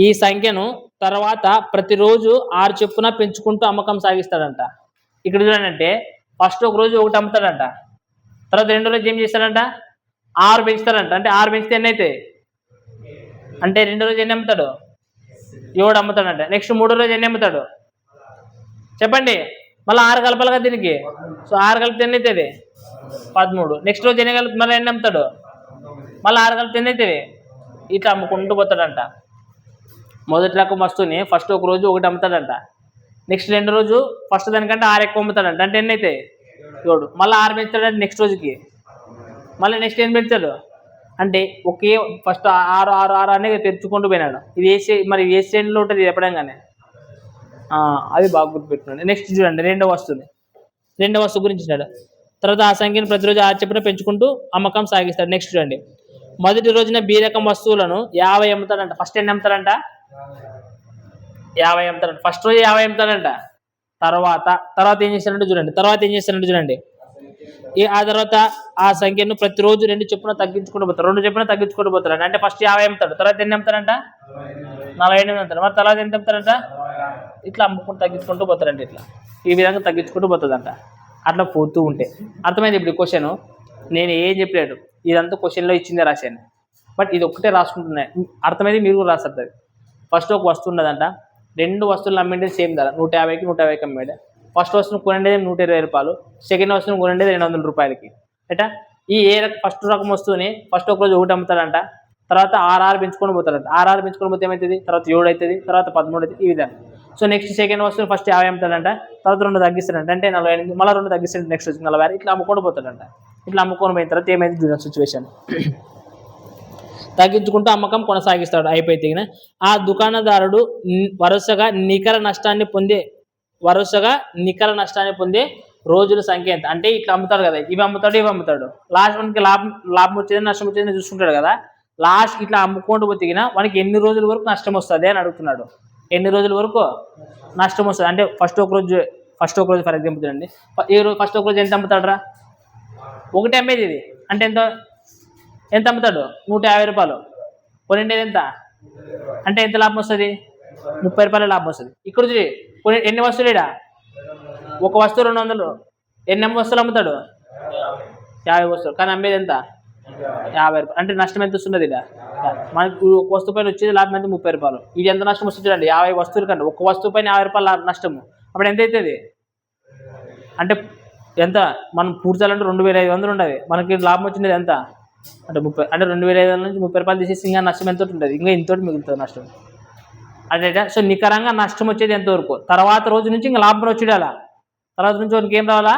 ఈ సంఖ్యను తర్వాత ప్రతిరోజు 6 చొప్పున పెంచుకుంటూ అమ్మకం సాగిస్తాడంట. ఇక్కడ చూడండి అంటే ఫస్ట్ ఒక రోజు ఒకటి అమ్ముతాడంట. తర్వాత 2వ రోజు ఏం చేస్తాడంట 6 పెంచుతాడంట. అంటే 6 పెంచితే ఎన్ని అవుతాయి అంటే 2వ రోజు ఎన్ని అమ్ముతాడు 7 అమ్ముతాడంట. నెక్స్ట్ 3వ రోజు ఎన్ని అమ్ముతాడు చెప్పండి. మళ్ళీ 6 కలపాలి కదా దీనికి. సో 6 కలిపితే ఎన్ని అవుతుంది 13. నెక్స్ట్ రోజు ఎన్ని కలిపి మళ్ళీ ఎన్ని అమ్ముతాడు మళ్ళీ 6 కలిపితే ఎన్ని అవుతుంది. ఇట్లా అమ్ముకుంటూ పోతాడంట. మొదటి రకం వస్తువుని ఫస్ట్ ఒక రోజు ఒకటి అమ్ముతాడంట. నెక్స్ట్ 2వ రోజు ఫస్ట్ దానికంటే 6 ఎక్కువ అమ్ముతాడంట. అంటే ఎన్ని అవుతాయి 7. మళ్ళీ 6 పెంచుతాడంటే నెక్స్ట్ రోజుకి మళ్ళీ నెక్స్ట్ ఏం పెంచాడు అంటే ఒకే ఫస్ట్ 6 అనేది తెచ్చుకుంటూ పోయినాడు. ఇది మరి ఏ స్టేజ్లో ఉంటుంది చెప్పడంగానే అది బాగా గుర్తుపెట్టుకోండి. నెక్స్ట్ చూడండి 2వ వస్తువు గురించి ఇచ్చాడు. తర్వాత ఆ సంఖ్యను ప్రతిరోజు 6 చొప్పున పెంచుకుంటూ అమ్మకం సాగిస్తాడు. నెక్స్ట్ చూడండి మొదటి రోజున బి రకం వస్తువులను 50 అమ్ముతాడంట. ఫస్ట్ ఎన్ని అమ్ముతాడంట 50 అమ్ముతాడంట. ఫస్ట్ రోజు 50 అమ్ముతాడంట. తర్వాత ఏం చేస్తాడంటే చూడండి ఆ తర్వాత ఆ సంఖ్యను ప్రతిరోజు 2 చొప్పున తగ్గించుకుంటూ పోతాడు. 2 చొప్పున తగ్గించుకుంటూ పోతాడు. అంటే ఫస్ట్ 50 అమ్ముతాడు. తర్వాత ఎన్ని అమ్ముతాడంట 48 అమ్ముతాడు. మరి తర్వాత ఎంత అమ్ముతాడంట ఇట్లా అమ్ముకుంటూ తగ్గించుకుంటూ పోతాడంట. ఇట్లా ఈ విధంగా తగ్గించుకుంటూ పోతుందంట. అట్లా పోతూ ఉంటే అర్థమైంది. ఇప్పుడు క్వశ్చన్ నేను ఏం చెప్పలేడు, ఇదంతా క్వశ్చన్లో ఇచ్చిందే రాశాను. బట్ ఇది ఒక్కటే రాసుకుంటున్నాయి. అర్థమైంది మీరు కూడా రాస్తారు. ఫస్ట్ ఒక వస్తువు ఉన్నదంట. 2 వస్తువులు అమ్మేది సేమ్ ధర 150కి 150కి అమ్మాడు. ఫస్ట్ వస్తువును కొనండేది 120 రూపాయలు, సెకండ్ వస్తువును కొనండేది 200 రూపాయలకి. అట్టా ఈ ఫస్ట్ రకం వస్తువుని ఫస్ట్ ఒక రోజు ఒకటి అమ్ముతాడంట. తర్వాత 6 పెంచుకొని పోతాడంట. 6 పెంచుకొని పోతే ఏమవుతుంది తర్వాత 7 అవుతుంది, తర్వాత 13 అవుతుంది. ఈ విధంగా. సో నెక్స్ట్ సెకండ్ వస్తువుని ఫస్ట్ 50 అమ్ముతాడంట. తర్వాత 2 తగ్గిస్తాడంట. అంటే 48, మళ్ళీ 2 తగ్గిస్తాడు. నెక్స్ట్ వచ్చి 40. ఇట్లా అమ్ముకొని పోతాడంట. ఇట్లా అమ్ముకొని పోయిన తర్వాత ఏమైంది సిచ్యువేషన్ తగ్గించుకుంటూ అమ్మకం కొనసాగిస్తాడు. అయిపోతే ఆ దుకాణదారుడు వరుసగా నికర నష్టాన్ని పొందే రోజుల సంఖ్య ఎంత అంటే ఇట్లా అమ్ముతాడు కదా, ఇవి అమ్ముతాడు లాస్ట్ మనకి లాభం వచ్చేది నష్టం వచ్చేది చూసుకుంటాడు కదా. లాస్ట్ ఇట్లా అమ్ముకుంటూ పోతే మనకి ఎన్ని రోజుల వరకు నష్టం వస్తుంది అని అడుగుతున్నాడు. ఎన్ని రోజుల వరకు నష్టం వస్తుంది అంటే ఫస్ట్ ఒక రోజు ఫర్ ఎగ్జాంపుల్ చూడండి, ఫస్ట్ ఒక రోజు ఎంత అమ్ముతాడు రా, ఒకటి అమ్మేది ఇది అంటే ఎంత అమ్ముతాడు 150 రూపాయలు, కొనిండేది ఎంత అంటే ఎంత లాభం వస్తుంది 30 రూపాయల లాభం వస్తుంది. ఇక్కడ చూసి ఎన్ని వస్తువులు ఇడా ఒక వస్తువు 200, ఎన్ని వస్తువులు అమ్ముతాడు 50 వస్తువులు, కానీ అమ్మేది ఎంత 50 రూపాయలు అంటే నష్టం ఎంత వస్తున్నది ఇడా మనకి ఒక వస్తువు పైన వచ్చేది లాభం ఎంత 30 రూపాయలు. ఇది ఎంత నష్టం వస్తుంది చూడండి 50 వస్తువుల కంటే ఒక వస్తువు పైన 50 రూపాయలు నష్టము. అప్పుడు ఎంత అవుతుంది అంటే ఎంత మనం పూర్చాలంటే 2500 ఉండదు, మనకి లాభం వచ్చింది ఎంత అంటే 30 అంటే 2500 నుంచి 30 రూపాయలు తీసేసి ఇంకా నష్టం ఎంత ఉంటుంది, ఇంకా ఇంతటి మిగులుతుంది నష్టం అంటే. సో నికరంగా నష్టం వచ్చేది ఎంతవరకు, తర్వాత రోజు నుంచి ఇంకా లాభం వచ్చేయాలా, తర్వాత నుంచి మనకి ఏం రావాలా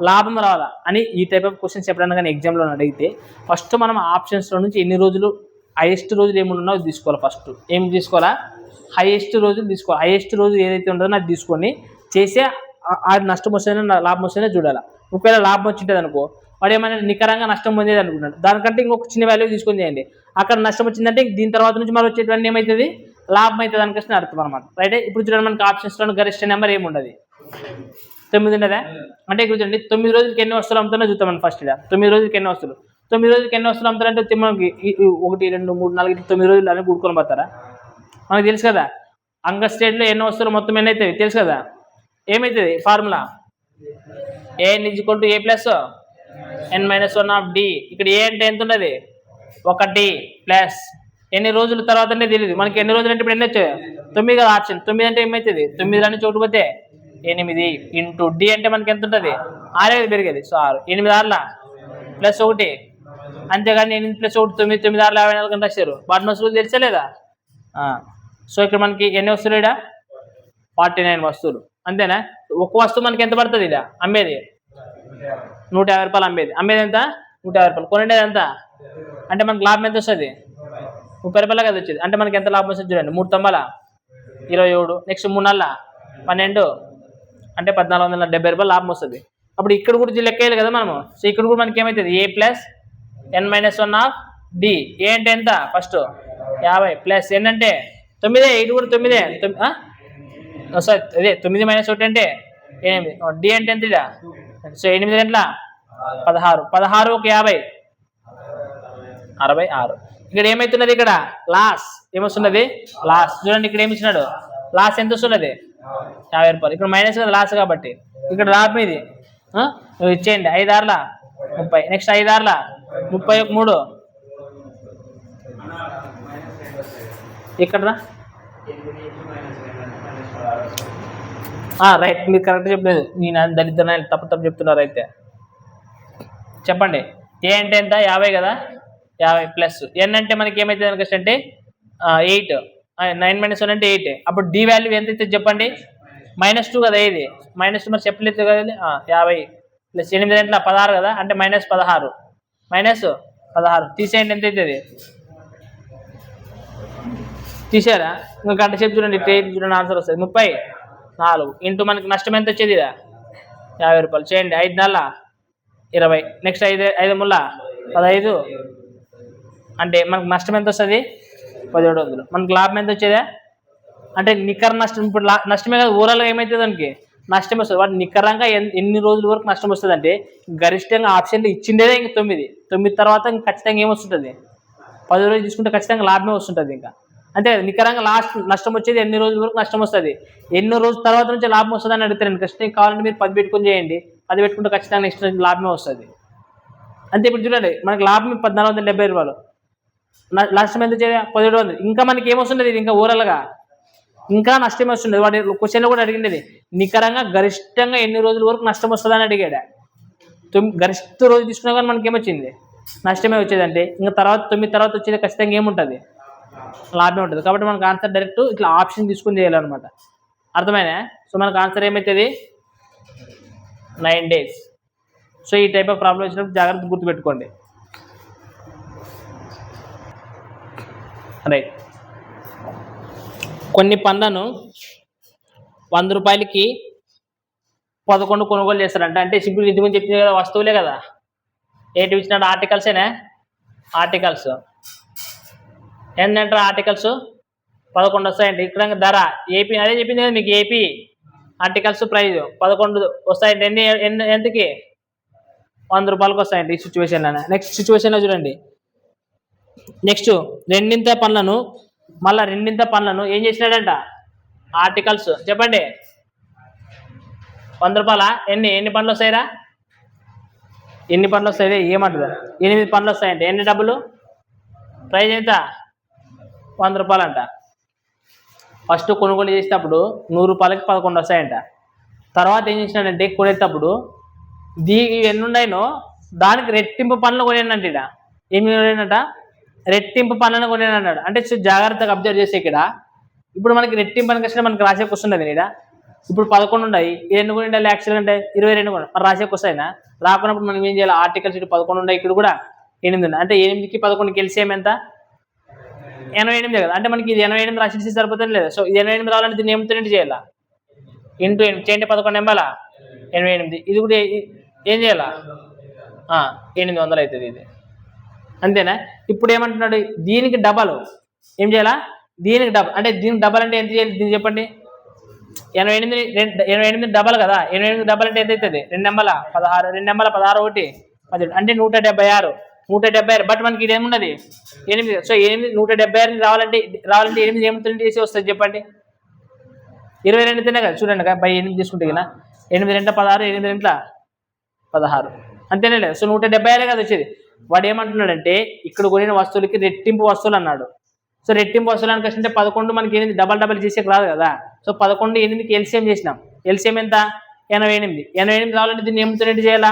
లాభం రావాలా అని ఈ టైప్ ఆఫ్ క్వశ్చన్స్ చెప్పడానికి కానీ ఎగ్జామ్లో అడిగితే ఫస్ట్ మనం ఆప్షన్స్లో నుంచి ఎన్ని రోజులు హైయెస్ట్ రోజులు ఏమున్నాయో అది తీసుకోవాలి. ఫస్ట్ ఏం తీసుకోవాలా హైయెస్ట్ రోజులు తీసుకోవాలి. హైయెస్ట్ రోజు ఏదైతే ఉంటుందో అది తీసుకొని చేసే అది నష్టం వస్తేనే లాభం వస్తేనే చూడాలి. ఒకవేళ లాభం వచ్చింటుంది అనుకో వాడు ఏమైనా నికరంగా నష్టం పొందేది అనుకుంటాడు, దానికంటే ఇంకొక చిన్న వాల్యూ తీసుకొని చేయండి. అక్కడ నష్టం వచ్చిందంటే దీని తర్వాత నుంచి మనం వచ్చేటువంటి ఏమవుతుంది లాభం అవుతుంది అనుకొస్తే అర్థం అనమాట. రైట్ ఇప్పుడు చూడండి మనకి ఆప్షన్స్లో గరిష్ట నెంబర్ ఏముండదు 9 ఉండదా అంటే ఇక్కడ చూడండి 9 రోజులకి ఎన్ని వస్తువులు అమ్ముతానో చూద్దాం మనం. ఫస్ట్ ఇలా 9 రోజులకి ఎన్ని వస్తువులు 9 రోజులకి ఎన్ని వస్తువులు అమ్ముతారంటే మనకి 1 2 3 4 9 రోజులు అని కూడుకొని పోతారా మనకు తెలుసు కదా. అంగ స్టేట్లో ఎన్ని వస్తువులు మొత్తం ఎన్ని అవుతాయి తెలుసు కదా. ఏమవుతుంది formula an = a + n - 1 of d. ఇక్కడ ఏ అంటే ఎంత ఉన్నది 1 ప్లస్ ఎన్ని రోజుల తర్వాత అంటే తెలియదు మనకి ఎన్ని రోజులు అంటే ఇప్పుడు ఎన్ని వచ్చాయి 9 కదా ఆప్షన్. 9 అంటే ఏమవుతుంది 9 నుంచి ఒకటి పోతే 8 ఇంటూ డి అంటే మనకి ఎంత ఉంటుంది 6 పెరిగేది. సో 6 8 6 ప్లస్ 1 అంతేగాని 8 ప్లస్ 1 9 9 6 54 గంటలు వచ్చారు వాటిని వస్తువులు తెలిసే లేదా. సో ఇక్కడ మనకి ఎన్ని వస్తువులు ఇక్కడ 49 వస్తువులు అంతేనా. ఒక వస్తువు మనకి ఎంత పడుతుంది ఇక్కడ అమ్మేది 150 రూపాయలు అమ్మేది ఎంత 150 రూపాయలు, కొనేది ఎంత అంటే మనకి లాభం ఎంత వస్తుంది 30 రూపాయలు కదా వచ్చేది. అంటే మనకి ఎంత లాభం వస్తుంది చూడండి 3 తొంభల 27 నెక్స్ట్ 3 నెలల 12 అంటే 1470 రూపాయలు లాభం వస్తుంది. అప్పుడు ఇక్కడ కూడా లెక్కేయాలి కదా మనము. సో ఇక్కడ కూడా మనకి ఏమవుతుంది a + n - 1 of d. ఏ అంటే ఎంత ఫస్ట్ 50 ప్లస్ n అంటే 9 ఇటు కూడా 9 సారీ అదే 9 - 1 అంటే 8 డి అంటే ఎంత ఇదా. సో 8 గంటల 16 16 ఒక 50 66. ఇక్కడ ఏమవుతున్నది ఇక్కడ లాస్ ఏమొస్తున్నది లాస్ చూడండి. ఇక్కడ ఏమి ఇచ్చినాడు లాస్ ఎంత వస్తున్నది 50 రూపాయలు. ఇక్కడ మైనస్ కదా లాస్ కాబట్టి ఇక్కడ లాభం ఇది ఇచ్చేయండి 5 6 30 నెక్స్ట్ 5 6 31 ఇక్కడ రైట్ మీరు కరెక్ట్ చెప్పలేదు, నేను దళిద్ర తప్పు చెప్తున్నారు. అయితే చెప్పండి ఏ అంటే ఎంత 50 కదా 50 ప్లస్ ఎన్ అంటే మనకి ఏమవుతుంది అనుకోవచ్చు అంటే 8 9 - 1 అంటే 8. అప్పుడు డి వాల్యూ ఎంత అయితే చెప్పండి -2 కదా ఇది -2 మరి చెప్పలేదు కదా 50 ప్లస్ 8 గంటల 16 కదా అంటే -16 తీసేయండి ఎంత అవుతుంది తీసారా ఇంకా గంట సేపు చూడండి చూడండి ఆన్సర్ వస్తుంది 34 ఇంటూ మనకి నష్టం ఎంత వచ్చేది 50 రూపాయలు చేయండి 5 నెలల 20 నెక్స్ట్ 5 ముళ్ళ 15 అంటే మనకు నష్టం ఎంత వస్తుంది 1700. మనకు లాభం ఎంత వచ్చేదా అంటే నికర నష్టం ఇప్పుడు నష్టమే కదా ఓవరాల్గా ఏమవుతుంది దానికి నష్టం వస్తుంది. వాటి నికరంగా ఎన్ని రోజుల వరకు నష్టం వస్తుంది అంటే గరిష్టంగా ఆప్షన్లు ఇచ్చిండేదే ఇంక 9 తర్వాత ఇంక ఖచ్చితంగా ఏమొస్తుంటుంది 10 రోజులు తీసుకుంటే ఖచ్చితంగా లాభమే వస్తుంటుంది. ఇంకా అంటే నికరంగా లాస్ట్ నష్టం వచ్చేది ఎన్ని రోజుల వరకు నష్టం వస్తుంది ఎన్నో రోజుల తర్వాత నుంచి లాభం వస్తుంది అని అడుగుతారండి. ఖచ్చితంగా కావాలంటే మీరు 10 పెట్టుకొని చేయండి 10 పెట్టుకుంటే ఖచ్చితంగా నెక్స్ట్ లాభమే వస్తుంది. అంతే ఇప్పుడు చూడండి మనకి లాభం 1470 రూపాయలు నష్టం ఎంత వచ్చేది 1700. ఇంకా మనకి ఏమొస్తుండేది ఇంకా ఓవరాల్గా ఇంకా నష్టమే వస్తుండేది. వాటి క్వశ్చన్లో కూడా అడిగిండేది నికరంగా గరిష్టంగా ఎన్ని రోజుల వరకు నష్టం వస్తుంది అని అడిగాడు. గరిష్ట రోజు తీసుకున్నా కానీ మనకి ఏమొచ్చింది నష్టమే వచ్చేదంటే ఇంకా తర్వాత 9 తర్వాత వచ్చేది ఖచ్చితంగా ఏముంటుంది లాభమే ఉంటుంది. కాబట్టి మనకు ఆన్సర్ డైరెక్ట్ ఇట్లా ఆప్షన్ తీసుకుని చేయాలన్నమాట. అర్థమైనా. సో మనకు ఆన్సర్ ఏమవుతుంది 9 days. సో ఈ టైప్ ఆఫ్ ప్రాబ్లం వచ్చినప్పుడు జాగ్రత్త గుర్తుపెట్టుకోండి. రైట్ కొన్ని పనులను 100 రూపాయలకి 11 కొనుగోలు చేస్తారంట. అంటే సింపుల్ ఇంటి ముందు చెప్పింది కదా, వస్తువులే కదా. ఏంటి ఇచ్చినాడు? ఆర్టికల్సేనా? ఆర్టికల్స్ ఏంటంటారు? ఆర్టికల్స్ 11 వస్తాయండి. ఇక్కడ ధర ఏపీ అదే చెప్పింది కదా మీకు, ఏపీ ఆర్టికల్స్ ప్రైజ్ 11 వస్తాయండి. ఎంతకి? 100 రూపాయలకు వస్తాయండి ఈ సిచ్యువేషన్. నెక్స్ట్ సిచ్యువేషన్లో చూడండి. నెక్స్ట్ రెండింత పనులను ఏం చేసినాడంట? ఆర్టికల్స్ చెప్పండి. 100 రూపాయల ఎన్ని పనులు వస్తాయిరా? ఎన్ని పనులు వస్తాయి? ఏమంటారు? 8 పనులు వస్తాయంటే ఎన్ని డబ్బులు? ప్రైజ్ ఎంత? 100 రూపాయలు అంట. ఫస్ట్ కొనుగోలు చేసేటప్పుడు 100 రూపాయలకి 11 వస్తాయంట. తర్వాత ఏం చేసినాడంటే కొనేటప్పుడు ఎన్ని ఉన్నాయో దానికి రెట్టింపు పనులు కొనేనంట. ఇక్కడ ఏమి కొనేనంట? రెట్టింపు పనులను కొనేనన్నాడు. అంటే జాగ్రత్తగా అబ్జర్వ్ చేస్తే ఇక్కడ ఇప్పుడు మనకి రెట్టింపు పనికి వచ్చిన మనకి రాసేకి వస్తుండదు. ఇక్కడ ఇప్పుడు 11 ఉన్నాయి, ఎన్ని కొని ఉండాలి? యాక్చువల్గా అంటే 22 కొని మరి రాసేకి వస్తాయినా? రాకున్నప్పుడు మనం ఏం చేయాలి? ఆర్టికల్స్ ఇటు 11 ఉన్నాయి, ఇక్కడ కూడా 8 ఉన్నాయి. అంటే 8కి 11కి ఎల్సిఎం ఎంత? 88 కదా. అంటే మనకి ఇది 88 రాసేసి సరిపోతుంది లేదా? సో ఇది 88 రావాలంటే దీన్ని ఏమితో చేయాలా? ఇంటూ 8 చేయండి, 11 ఎంబాలా 88. ఇది కూడా ఏం చేయాలా? 800 అవుతుంది ఇది. అంతేనా? ఇప్పుడు ఏమంటున్నాడు? దీనికి డబల్ ఏం చేయాలా? దీనికి డబల్ అంటే దీనికి డబల్ అంటే ఎంత చేయాలి? దీన్ని చెప్పండి. 88 డబల్ కదా. 88 డబల్ అంటే ఎంత అవుతుంది? 2 నెంబల 16, 2 నెంబల 16, 1 18 అంటే 176. బట్ మనకి ఇది ఏమున్నది? 8. సో 176 రావాలంటే 8 ఏముతుంది చేసి వస్తుంది చెప్పండి? 22 తినే కదా. చూడండి బై 8 తీసుకుంటే కదా 8 2 16, 8 2 16 అంతేనే లేదు. సో 176 కదా వచ్చేది. వాడు ఏమంటున్నాడంటే ఇక్కడ కొనిన వస్తువులకి రెట్టింపు వస్తువులు అన్నాడు. సో రెట్టింపు వస్తువులు అని అంటే 11 మనకి 8 డబల్ చేసేకి రాదు కదా. సో 11 8కి ఎల్సిఎం చేసినాం. ఎల్సిఎం ఎంత? 88 రావాలంటే దీన్ని ఏమితో చేయాలా?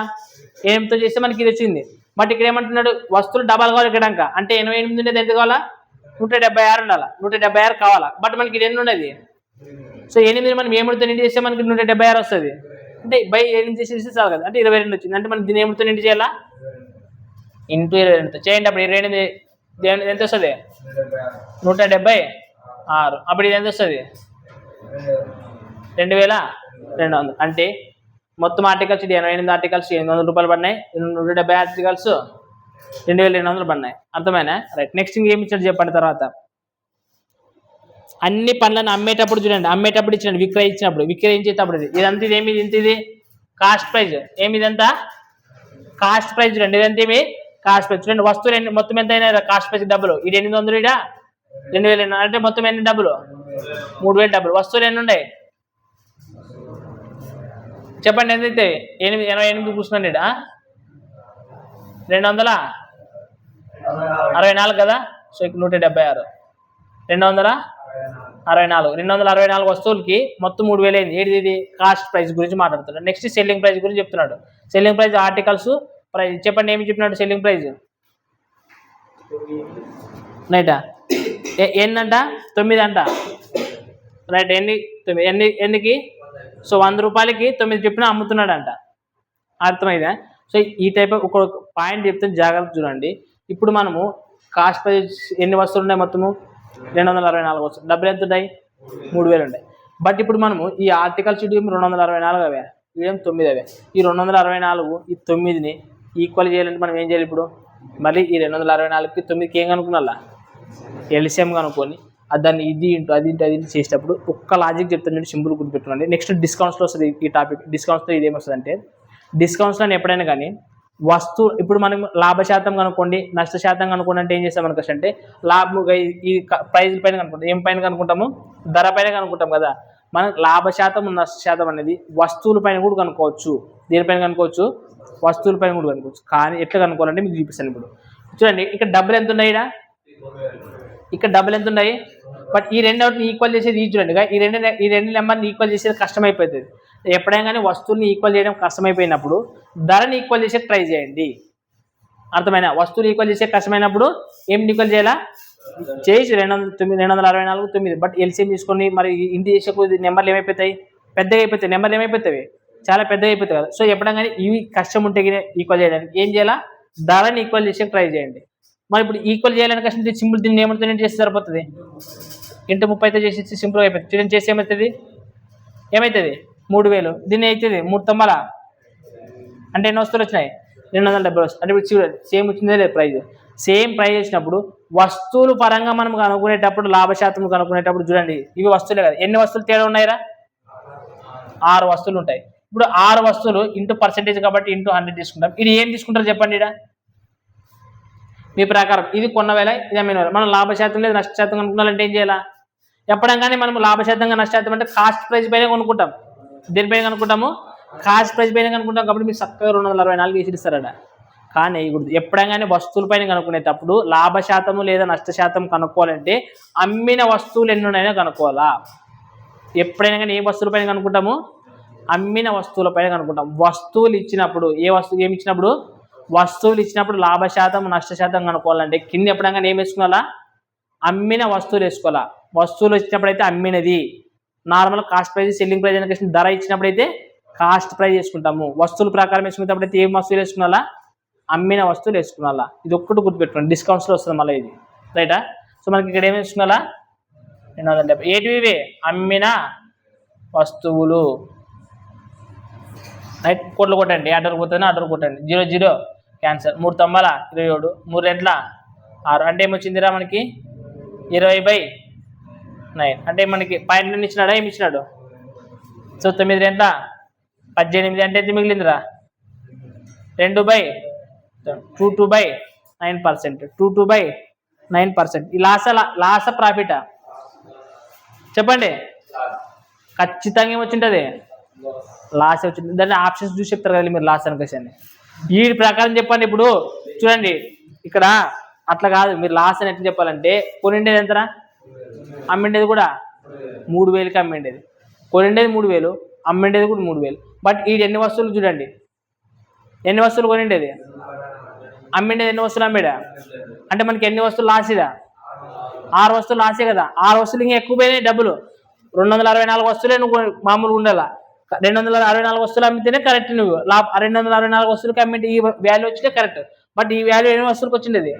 8తో చేస్తే మనకి ఇది వచ్చింది. బట్ ఇక్కడ ఏమంటున్నాడు? వస్తువులు డబల్ కావాలి ఇక్కడ. అంటే 88 ఉండేది ఎంత కావాలా? 176 ఉండాలా. 176 కావాలా. బట్ మనకి ఇది ఎన్ని ఉన్నది? సో 8 మనం ఏమితో నిండి చేస్తే మనకి 176 వస్తుంది. అంటే బై 8 చేసేసి చాలు కదా. అంటే 22 వచ్చింది. అంటే మనం దీన్ని ఏమితో నిండి చేయాలా? ఇంటూ 22 చేయండి. అప్పుడు 28 ఎంత వస్తుంది? 176. అప్పుడు ఇది ఎంత వస్తుంది? 2200. అంటే మొత్తం ఆర్టికల్స్ ఇది 88 ఆర్టికల్స్ 800 రూపాయలు పడినాయి. 170 ఆర్టికల్స్ 2200 పడినాయి. అర్థమైనా? రైట్. నెక్స్ట్ ఇంకేమి ఇచ్చాడు చెప్పండి. తర్వాత అన్ని పనులను అమ్మేటప్పుడు చూడండి. అమ్మేటప్పుడు ఇచ్చినాడు, విక్రయించేటప్పుడు ఇదంతా ఇదేమి? ఇది కాస్ట్ ప్రైజ్. ఏమి ఇదంతా? Cost praise. చూడండి ఇదంతా ఏమి? Cost praise. చూడండి వస్తువులు మొత్తం ఎంత అయినా కాస్ట్ ప్రైజ్ డబ్బులు. ఇది 800, ఇడ 2000 అంటే మొత్తం ఎన్ని డబ్బులు? 3000 డబ్బులు. వస్తువులు ఎన్ని ఉన్నాయి చెప్పండి? ఎంతైతే 88 కూర్చున్నాను ఇడ 264 కదా. సో 176 264 వస్తువులకి మొత్తం 3000 అయింది. ఇది కాస్ట్ ప్రైస్ గురించి మాట్లాడుతున్నాడు. నెక్స్ట్ సెల్లింగ్ ప్రైస్ గురించి చెప్తున్నాడు. సెల్లింగ్ ప్రైస్ ఆర్టికల్స్ ప్రైస్ చెప్పండి. ఏమి చెప్పినాడు? సెల్లింగ్ ప్రైస్ రైటా? ఎన్నంట? 9 అంట. రైట్. 9 ఎందుకు? సో 100 రూపాయలకి 9 చెప్పిన అమ్ముతున్నాడంట. అర్థమైందా? సో ఈ టైప్ ఒక పాయింట్ చెప్తే జాగ్రత్త చూడండి. ఇప్పుడు మనము కాస్ట్ ప్రైస్ ఎన్ని వస్తువులు ఉన్నాయి? మొత్తము 264 వస్తువులు. డబ్బులు ఎంత ఉంటాయి? 3000 ఉంటాయి. బట్ ఇప్పుడు మనము ఈ ఆర్టికల్స్ 264 అవే, ఇవేం 9 అవే. ఈ 264 ఈ 9ని ఈక్వల్ చేయాలంటే మనం ఏం చేయాలి? ఇప్పుడు మళ్ళీ ఈ 264కి 9కి ఏం కనుక్కున్నా? ఎల్సిఎం కనుక్కొని దాన్ని ఇది ఇంటూ అది చేసేటప్పుడు ఒక్క లాజిక్ చెప్తాను, సింపుల్ గుర్తుపెట్టుకోండి. నెక్స్ట్ డిస్కౌంట్స్లో వస్తుంది ఈ టాపిక్. డిస్కౌంట్స్లో ఇదేమొస్తుంది అంటే డిస్కౌంట్స్లో ఎప్పుడైనా కానీ వస్తువు ఇప్పుడు మనం లాభశాతం కనుక్కోండి, నష్టశాతం కనుక్కోండి అంటే ఏం చేస్తాం మనకు అంటే ఈ ప్రైజ్ పైన కనుక్కుంటాం. ఏం పైన కనుక్కుంటాము? ధర పైన కనుక్కుంటాం కదా. మనం లాభశాతం నష్టశాతం అనేది వస్తువుల పైన కూడా కనుక్కోవచ్చు. దేనిపైన కనుక్కోవచ్చు? వస్తువుల పైన కూడా కనుక్కోవచ్చు. కానీ ఎట్లా కనుక్కోవాలంటే మీకు చూపిస్తాను. ఇప్పుడు చూడండి ఇక్కడ డబ్బులు ఎంత ఉన్నాయి? ఇక్కడ డబ్బులు ఎంత ఉన్నాయి? బట్ ఈ రెండుని ఈక్వల్ చేసేది చూడండి. ఈ రెండు నెంబర్ని ఈక్వల్ చేసేది కష్టమైపోతుంది. ఎప్పుడైనా కానీ వస్తువుని ఈక్వల్ చేయడం కష్టమైపోయినప్పుడు ధరని ఈక్వల్ చేసే ట్రై చేయండి. అర్థమైనా? వస్తువుని ఈక్వల్ చేసే కష్టమైనప్పుడు ఏం ఈక్వల్ చేయాలా? చేసి 264 9. బట్ ఎల్సిఎం తీసుకొని మరి ఇంటి చేసే నెంబర్లు ఏమైపోతాయి? పెద్దగా అయిపోతాయి. నెంబర్లు ఏమైపోతాయి? చాలా పెద్దగా అయిపోతాయి కదా. సో ఎప్పుడైనా కానీ ఇవి కష్టం ఉంటే ఈక్వల్ చేయడానికి ఏం చేయాలా? ధరని ఈక్వల్ చేసే ట్రై చేయండి. మరి ఇప్పుడు ఈక్వల్ చేయాలని కష్టం సింపుల్ దీన్ని ఏమంటే చేస్తే సరిపోతుంది. ఇంటూ 30 చేసి సింపుల్గా అయిపోతుంది. చూడండి చేసి ఏమవుతుంది? 3000. దీన్ని అవుతుంది 3 తొమ్మల అంటే ఎన్ని వస్తువులు వచ్చినాయి 270 వస్తుంది. అంటే ఇప్పుడు చూడండి సేమ్ వచ్చిందే లేదు ప్రైజ్. సేమ్ ప్రైజ్ వచ్చినప్పుడు వస్తువులు పరంగా మనం కనుక్కునేటప్పుడు లాభశాతం కనుక్కునేటప్పుడు చూడండి ఇవి వస్తువులే కదా, ఎన్ని వస్తువులు తేడా ఉన్నాయిరా 6 వస్తువులు ఉంటాయి. ఇప్పుడు 6 వస్తువులు ఇంటూ పర్సెంటేజ్ కాబట్టి ఇంటూ 100 తీసుకుంటాం. ఇది ఏం తీసుకుంటారు చెప్పండి ఇక్కడ మీ ప్రకారం. ఇది కొన్న వేల ఇది అమ్మిన వేల. మనం లాభశాతం లేదు నష్టశాతం కనుక్కున్నాలంటే ఏం చేయాలా? ఎప్పటికీ మనం లాభశాతంగా నష్టశాతం అంటే కాస్ట్ ప్రైస్ పైన కొనుక్కుంటాం. దేనిపైన కనుక్కుంటాము? కాస్ట్ ప్రైస్ పైన కనుక్కుంటాం. కాబట్టి మీరు చక్కగా 264 వేసి ఇస్తారట. కానీ ఎప్పుడైనా వస్తువుల పైన కనుక్కునేటప్పుడు లాభశాతము లేదా నష్టశాతం కనుక్కోవాలంటే అమ్మిన వస్తువులు ఎన్ని ఉన్నాయో కనుక్కోవాలా. ఎప్పుడైనా కానీ ఏ వస్తువుల పైన కనుక్కుంటాము? అమ్మిన వస్తువుల పైన కనుక్కుంటాం. వస్తువులు ఇచ్చినప్పుడు ఏమి ఇచ్చినప్పుడు? వస్తువులు ఇచ్చినప్పుడు లాభశాతం నష్టశాతం కనుక్కోవాలంటే కింద ఎప్పుడైనా ఏం వేసుకోవాలా? అమ్మిన వస్తువులు వేసుకోవాలా. వస్తువులు ఇచ్చినప్పుడు అయితే అమ్మినది normal cost price, selling price అనే ధర ఇచ్చినప్పుడు అయితే కాస్ట్ ప్రైజ్ వేసుకుంటాము. వస్తువుల ప్రకారం వేసుకునేటప్పుడు అయితే ఏం వస్తువులు వేసుకున్నాలా? అమ్మిన వస్తువులు వేసుకున్నాలా. ఇది ఒక్కటి గుర్తుపెట్టుకోండి, డిస్కౌంట్స్లో వస్తుంది మళ్ళీ ఇది రైటా. సో మనకి ఇక్కడ ఏమి వేసుకున్నాలా 270. ఏటివి? అమ్మిన వస్తువులు రైట్. కోట్లు కొట్టండి, ఆర్డర్ పోతుంది ఆర్డర్ కొట్టండి. 00 క్యాన్సర్. 3 తొమ్మల 27, 3 రెంట్ల 6 అంటే ఏమొచ్చిందిరా మనకి 20/9 అంటే మనకి పాయింట్లు ఇచ్చినాడా ఏమి ఇచ్చినాడు? సో 9 రెంట్ల 18 అంటే ఎంత మిగిలిందిరా 22/9%. 22/9%. ఈ లాసా ప్రాఫిటా చెప్పండి? ఖచ్చితంగా ఏమొచ్చింటుంది? లాస్ వచ్చింది. దాన్ని ఆప్షన్స్ చూసి చెప్తారు కదా మీరు లాస్ అనుకోసండి. ఈ ప్రకారం చెప్పండి. ఇప్పుడు చూడండి ఇక్కడ అట్లా కాదు, మీరు లాస్ అని ఎట్లా చెప్పాలంటే కొనిండేది ఎంతరా? అమ్మిండేది కూడా 3000కి అమ్మిండేది. కొనిండేది 3000, అమ్మిండేది కూడా 3000. బట్ ఈ ఎన్ని వస్తువులు చూడండి, ఎన్ని వస్తువులు కొనిండేది, అమ్మిండేది ఎన్ని వస్తువులు అమ్మిడా? అంటే మనకి ఎన్ని వస్తువులు లాస్ ఇదా? 6 వస్తువులు లాసే కదా. 6 వస్తువులు ఇంకా ఎక్కువ పోయినాయి డబ్బులు. 264 వస్తువులే నువ్వు మామూలుగా ఉండాలా. 264 వస్తువులు అమ్మితేనే కరెక్ట్. నువ్వు 264 వస్తువులకి అమ్మితే ఈ వాల్యూ వచ్చితే కరెక్ట్. బట్ ఈ వాల్యూ ఎన్ని వస్తువులకి వచ్చిండేది?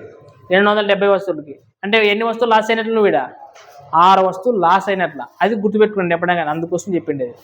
270 వస్తువులకి. అంటే ఎన్ని వస్తువులు లాస్ అయినట్లు నువ్వు ఇక్కడ 6 వస్తువులు లాస్ అయినట్ల. అది గుర్తుపెట్టుకోండి ఎప్పుడైనా, అందుకోసం చెప్పిండేది.